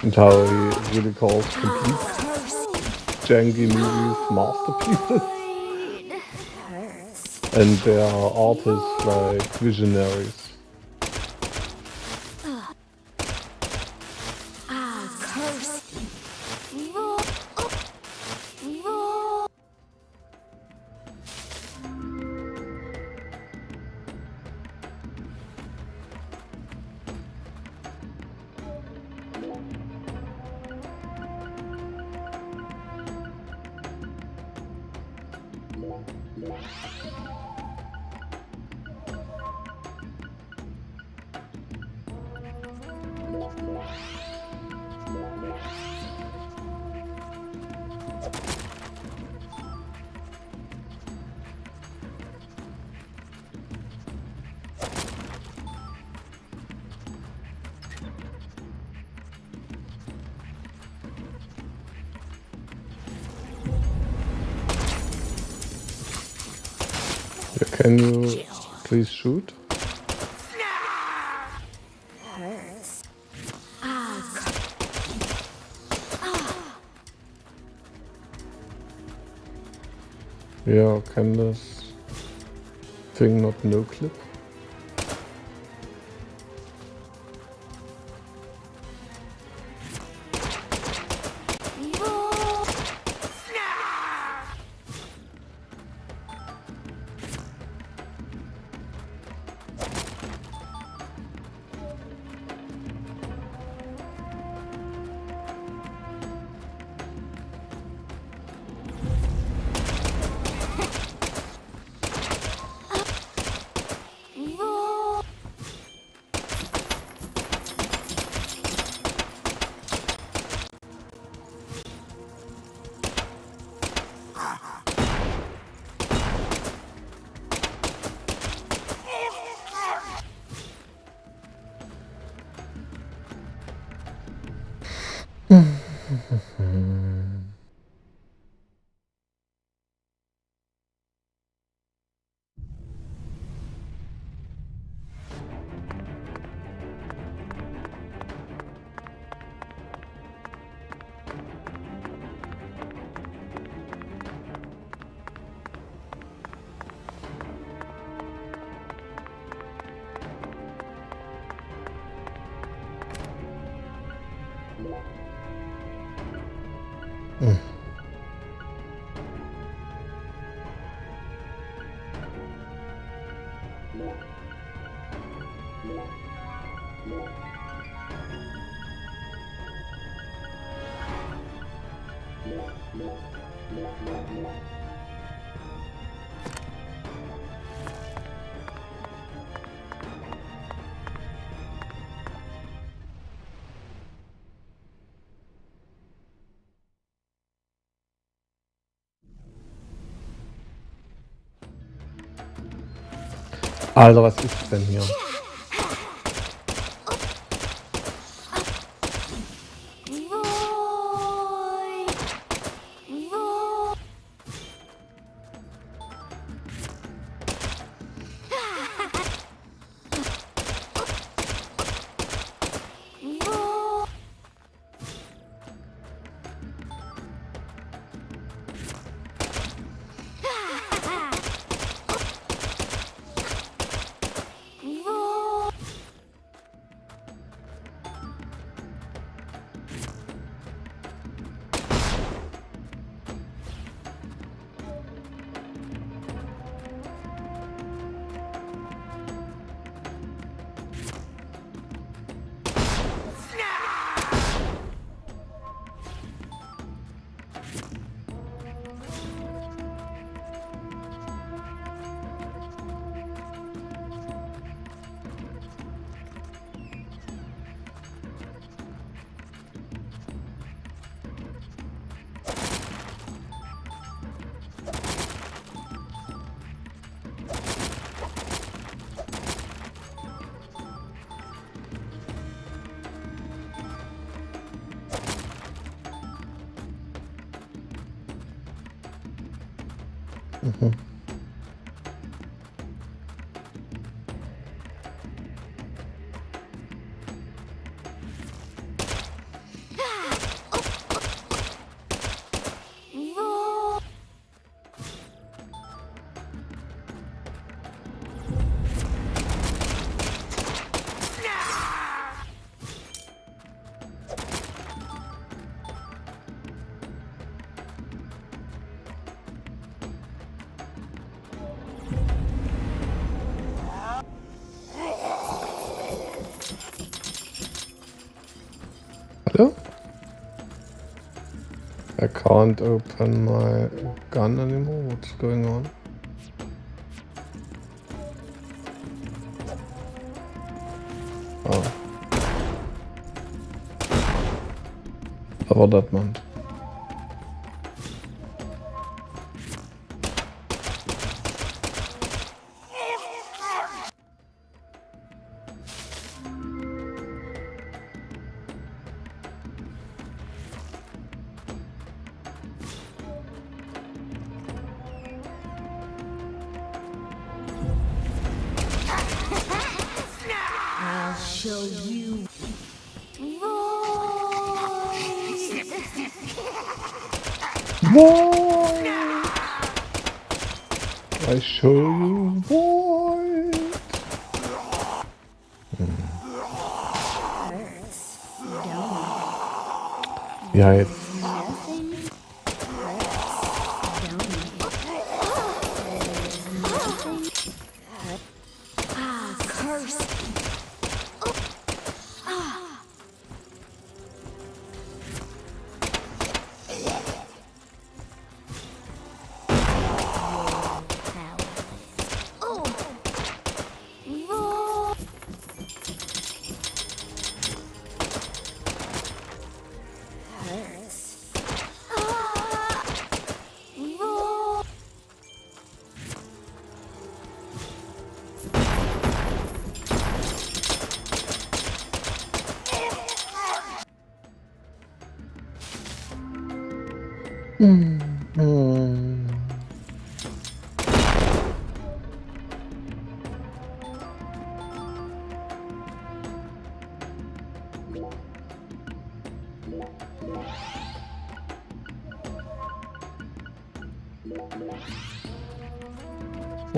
And how he really calls complete janky movies masterpieces. And they are artists like visionaries. Can you please shoot? Yeah, can this thing not no clip? Alter, was ist denn hier? Mhm. Hello? I can't open my gun anymore. What's going on? Oh. Was war das, Mann? I'll show you. Void! I show you void! Ja, jetzt.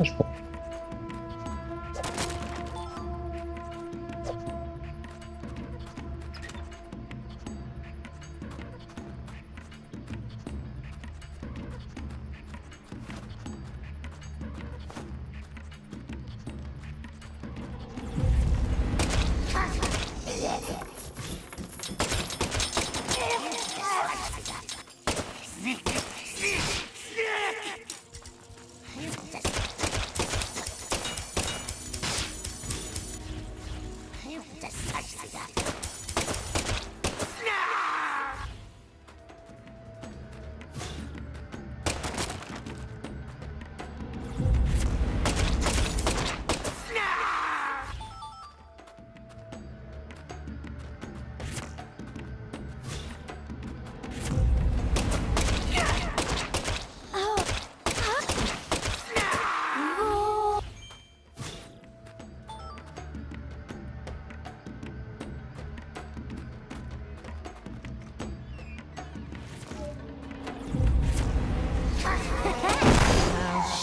Spannend.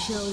show you.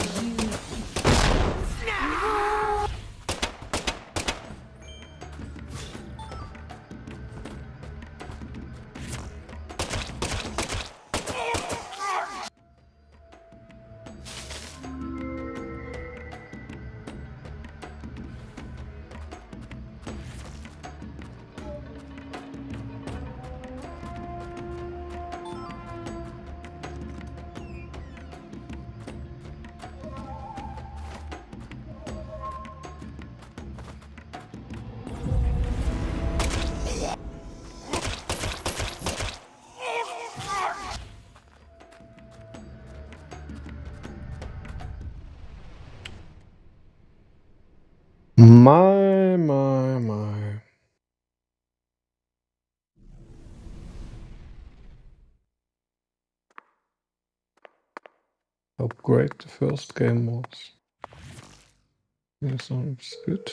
My. How great the first game was. Yeah, sounds good.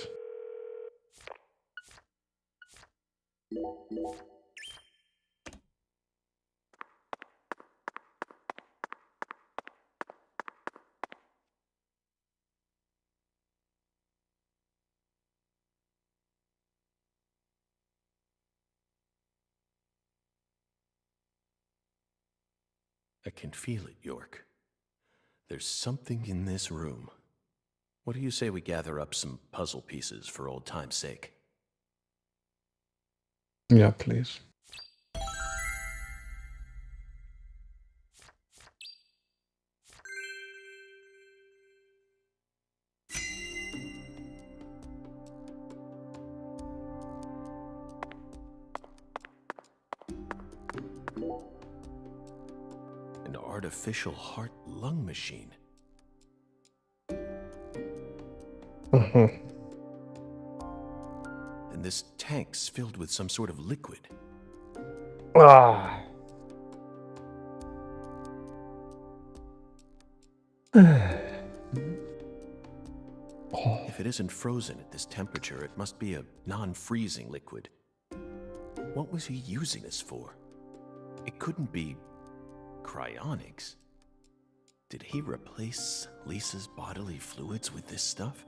I can feel it, York. There's something in this room. What do you say we gather up some puzzle pieces for old time's sake? Yeah, please. An artificial heart-lung machine. And this tank's filled with some sort of liquid. Ah. If it isn't frozen at this temperature, it must be a non-freezing liquid. What was he using this for? It couldn't be cryonics. Did he replace Lisa's bodily fluids with this stuff?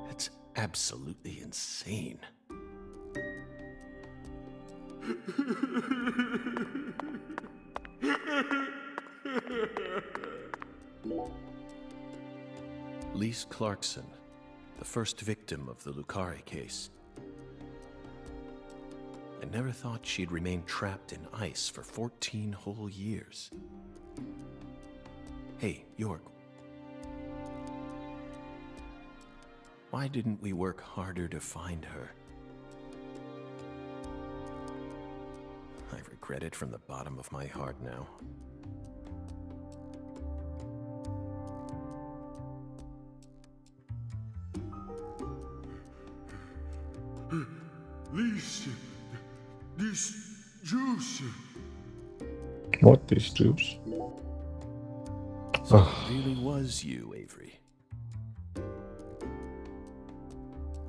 That's absolutely insane. Lise Clarkson, the first victim of the Lucari case. I never thought she'd remain trapped in ice for 14 whole years. Hey, York. Why didn't we work harder to find her? I regret it from the bottom of my heart now. Lisa, this juice. What, this juice? So it really was you, Avery.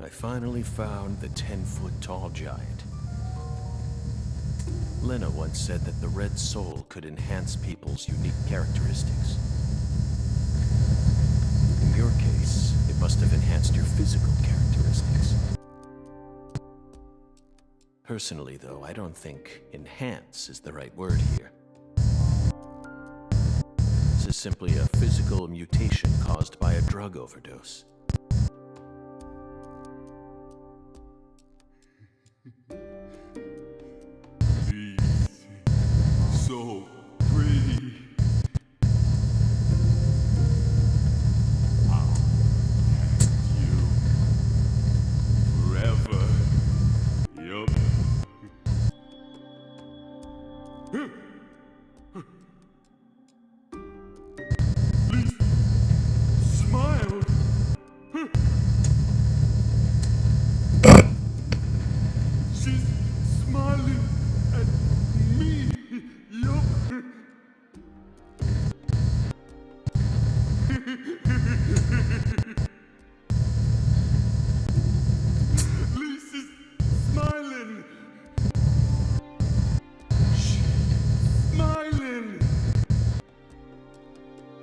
I finally found the 10-foot-tall giant. Lena once said that the red soul could enhance people's unique characteristics. In your case, it must have enhanced your physical characteristics. Personally, though, I don't think enhance is the right word here. This is simply a physical mutation caused by a drug overdose. So pretty. I'll protect you forever. Yup. Please smile. She's smiling at me. Yup. Lisa's smiling. She's smiling.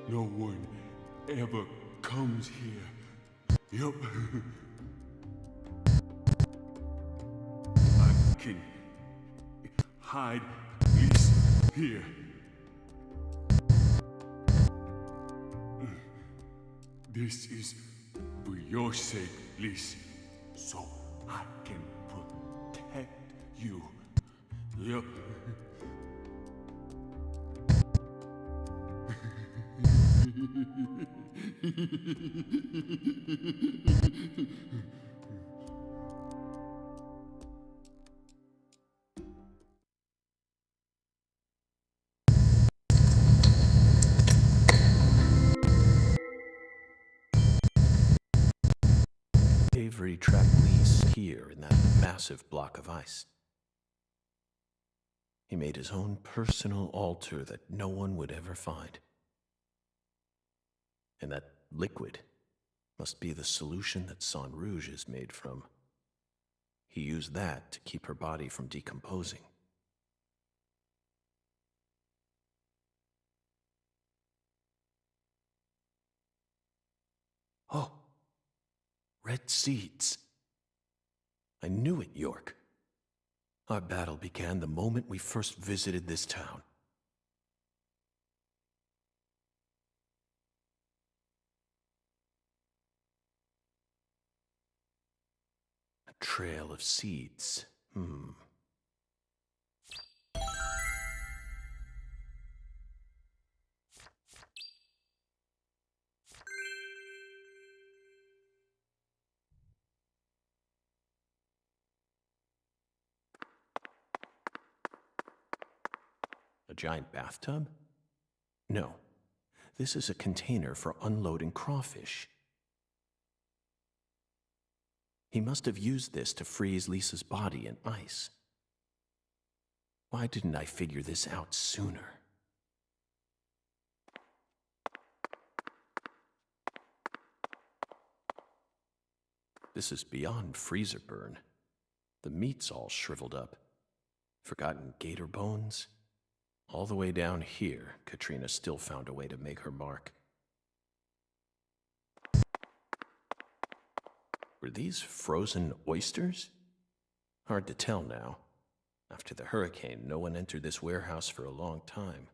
No one ever comes here. Yup. I can hide at least here. This is for your sake, Lise, so I can protect you. Yup. Avery trapped Lise here in that massive block of ice. He made his own personal altar that no one would ever find. And that liquid must be the solution that Sang Rouge is made from. He used that to keep her body from decomposing. Oh, red seeds. I knew it, York. Our battle began the moment we first visited this town. A trail of seeds. A giant bathtub? No. This is a container for unloading crawfish. He must have used this to freeze Lisa's body in ice. Why didn't I figure this out sooner? This is beyond freezer burn. The meat's all shriveled up. Forgotten gator bones. All the way down here, Katrina still found a way to make her mark. Were these frozen oysters? Hard to tell now. After the hurricane, no one entered this warehouse for a long time.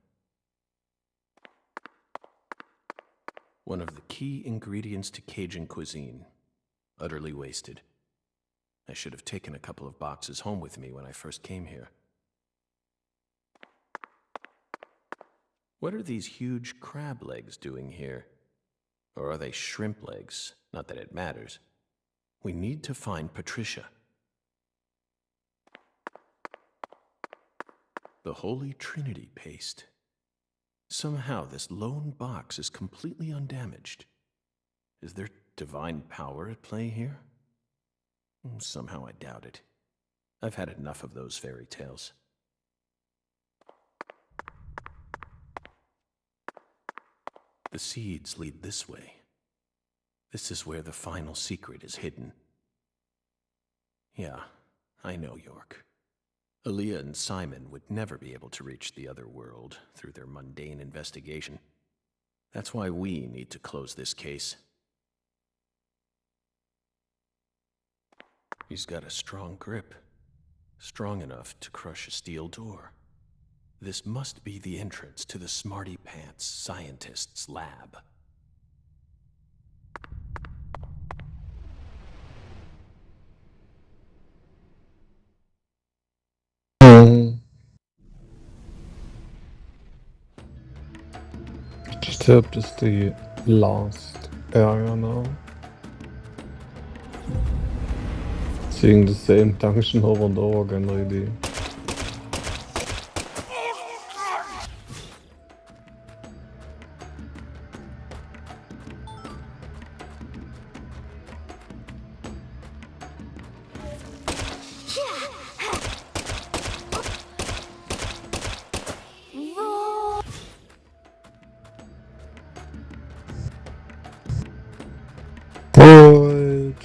One of the key ingredients to Cajun cuisine. Utterly wasted. I should have taken a couple of boxes home with me when I first came here. What are these huge crab legs doing here? Or are they shrimp legs? Not that it matters. We need to find Patricia. The Holy Trinity paste. Somehow this lone box is completely undamaged. Is there divine power at play here? Somehow I doubt it. I've had enough of those fairy tales. The seeds lead this way. This is where the final secret is hidden. Yeah, I know, York. Aaliyah and Simon would never be able to reach the other world through their mundane investigation. That's why we need to close this case. He's got a strong grip, strong enough to crush a steel door. This must be the entrance to the Smarty Pants scientist's lab. Just hope this is the last area now. Seeing the same dungeon over and over again, really. What?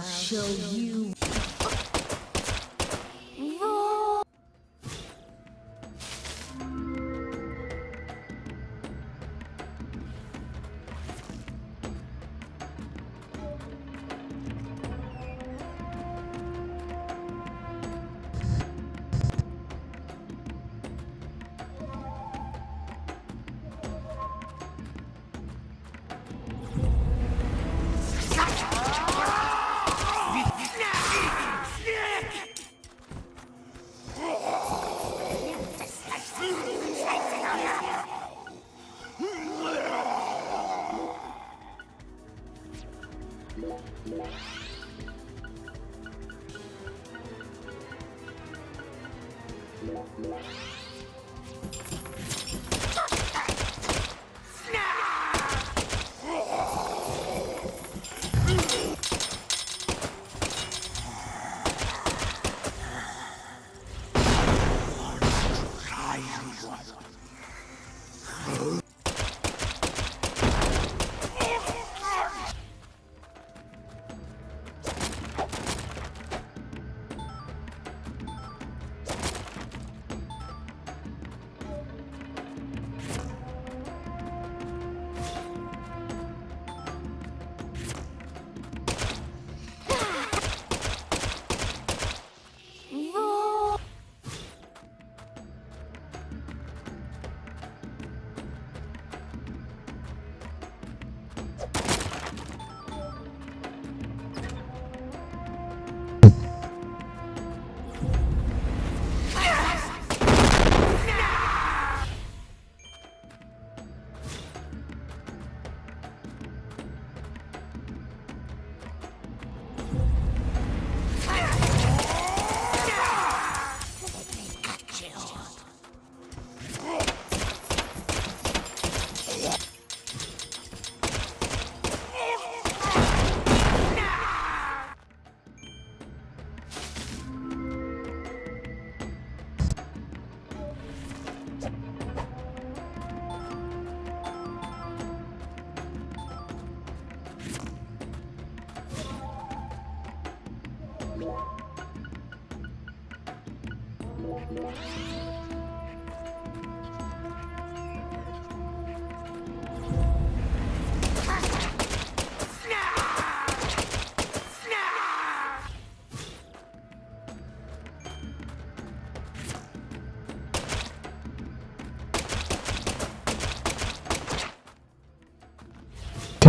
show you.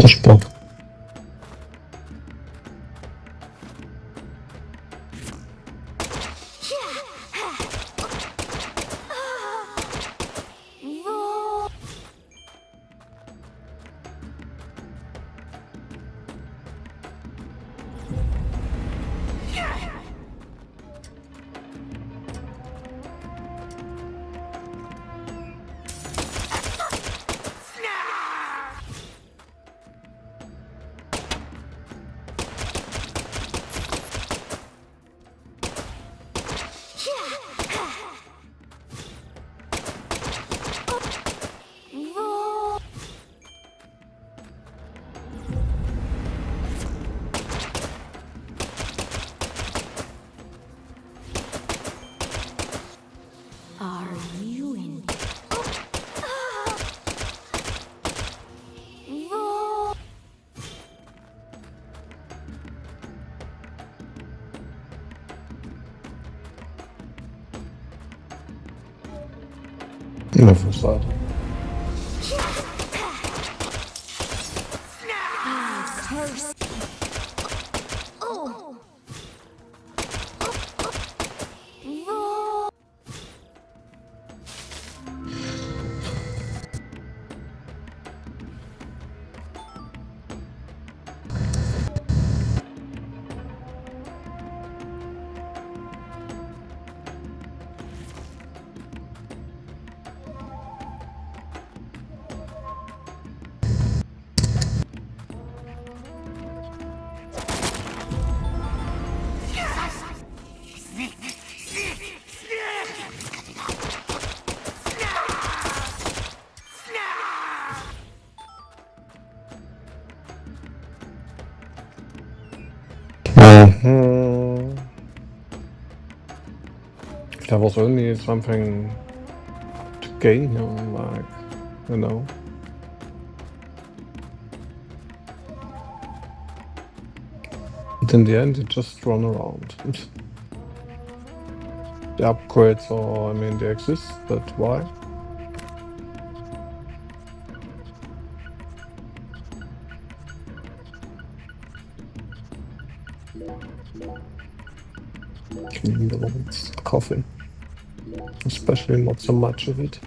Sport. Are you in? Level side. Curse. Oh. There was only something to gain, like, you know. But in the end, you just run around. The upgrades are, I mean, they exist, but why? It's coffee. Especially not so much of it.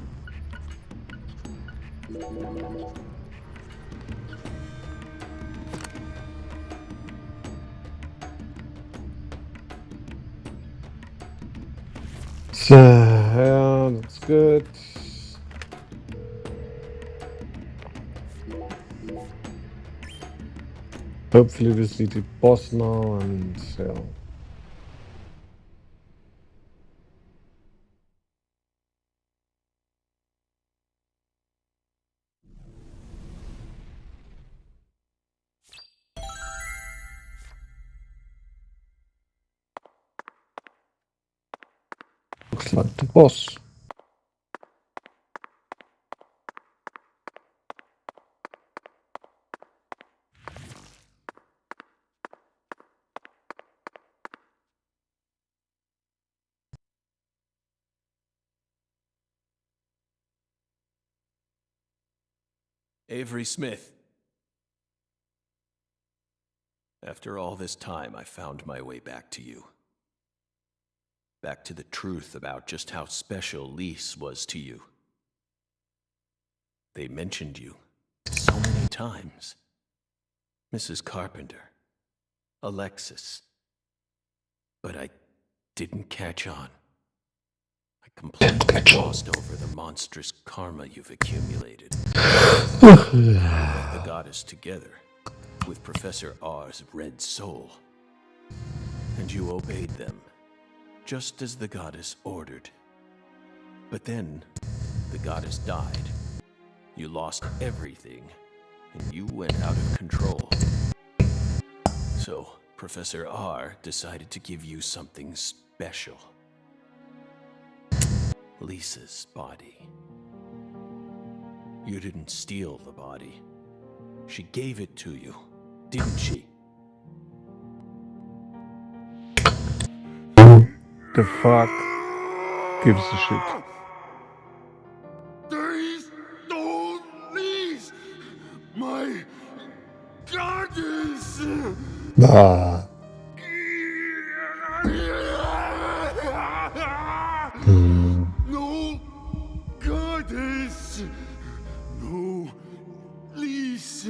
So, yeah, that's good. Hopefully we see the boss now, and yeah. Looks like the boss. Avery Smith. After all this time, I found my way back to you. Back to the truth about just how special Lise was to you. They mentioned you so many times. Mrs. Carpenter, Alexis. But I didn't catch on. I completely glossed over the monstrous karma you've accumulated. You brought the goddess together with Professor R's red soul. And you obeyed them, just as the goddess ordered. But then, the goddess died. You lost everything, and you went out of control. So, Professor R decided to give you something special. Lisa's body. You didn't steal the body. She gave it to you, didn't she? The fuck gives a shit. They stole Lise, my goddess. Ah. No goddess, no Lise.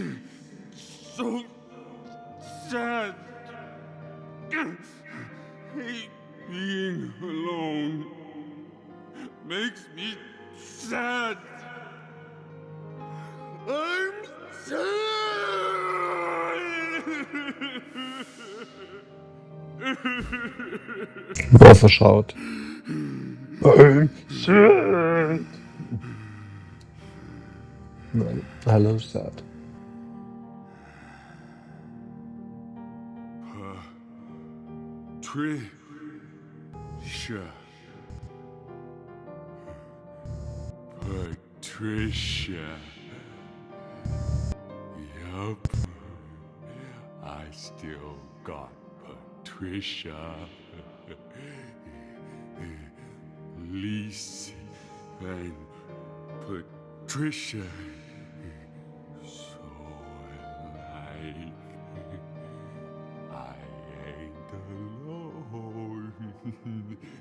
So sad. Hate being alone. Makes me sad. I'm Boah, verschaut. I'm sad. Nein, hello sad. Patricia. Patricia. Yup. I still got Patricia. Lise and Patricia. So alike. I ain't alone.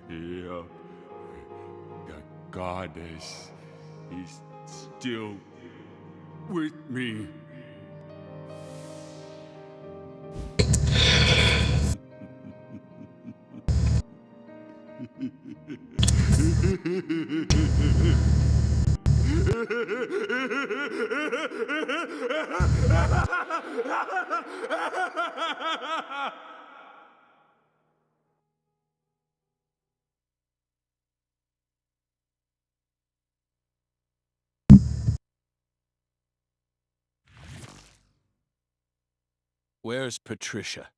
Yup. The goddess is still with me. Where's Patricia?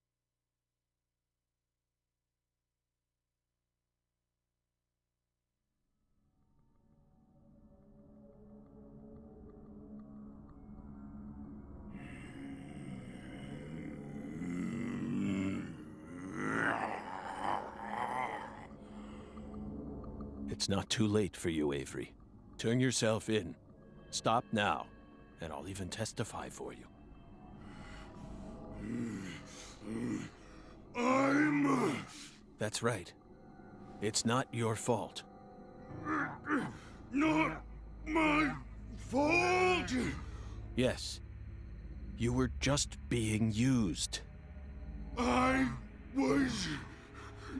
It's not too late for you, Avery. Turn yourself in. Stop now, and I'll even testify for you. That's right. It's not your fault. Not my fault! Yes. You were just being used. I was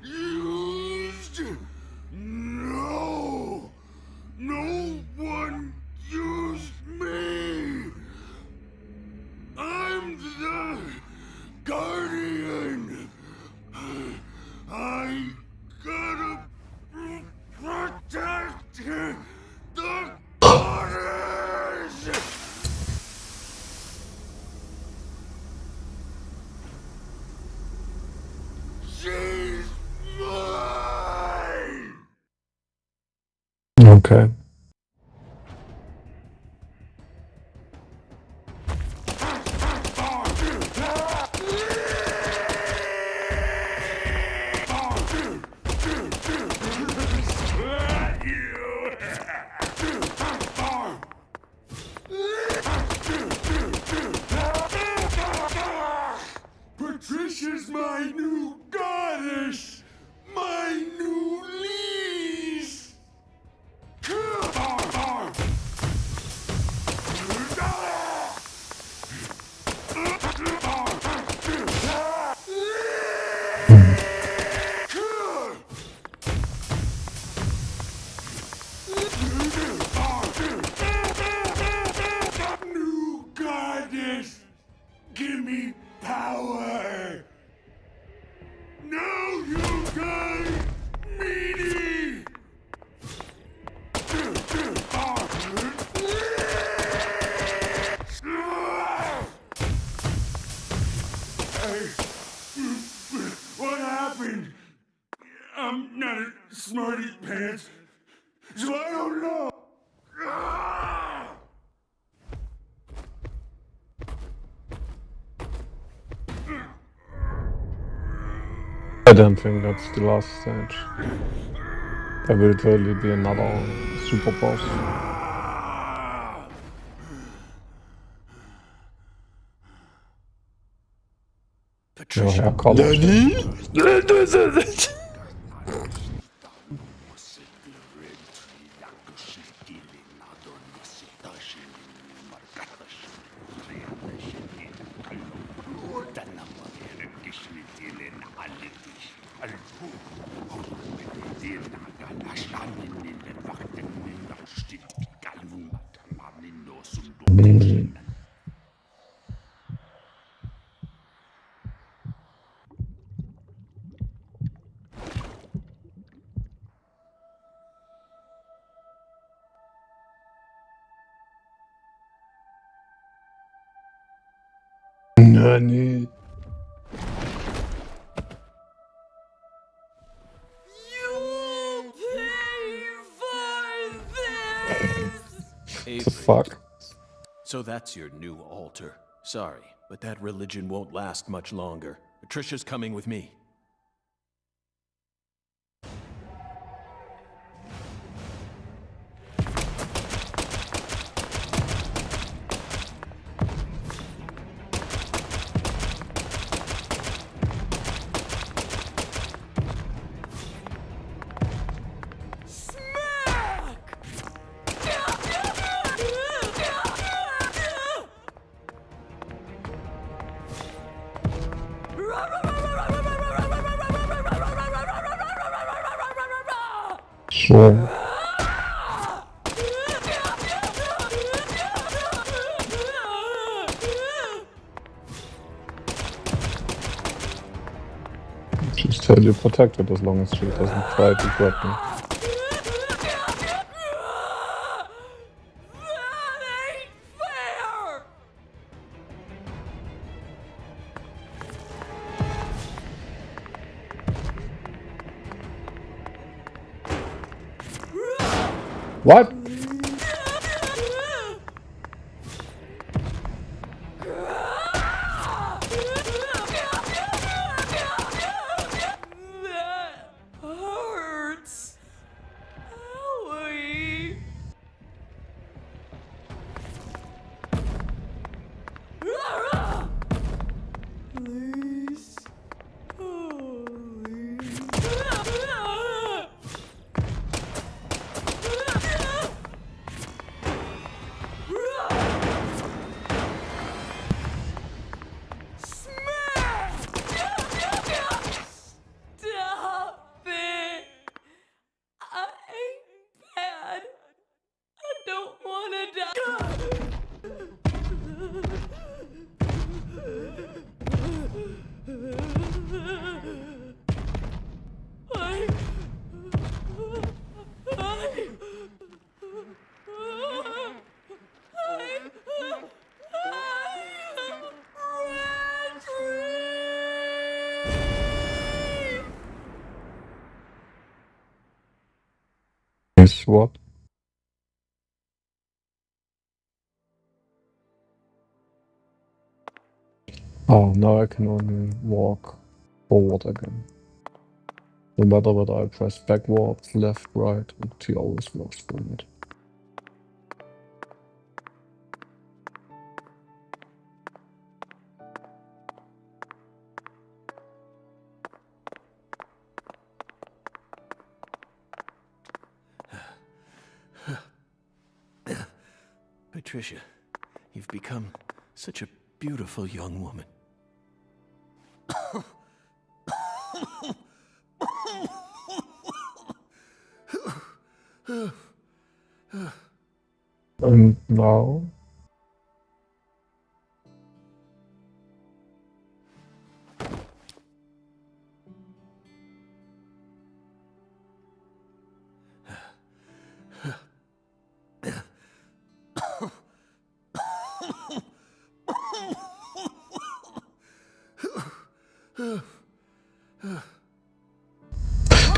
used? No! No one used me! I'm the Guardian! I gotta protect the goddess! She's mine! Okay. Patricia's my new goddess! My new lease! New goddess! Give me power! Now you guys meaty! What happened? I'm not a smarty pants, so I don't know. I don't think that's the last stage. There will totally be another super boss. Patricia. Ja, Carlos. Nani? Avery. The fuck? So that's your new altar. Sorry, but that religion won't last much longer. Patricia's coming with me. So. She's totally protected as long as she doesn't try to grab me. What? That hurts. Is what? Oh, now I can only walk forward again. No matter whether I press backwards, left, right, he always walks forward. Patricia, you've become such a beautiful young woman. And now?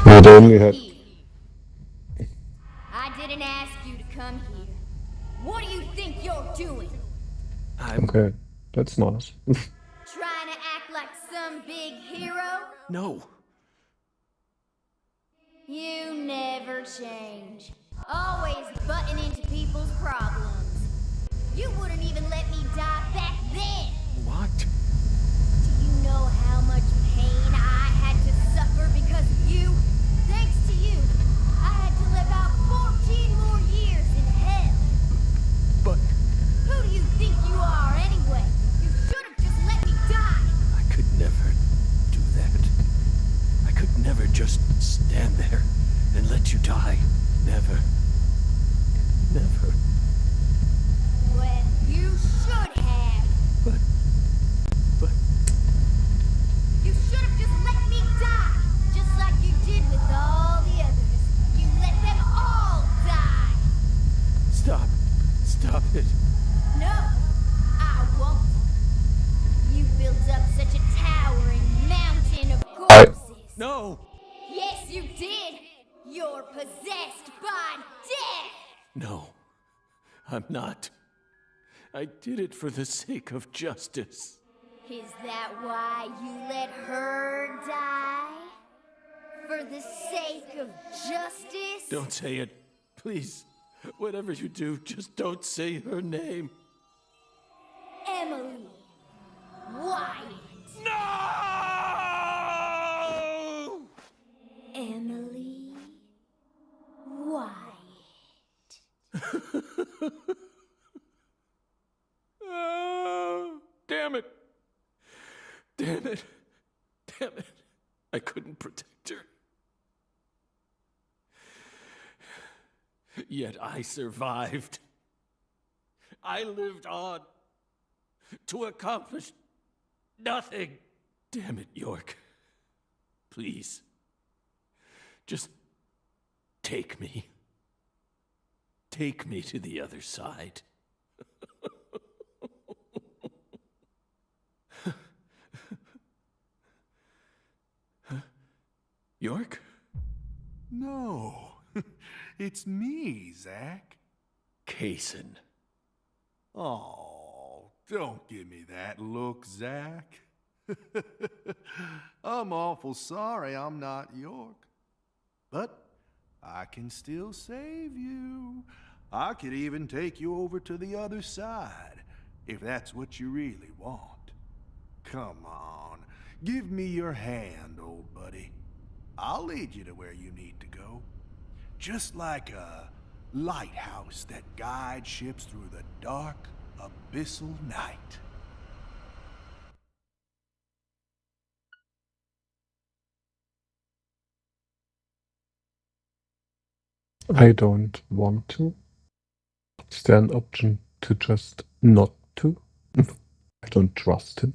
We'd only had... I didn't ask you to come here. What do you think you're doing? Okay, that's nice. Trying to act like some big hero? No. You never change. Always butting into people's problems. You wouldn't even let me die back then. What? Do you know how much pain I had to suffer because of you? Thanks to you, I had to live out 14 more years in hell. But... Who do you think you are anyway? You should have just let me die. I could never do that. I could never just stand there and let you die. Never. Never. Well, you should have. But... You should have just let me die. Just like you did with all the others. You let them all die. Stop. Stop it. No, I won't. You built up such a towering mountain of corpses. No. Yes, you did. You're possessed by death. No. I'm not. I did it for the sake of justice. Is that why you let her die? For the sake of justice? Don't say it. Please. Whatever you do, just don't say her name. Emily Wyatt. No! Emily Wyatt. Oh, damn it. Damn it. Damn it. I couldn't protect her. Yet I survived. I lived on to accomplish nothing. Damn it, York. Please. Just take me. Take me to the other side. York? No, it's me, Zach. Kaysen. Oh, don't give me that look, Zach. I'm awful sorry I'm not York. But I can still save you. I could even take you over to the other side, if that's what you really want. Come on, give me your hand, old buddy. I'll lead you to where you need to go. Just like a lighthouse that guides ships through the dark, abyssal night. I don't want to. Is there an option to just not to? I don't trust him.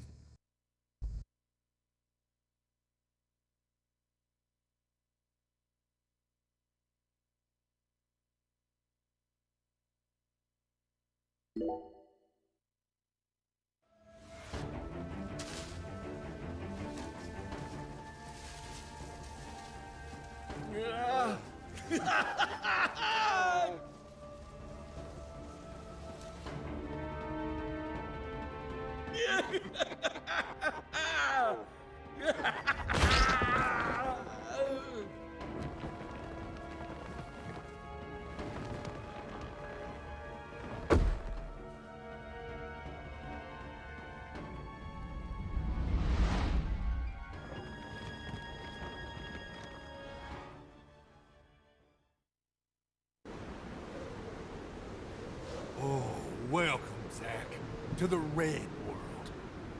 Oh, welcome, Zach, to the Red World.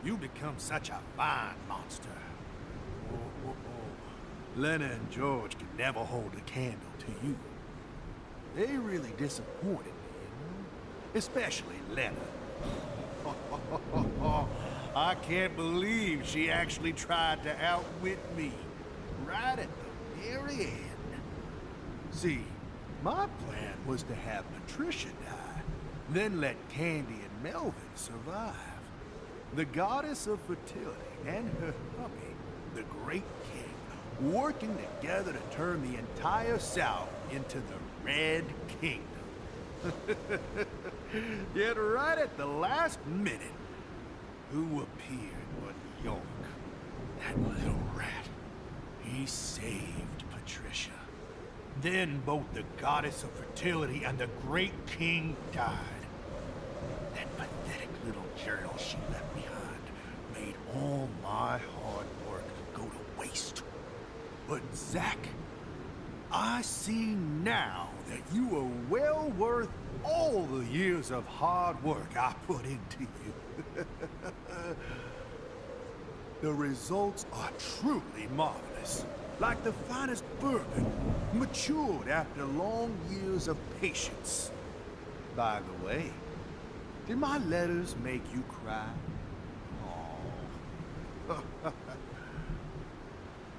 You become such a fine monster. Lena and George could never hold a candle to you. They really disappointed me, you know? Especially Lena. I can't believe she actually tried to outwit me. Right at the very end. See, my plan was to have Patricia die, then let Candy and Melvin survive. The goddess of fertility and her hubby, the Great King, working together to turn the entire South into the Red Kingdom. Yet right at the last minute, who appeared but York? That little rat. He saved Patricia. Then both the goddess of fertility and the Great King died. That pathetic little journal she left behind made all my hard work go to waste. But Zach, I see now that you are well worth all the years of hard work I put into you. The results are truly marvelous. Like the finest bourbon, matured after long years of patience. By the way, did my letters make you cry? Oh.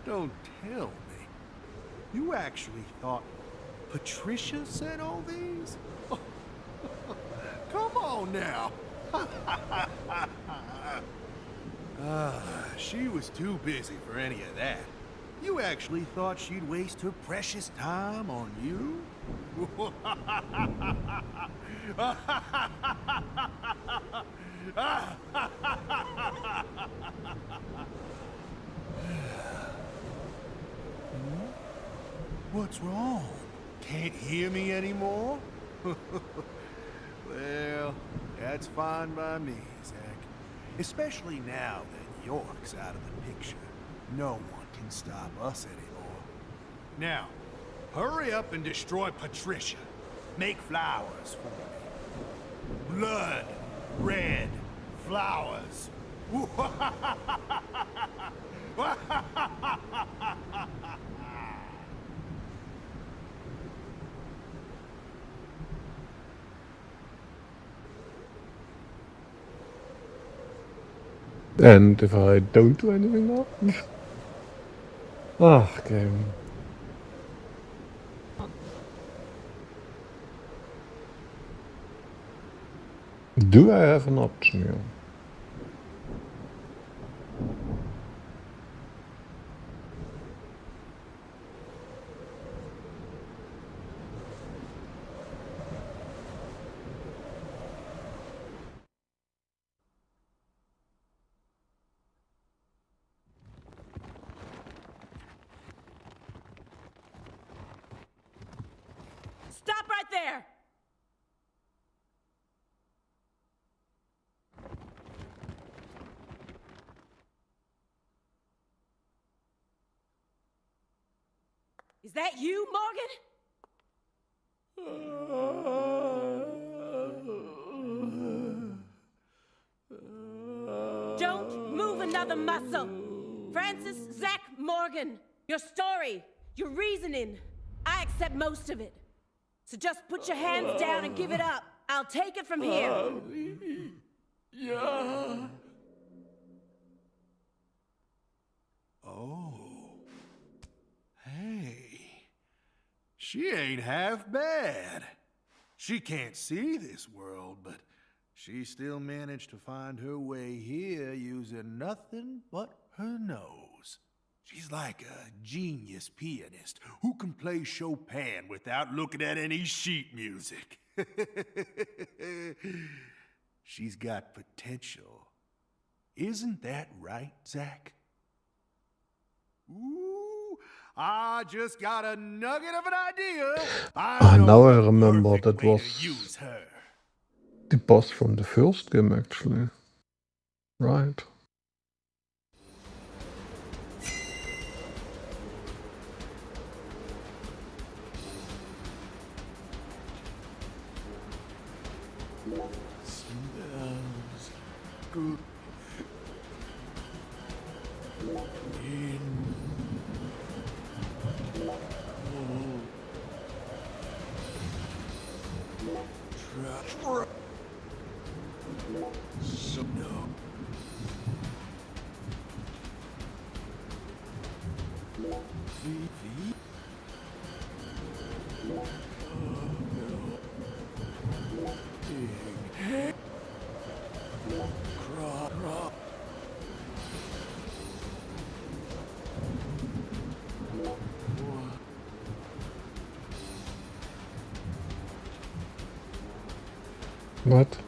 Don't tell me. You actually thought Patricia said all these? Come on now. She was too busy for any of that. You actually thought she'd waste her precious time on you? What's wrong? Can't hear me anymore? Well, that's fine by me, Zach. Especially now that York's out of the picture. No one can stop us anymore. Now, hurry up and destroy Patricia. Make flowers for me. Blood, red, flowers. And if I don't do anything now? Ah, game. Do I have an option here? Stop right there! Is that you, Morgan? Don't move another muscle. Francis Zach Morgan, your story, your reasoning, I accept most of it. So just put your hands down and give it up. I'll take it from here. Yeah. Oh. Hey. She ain't half bad. She can't see this world, but she still managed to find her way here using nothing but her nose. She's like a genius pianist who can play Chopin without looking at any sheet music. She's got potential. Isn't that right, Zach? Ooh, I just got a nugget of an idea. Now I remember that was the boss from the first game, actually. Right. Smells good. What?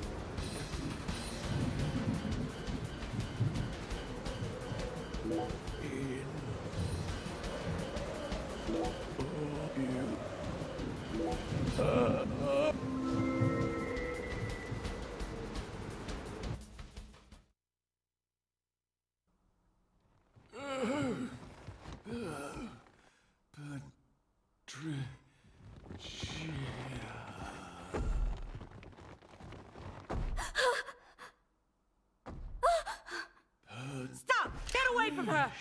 Stop! Get away from her!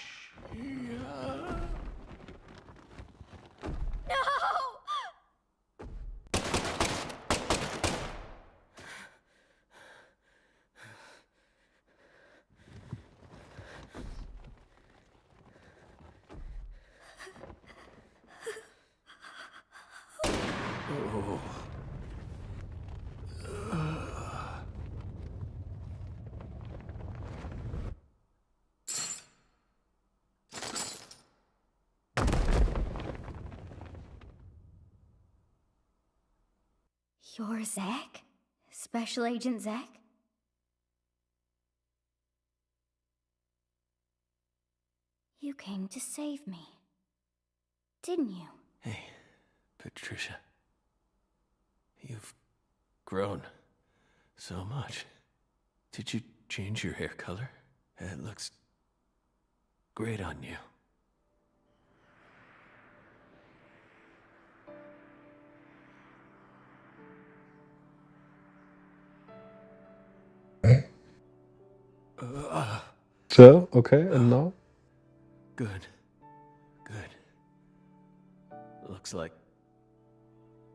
No! You're Zach? Special Agent Zach? You came to save me, didn't you? Hey, Patricia. You've grown so much. Did you change your hair color? It looks great on you. So, okay, and now? Good. Good. Looks like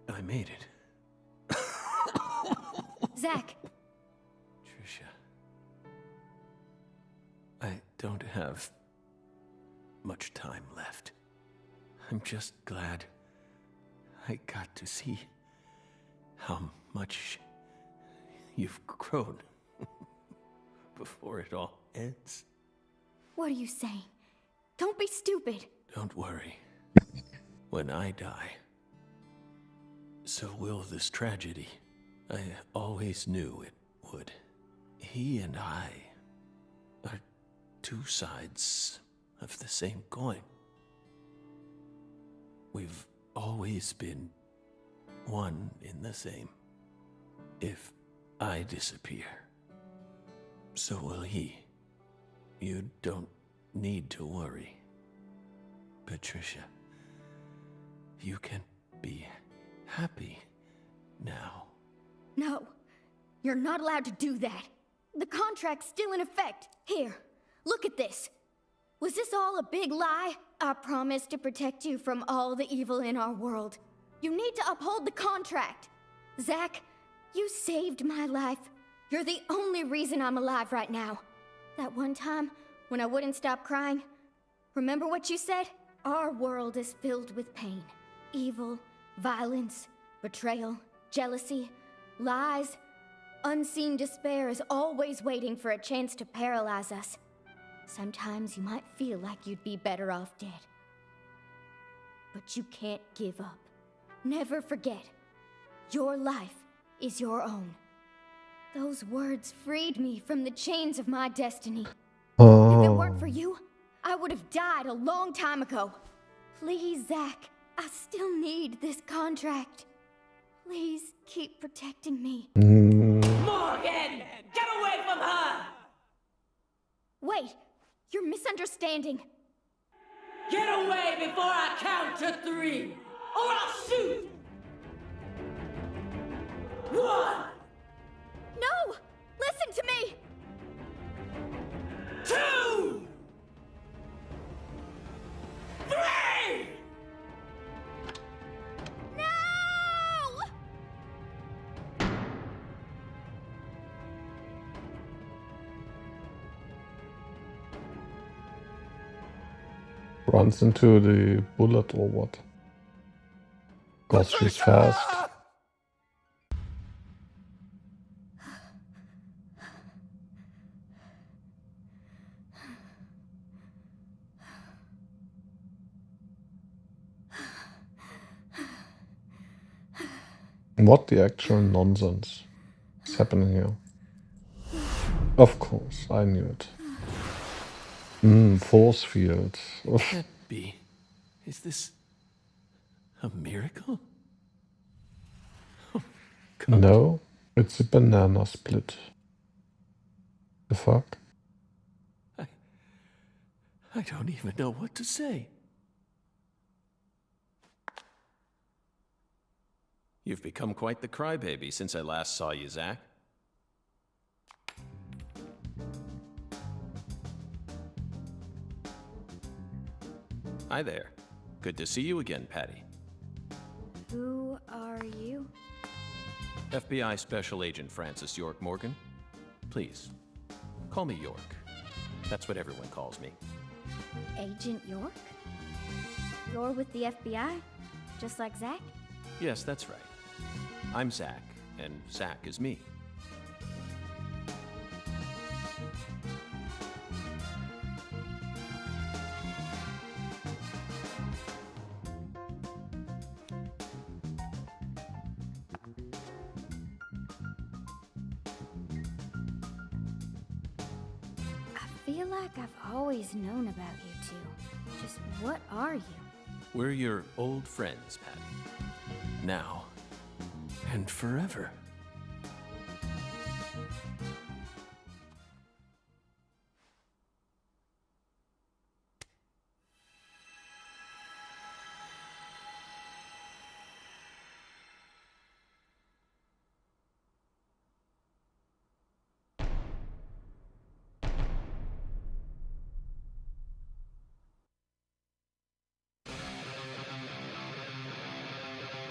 I made it. Zach! Tricia. I don't have much time left. I'm just glad I got to see how much you've grown before it all ends. What are you saying? Don't be stupid. Don't worry. When I die, so will this tragedy. I always knew it would. He and I are two sides of the same coin. We've always been one in the same. If I disappear, so will he. You don't need to worry. Patricia, you can be happy now. No, you're not allowed to do that. The contract's still in effect. Here, look at this. Was this all a big lie? I promised to protect you from all the evil in our world. You need to uphold the contract. Zach, you saved my life. You're the only reason I'm alive right now. That one time when I wouldn't stop crying, remember what you said? Our world is filled with pain. Evil, violence, betrayal, jealousy, lies. Unseen despair is always waiting for a chance to paralyze us. Sometimes you might feel like you'd be better off dead. But you can't give up. Never forget, your life is your own. Those words freed me from the chains of my destiny. If it weren't for you, I would have died a long time ago. Please, Zach, I still need this contract. Please keep protecting me. Morgan! Get away from her! Wait, you're misunderstanding. Get away before I count to 3, or I'll shoot! 1! No! Listen to me! 2! 3! No! Runs into the bullet or what? Because she's fast. What the actual nonsense is happening here? Of course, I knew it. Force field. B, is this a miracle? Oh, No, it's a banana split. The fuck? I don't even know what to say. You've become quite the crybaby since I last saw you, Zach. Hi there. Good to see you again, Patty. Who are you? FBI Special Agent Francis York Morgan. Please, call me York. That's what everyone calls me. Agent York? You're with the FBI? Just like Zach? Yes, that's right. I'm Zach, and Zach is me. I feel like I've always known about you two. Just what are you? We're your old friends, Patty. Now and forever.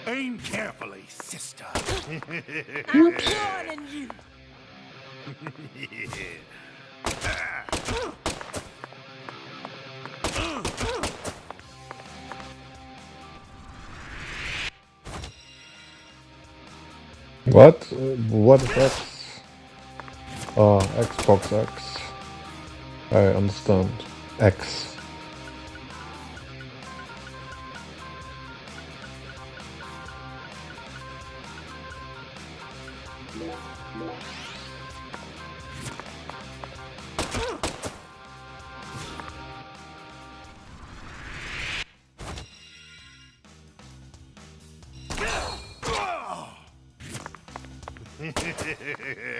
Aim carefully, sister. I'm warning you. What? What is X? Xbox X. I understand. X.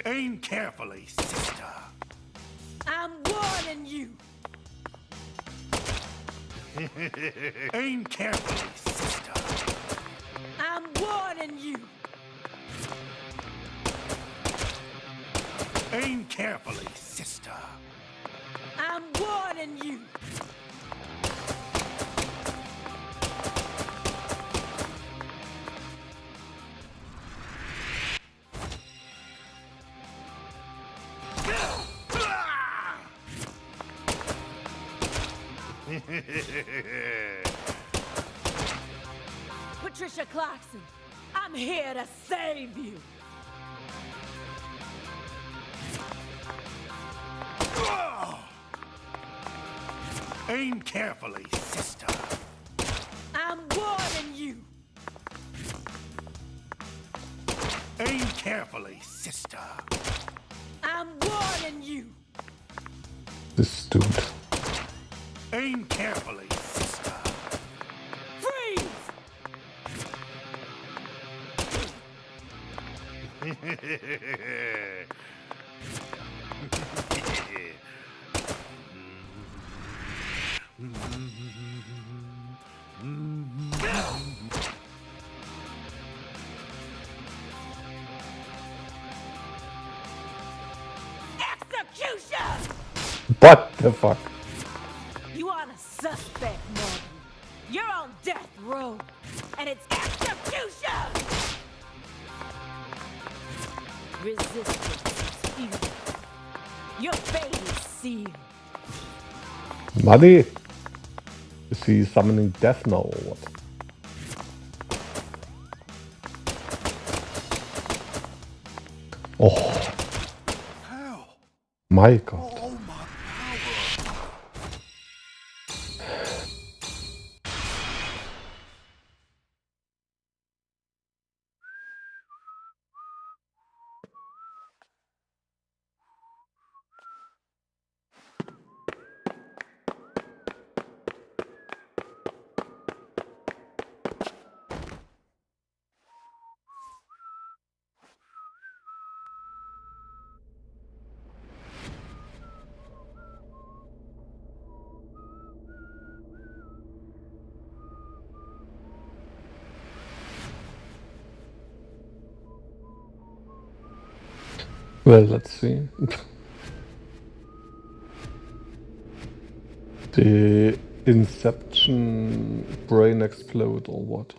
Aim carefully, sister. I'm warning you. Aim carefully, sister. I'm warning you. Aim carefully, sister. I'm warning you. Patricia Clarkson, I'm here to save you. Aim carefully, sister. I'm warning you. Aim carefully, sister. I'm warning you. This dude. Aim carefully, sister. Freeze! Execution! What the fuck? You are the suspect, Morgan. You're on death row, and it's execution! Resistance is futile. Your fate is sealed. Money? Is he summoning death now or what? Oh. My god. Well, let's see. The Inception brain explode or what?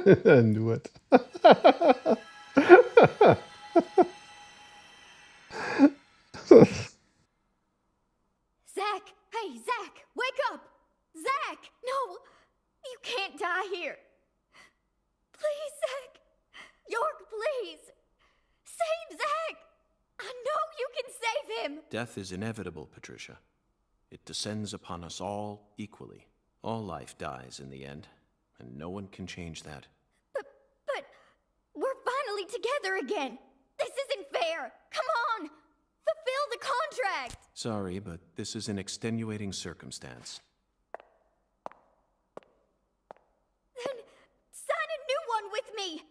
I knew it. Zach! Hey, Zach! Wake up! Zach! No! You can't die here! Please, Zach! York, please! Save Zach! I know you can save him! Death is inevitable, Patricia. It descends upon us all equally. All life dies in the end, and no one can change that. But we're finally together again! This isn't fair! Come on! Fulfill the contract! Sorry, but this is an extenuating circumstance. Then sign a new one with me!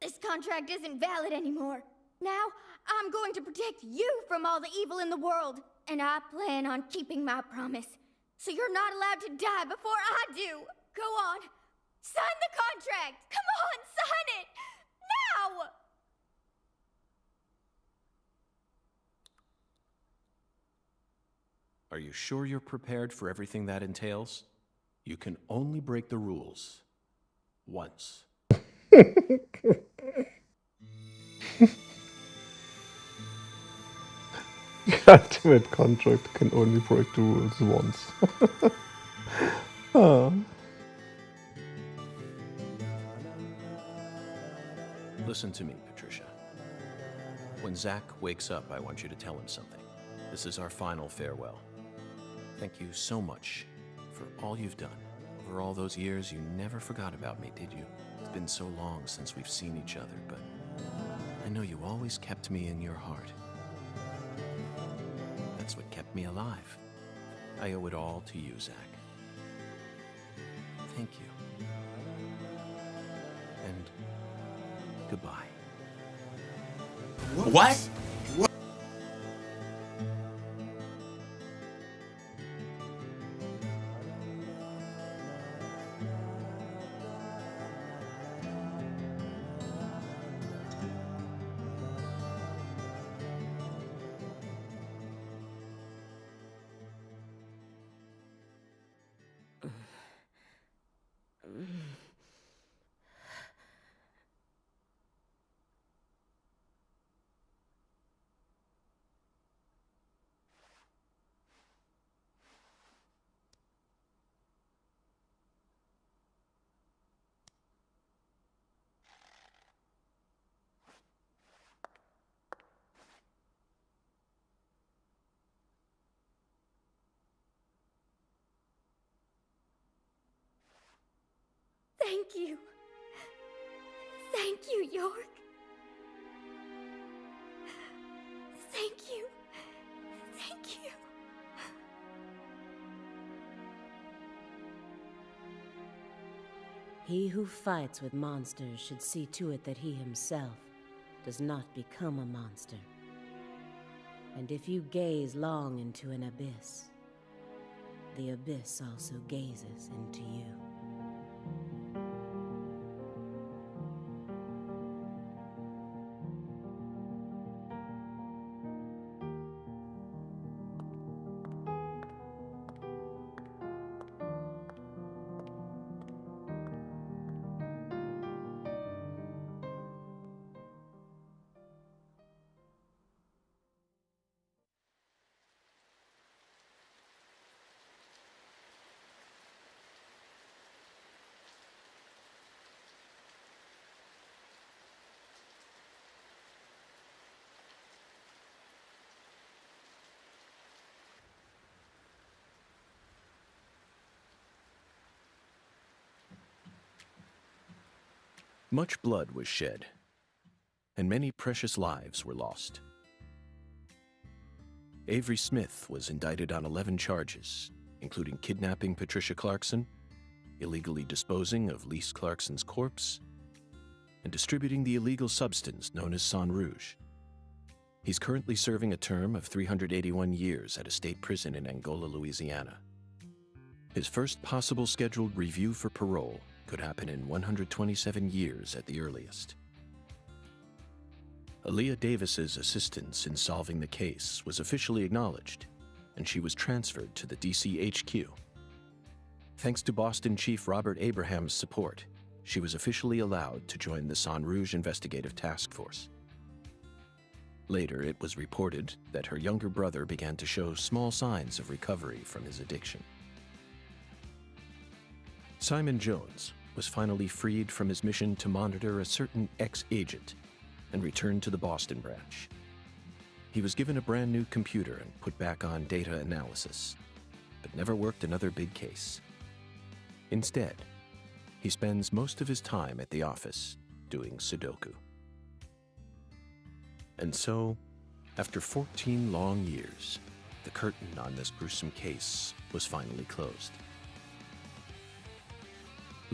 This contract isn't valid anymore. Now, I'm going to protect you from all the evil in the world, and I plan on keeping my promise. So you're not allowed to die before I do. Go on. Sign the contract. Come on, sign it. Now! Are you sure you're prepared for everything that entails? You can only break the rules once. The ultimate contract can only break the rules once. Ah. Listen to me, Patricia. When Zach wakes up, I want you to tell him something. This is our final farewell. Thank you so much for all you've done. Over all those years, you never forgot about me, did you? It's been so long since we've seen each other, but I know you always kept me in your heart. That's what kept me alive. I owe it all to you, Zach. Thank you. And goodbye. What? Thank you. Thank you, York. Thank you. Thank you. He who fights with monsters should see to it that he himself does not become a monster. And if you gaze long into an abyss, the abyss also gazes into you. Much blood was shed, and many precious lives were lost. Avery Smith was indicted on 11 charges, including kidnapping Patricia Clarkson, illegally disposing of Lise Clarkson's corpse, and distributing the illegal substance known as Sang Rouge. He's currently serving a term of 381 years at a state prison in Angola, Louisiana. His first possible scheduled review for parole could happen in 127 years at the earliest. Aaliyah Davis's assistance in solving the case was officially acknowledged, and she was transferred to the DC HQ. Thanks to Boston Chief Robert Abraham's support, she was officially allowed to join the Sang Rouge Investigative Task Force. Later, it was reported that her younger brother began to show small signs of recovery from his addiction. Simon Jones was finally freed from his mission to monitor a certain ex-agent and returned to the Boston branch. He was given a brand new computer and put back on data analysis, but never worked another big case. Instead, he spends most of his time at the office doing Sudoku. And so, after 14 long years, the curtain on this gruesome case was finally closed.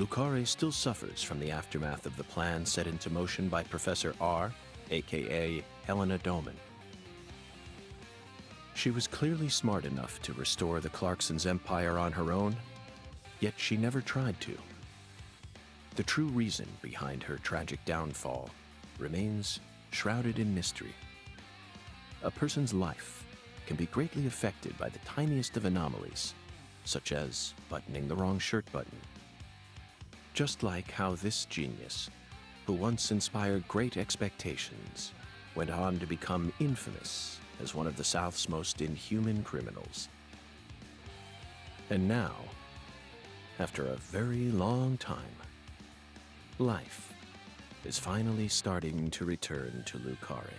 Lucare still suffers from the aftermath of the plan set into motion by Professor R, aka Helena Doman. She was clearly smart enough to restore the Clarksons' empire on her own, yet she never tried to. The true reason behind her tragic downfall remains shrouded in mystery. A person's life can be greatly affected by the tiniest of anomalies, such as buttoning the wrong shirt button. Just like how this genius, who once inspired great expectations, went on to become infamous as one of the South's most inhuman criminals. And now, after a very long time, life is finally starting to return to Lucare.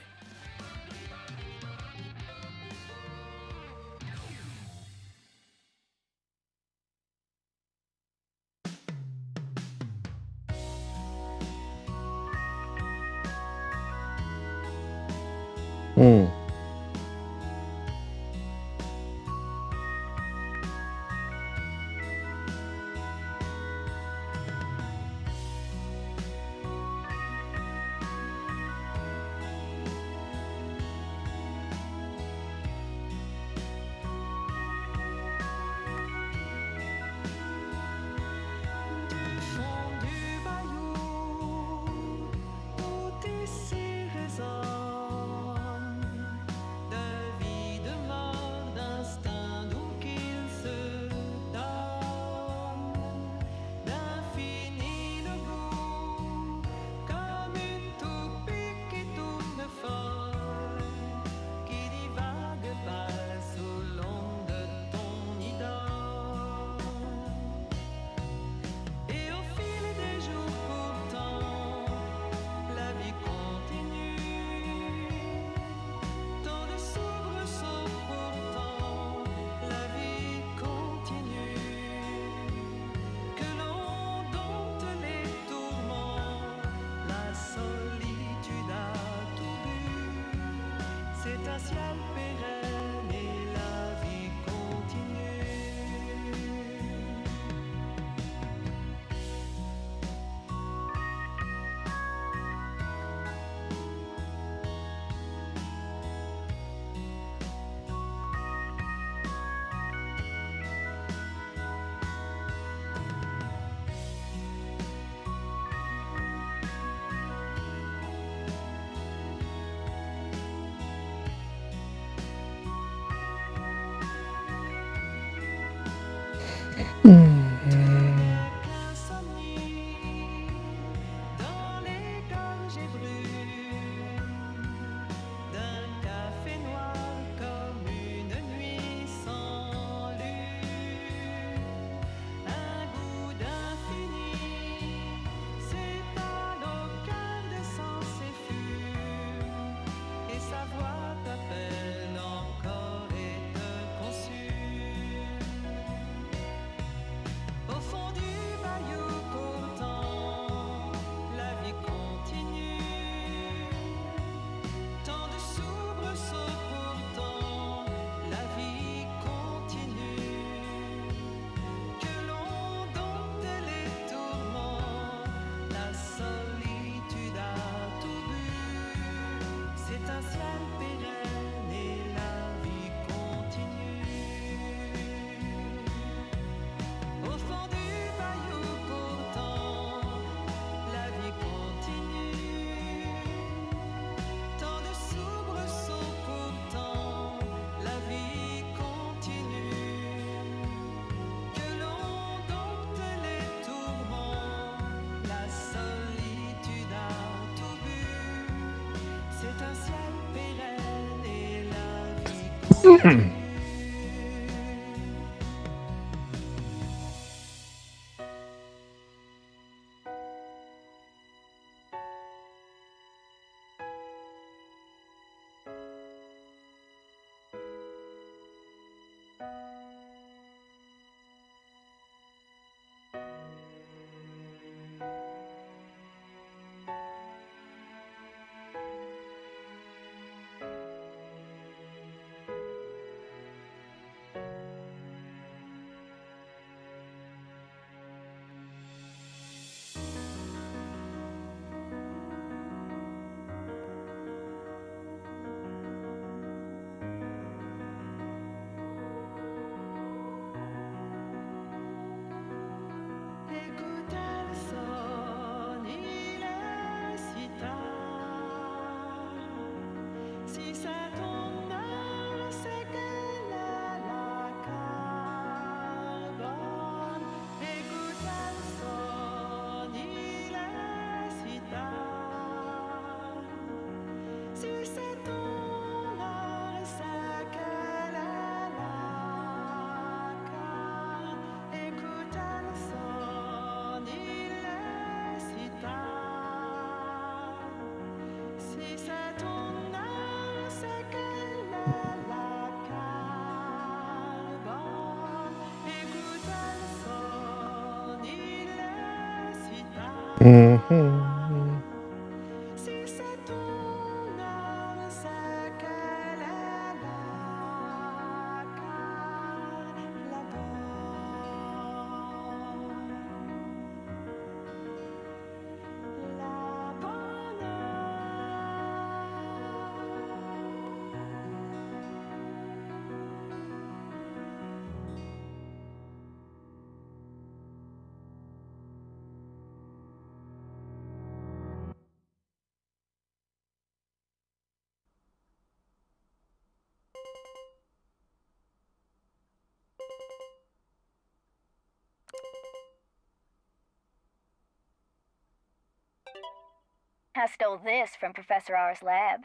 I stole this from Professor R's lab.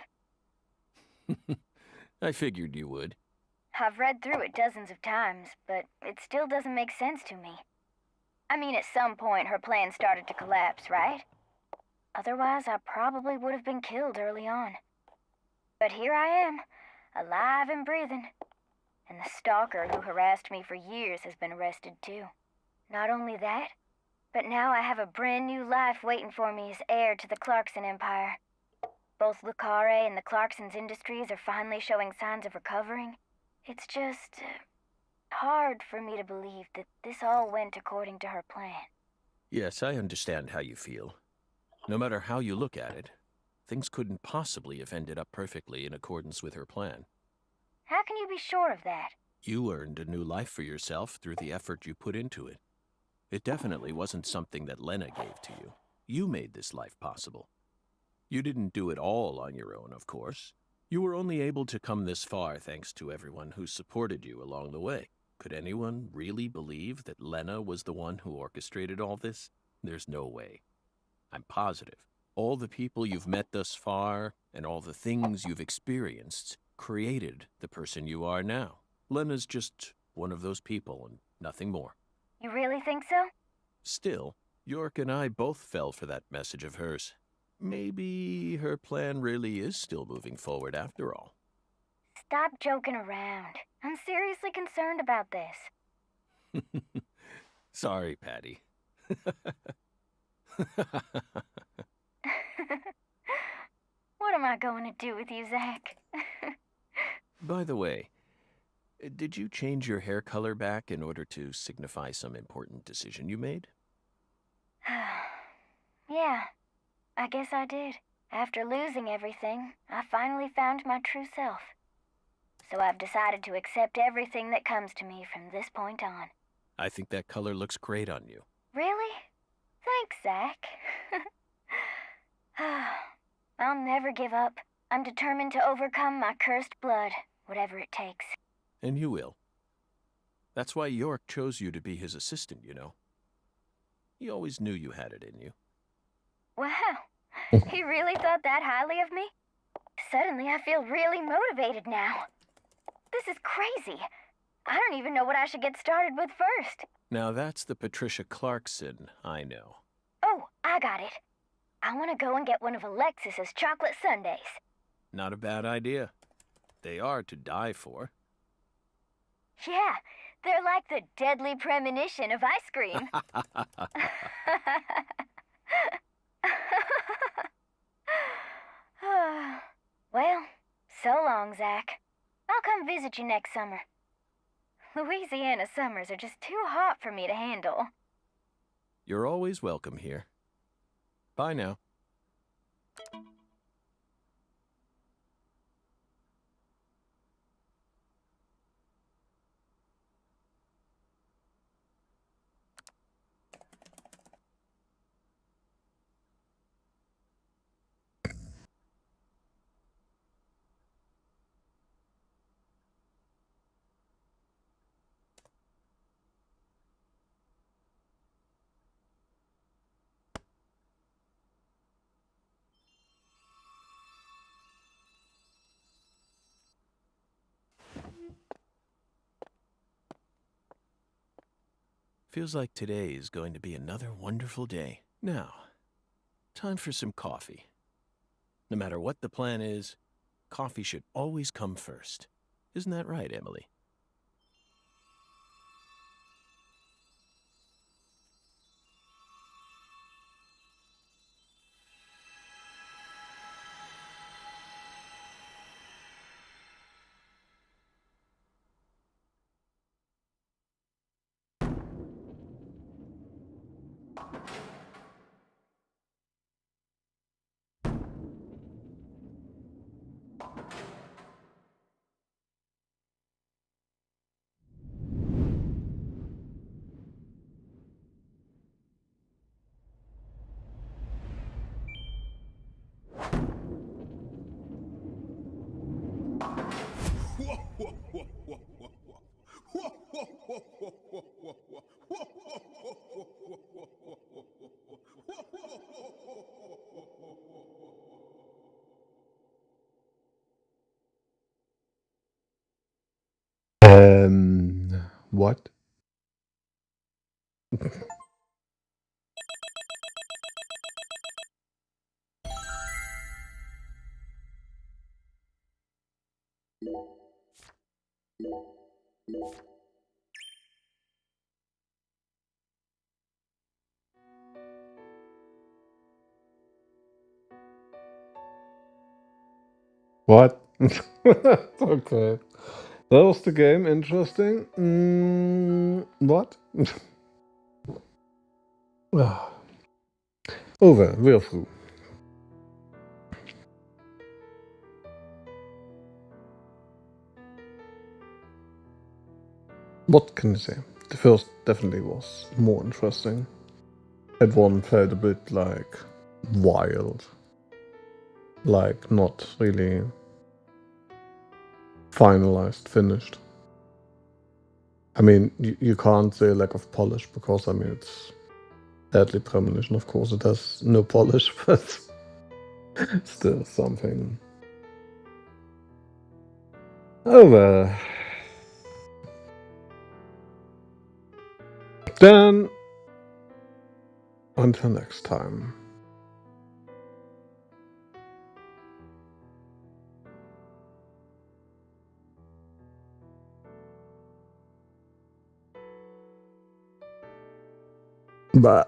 I figured you would. I've read through it dozens of times, but it still doesn't make sense to me. I mean, at some point her plan started to collapse, right? Otherwise, I probably would have been killed early on. But here I am, alive and breathing. And the stalker who harassed me for years has been arrested too. Not only that, but now I have a brand new life waiting for me as heir to the Clarkson Empire. Both Lucare and the Clarkson's industries are finally showing signs of recovering. It's just hard for me to believe that this all went according to her plan. Yes, I understand how you feel. No matter how you look at it, things couldn't possibly have ended up perfectly in accordance with her plan. How can you be sure of that? You earned a new life for yourself through the effort you put into it. It definitely wasn't something that Lena gave to you. You made this life possible. You didn't do it all on your own, of course. You were only able to come this far thanks to everyone who supported you along the way. Could anyone really believe that Lena was the one who orchestrated all this? There's no way. I'm positive. All the people you've met thus far, and all the things you've experienced, created the person you are now. Lena's just one of those people, and nothing more. You really think so? Still, York and I both fell for that message of hers. Maybe her plan really is still moving forward after all. Stop joking around. I'm seriously concerned about this. Sorry, Patty. What am I going to do with you, Zach? By the way, did you change your hair color back in order to signify some important decision you made? Yeah, I guess I did. After losing everything, I finally found my true self. So I've decided to accept everything that comes to me from this point on. I think that color looks great on you. Really? Thanks, Zach. I'll never give up. I'm determined to overcome my cursed blood, whatever it takes. And you will. That's why York chose you to be his assistant, you know. He always knew you had it in you. Wow, he really thought that highly of me? Suddenly I feel really motivated now. This is crazy. I don't even know what I should get started with first. Now that's the Patricia Clarkson I know. Oh, I got it. I want to go and get one of Alexis's chocolate sundaes. Not a bad idea. They are to die for. Yeah, they're like the deadly premonition of ice cream. Well, so long, Zach. I'll come visit you next summer. Louisiana summers are just too hot for me to handle. You're always welcome here. Bye now. Feels like today is going to be another wonderful day. Now, time for some coffee. No matter what the plan is, coffee should always come first. Isn't that right, Emily? What? What? Okay. That was the game. Interesting. What? Over. Weer through. What can you say? The first definitely was more interesting. That one felt a bit like wild. Like not really finalized, finished. I mean, you can't say lack of polish because, I mean, it's deadly premonition. Of course, it has no polish, but still something. Oh well. Then, until next time. Bye.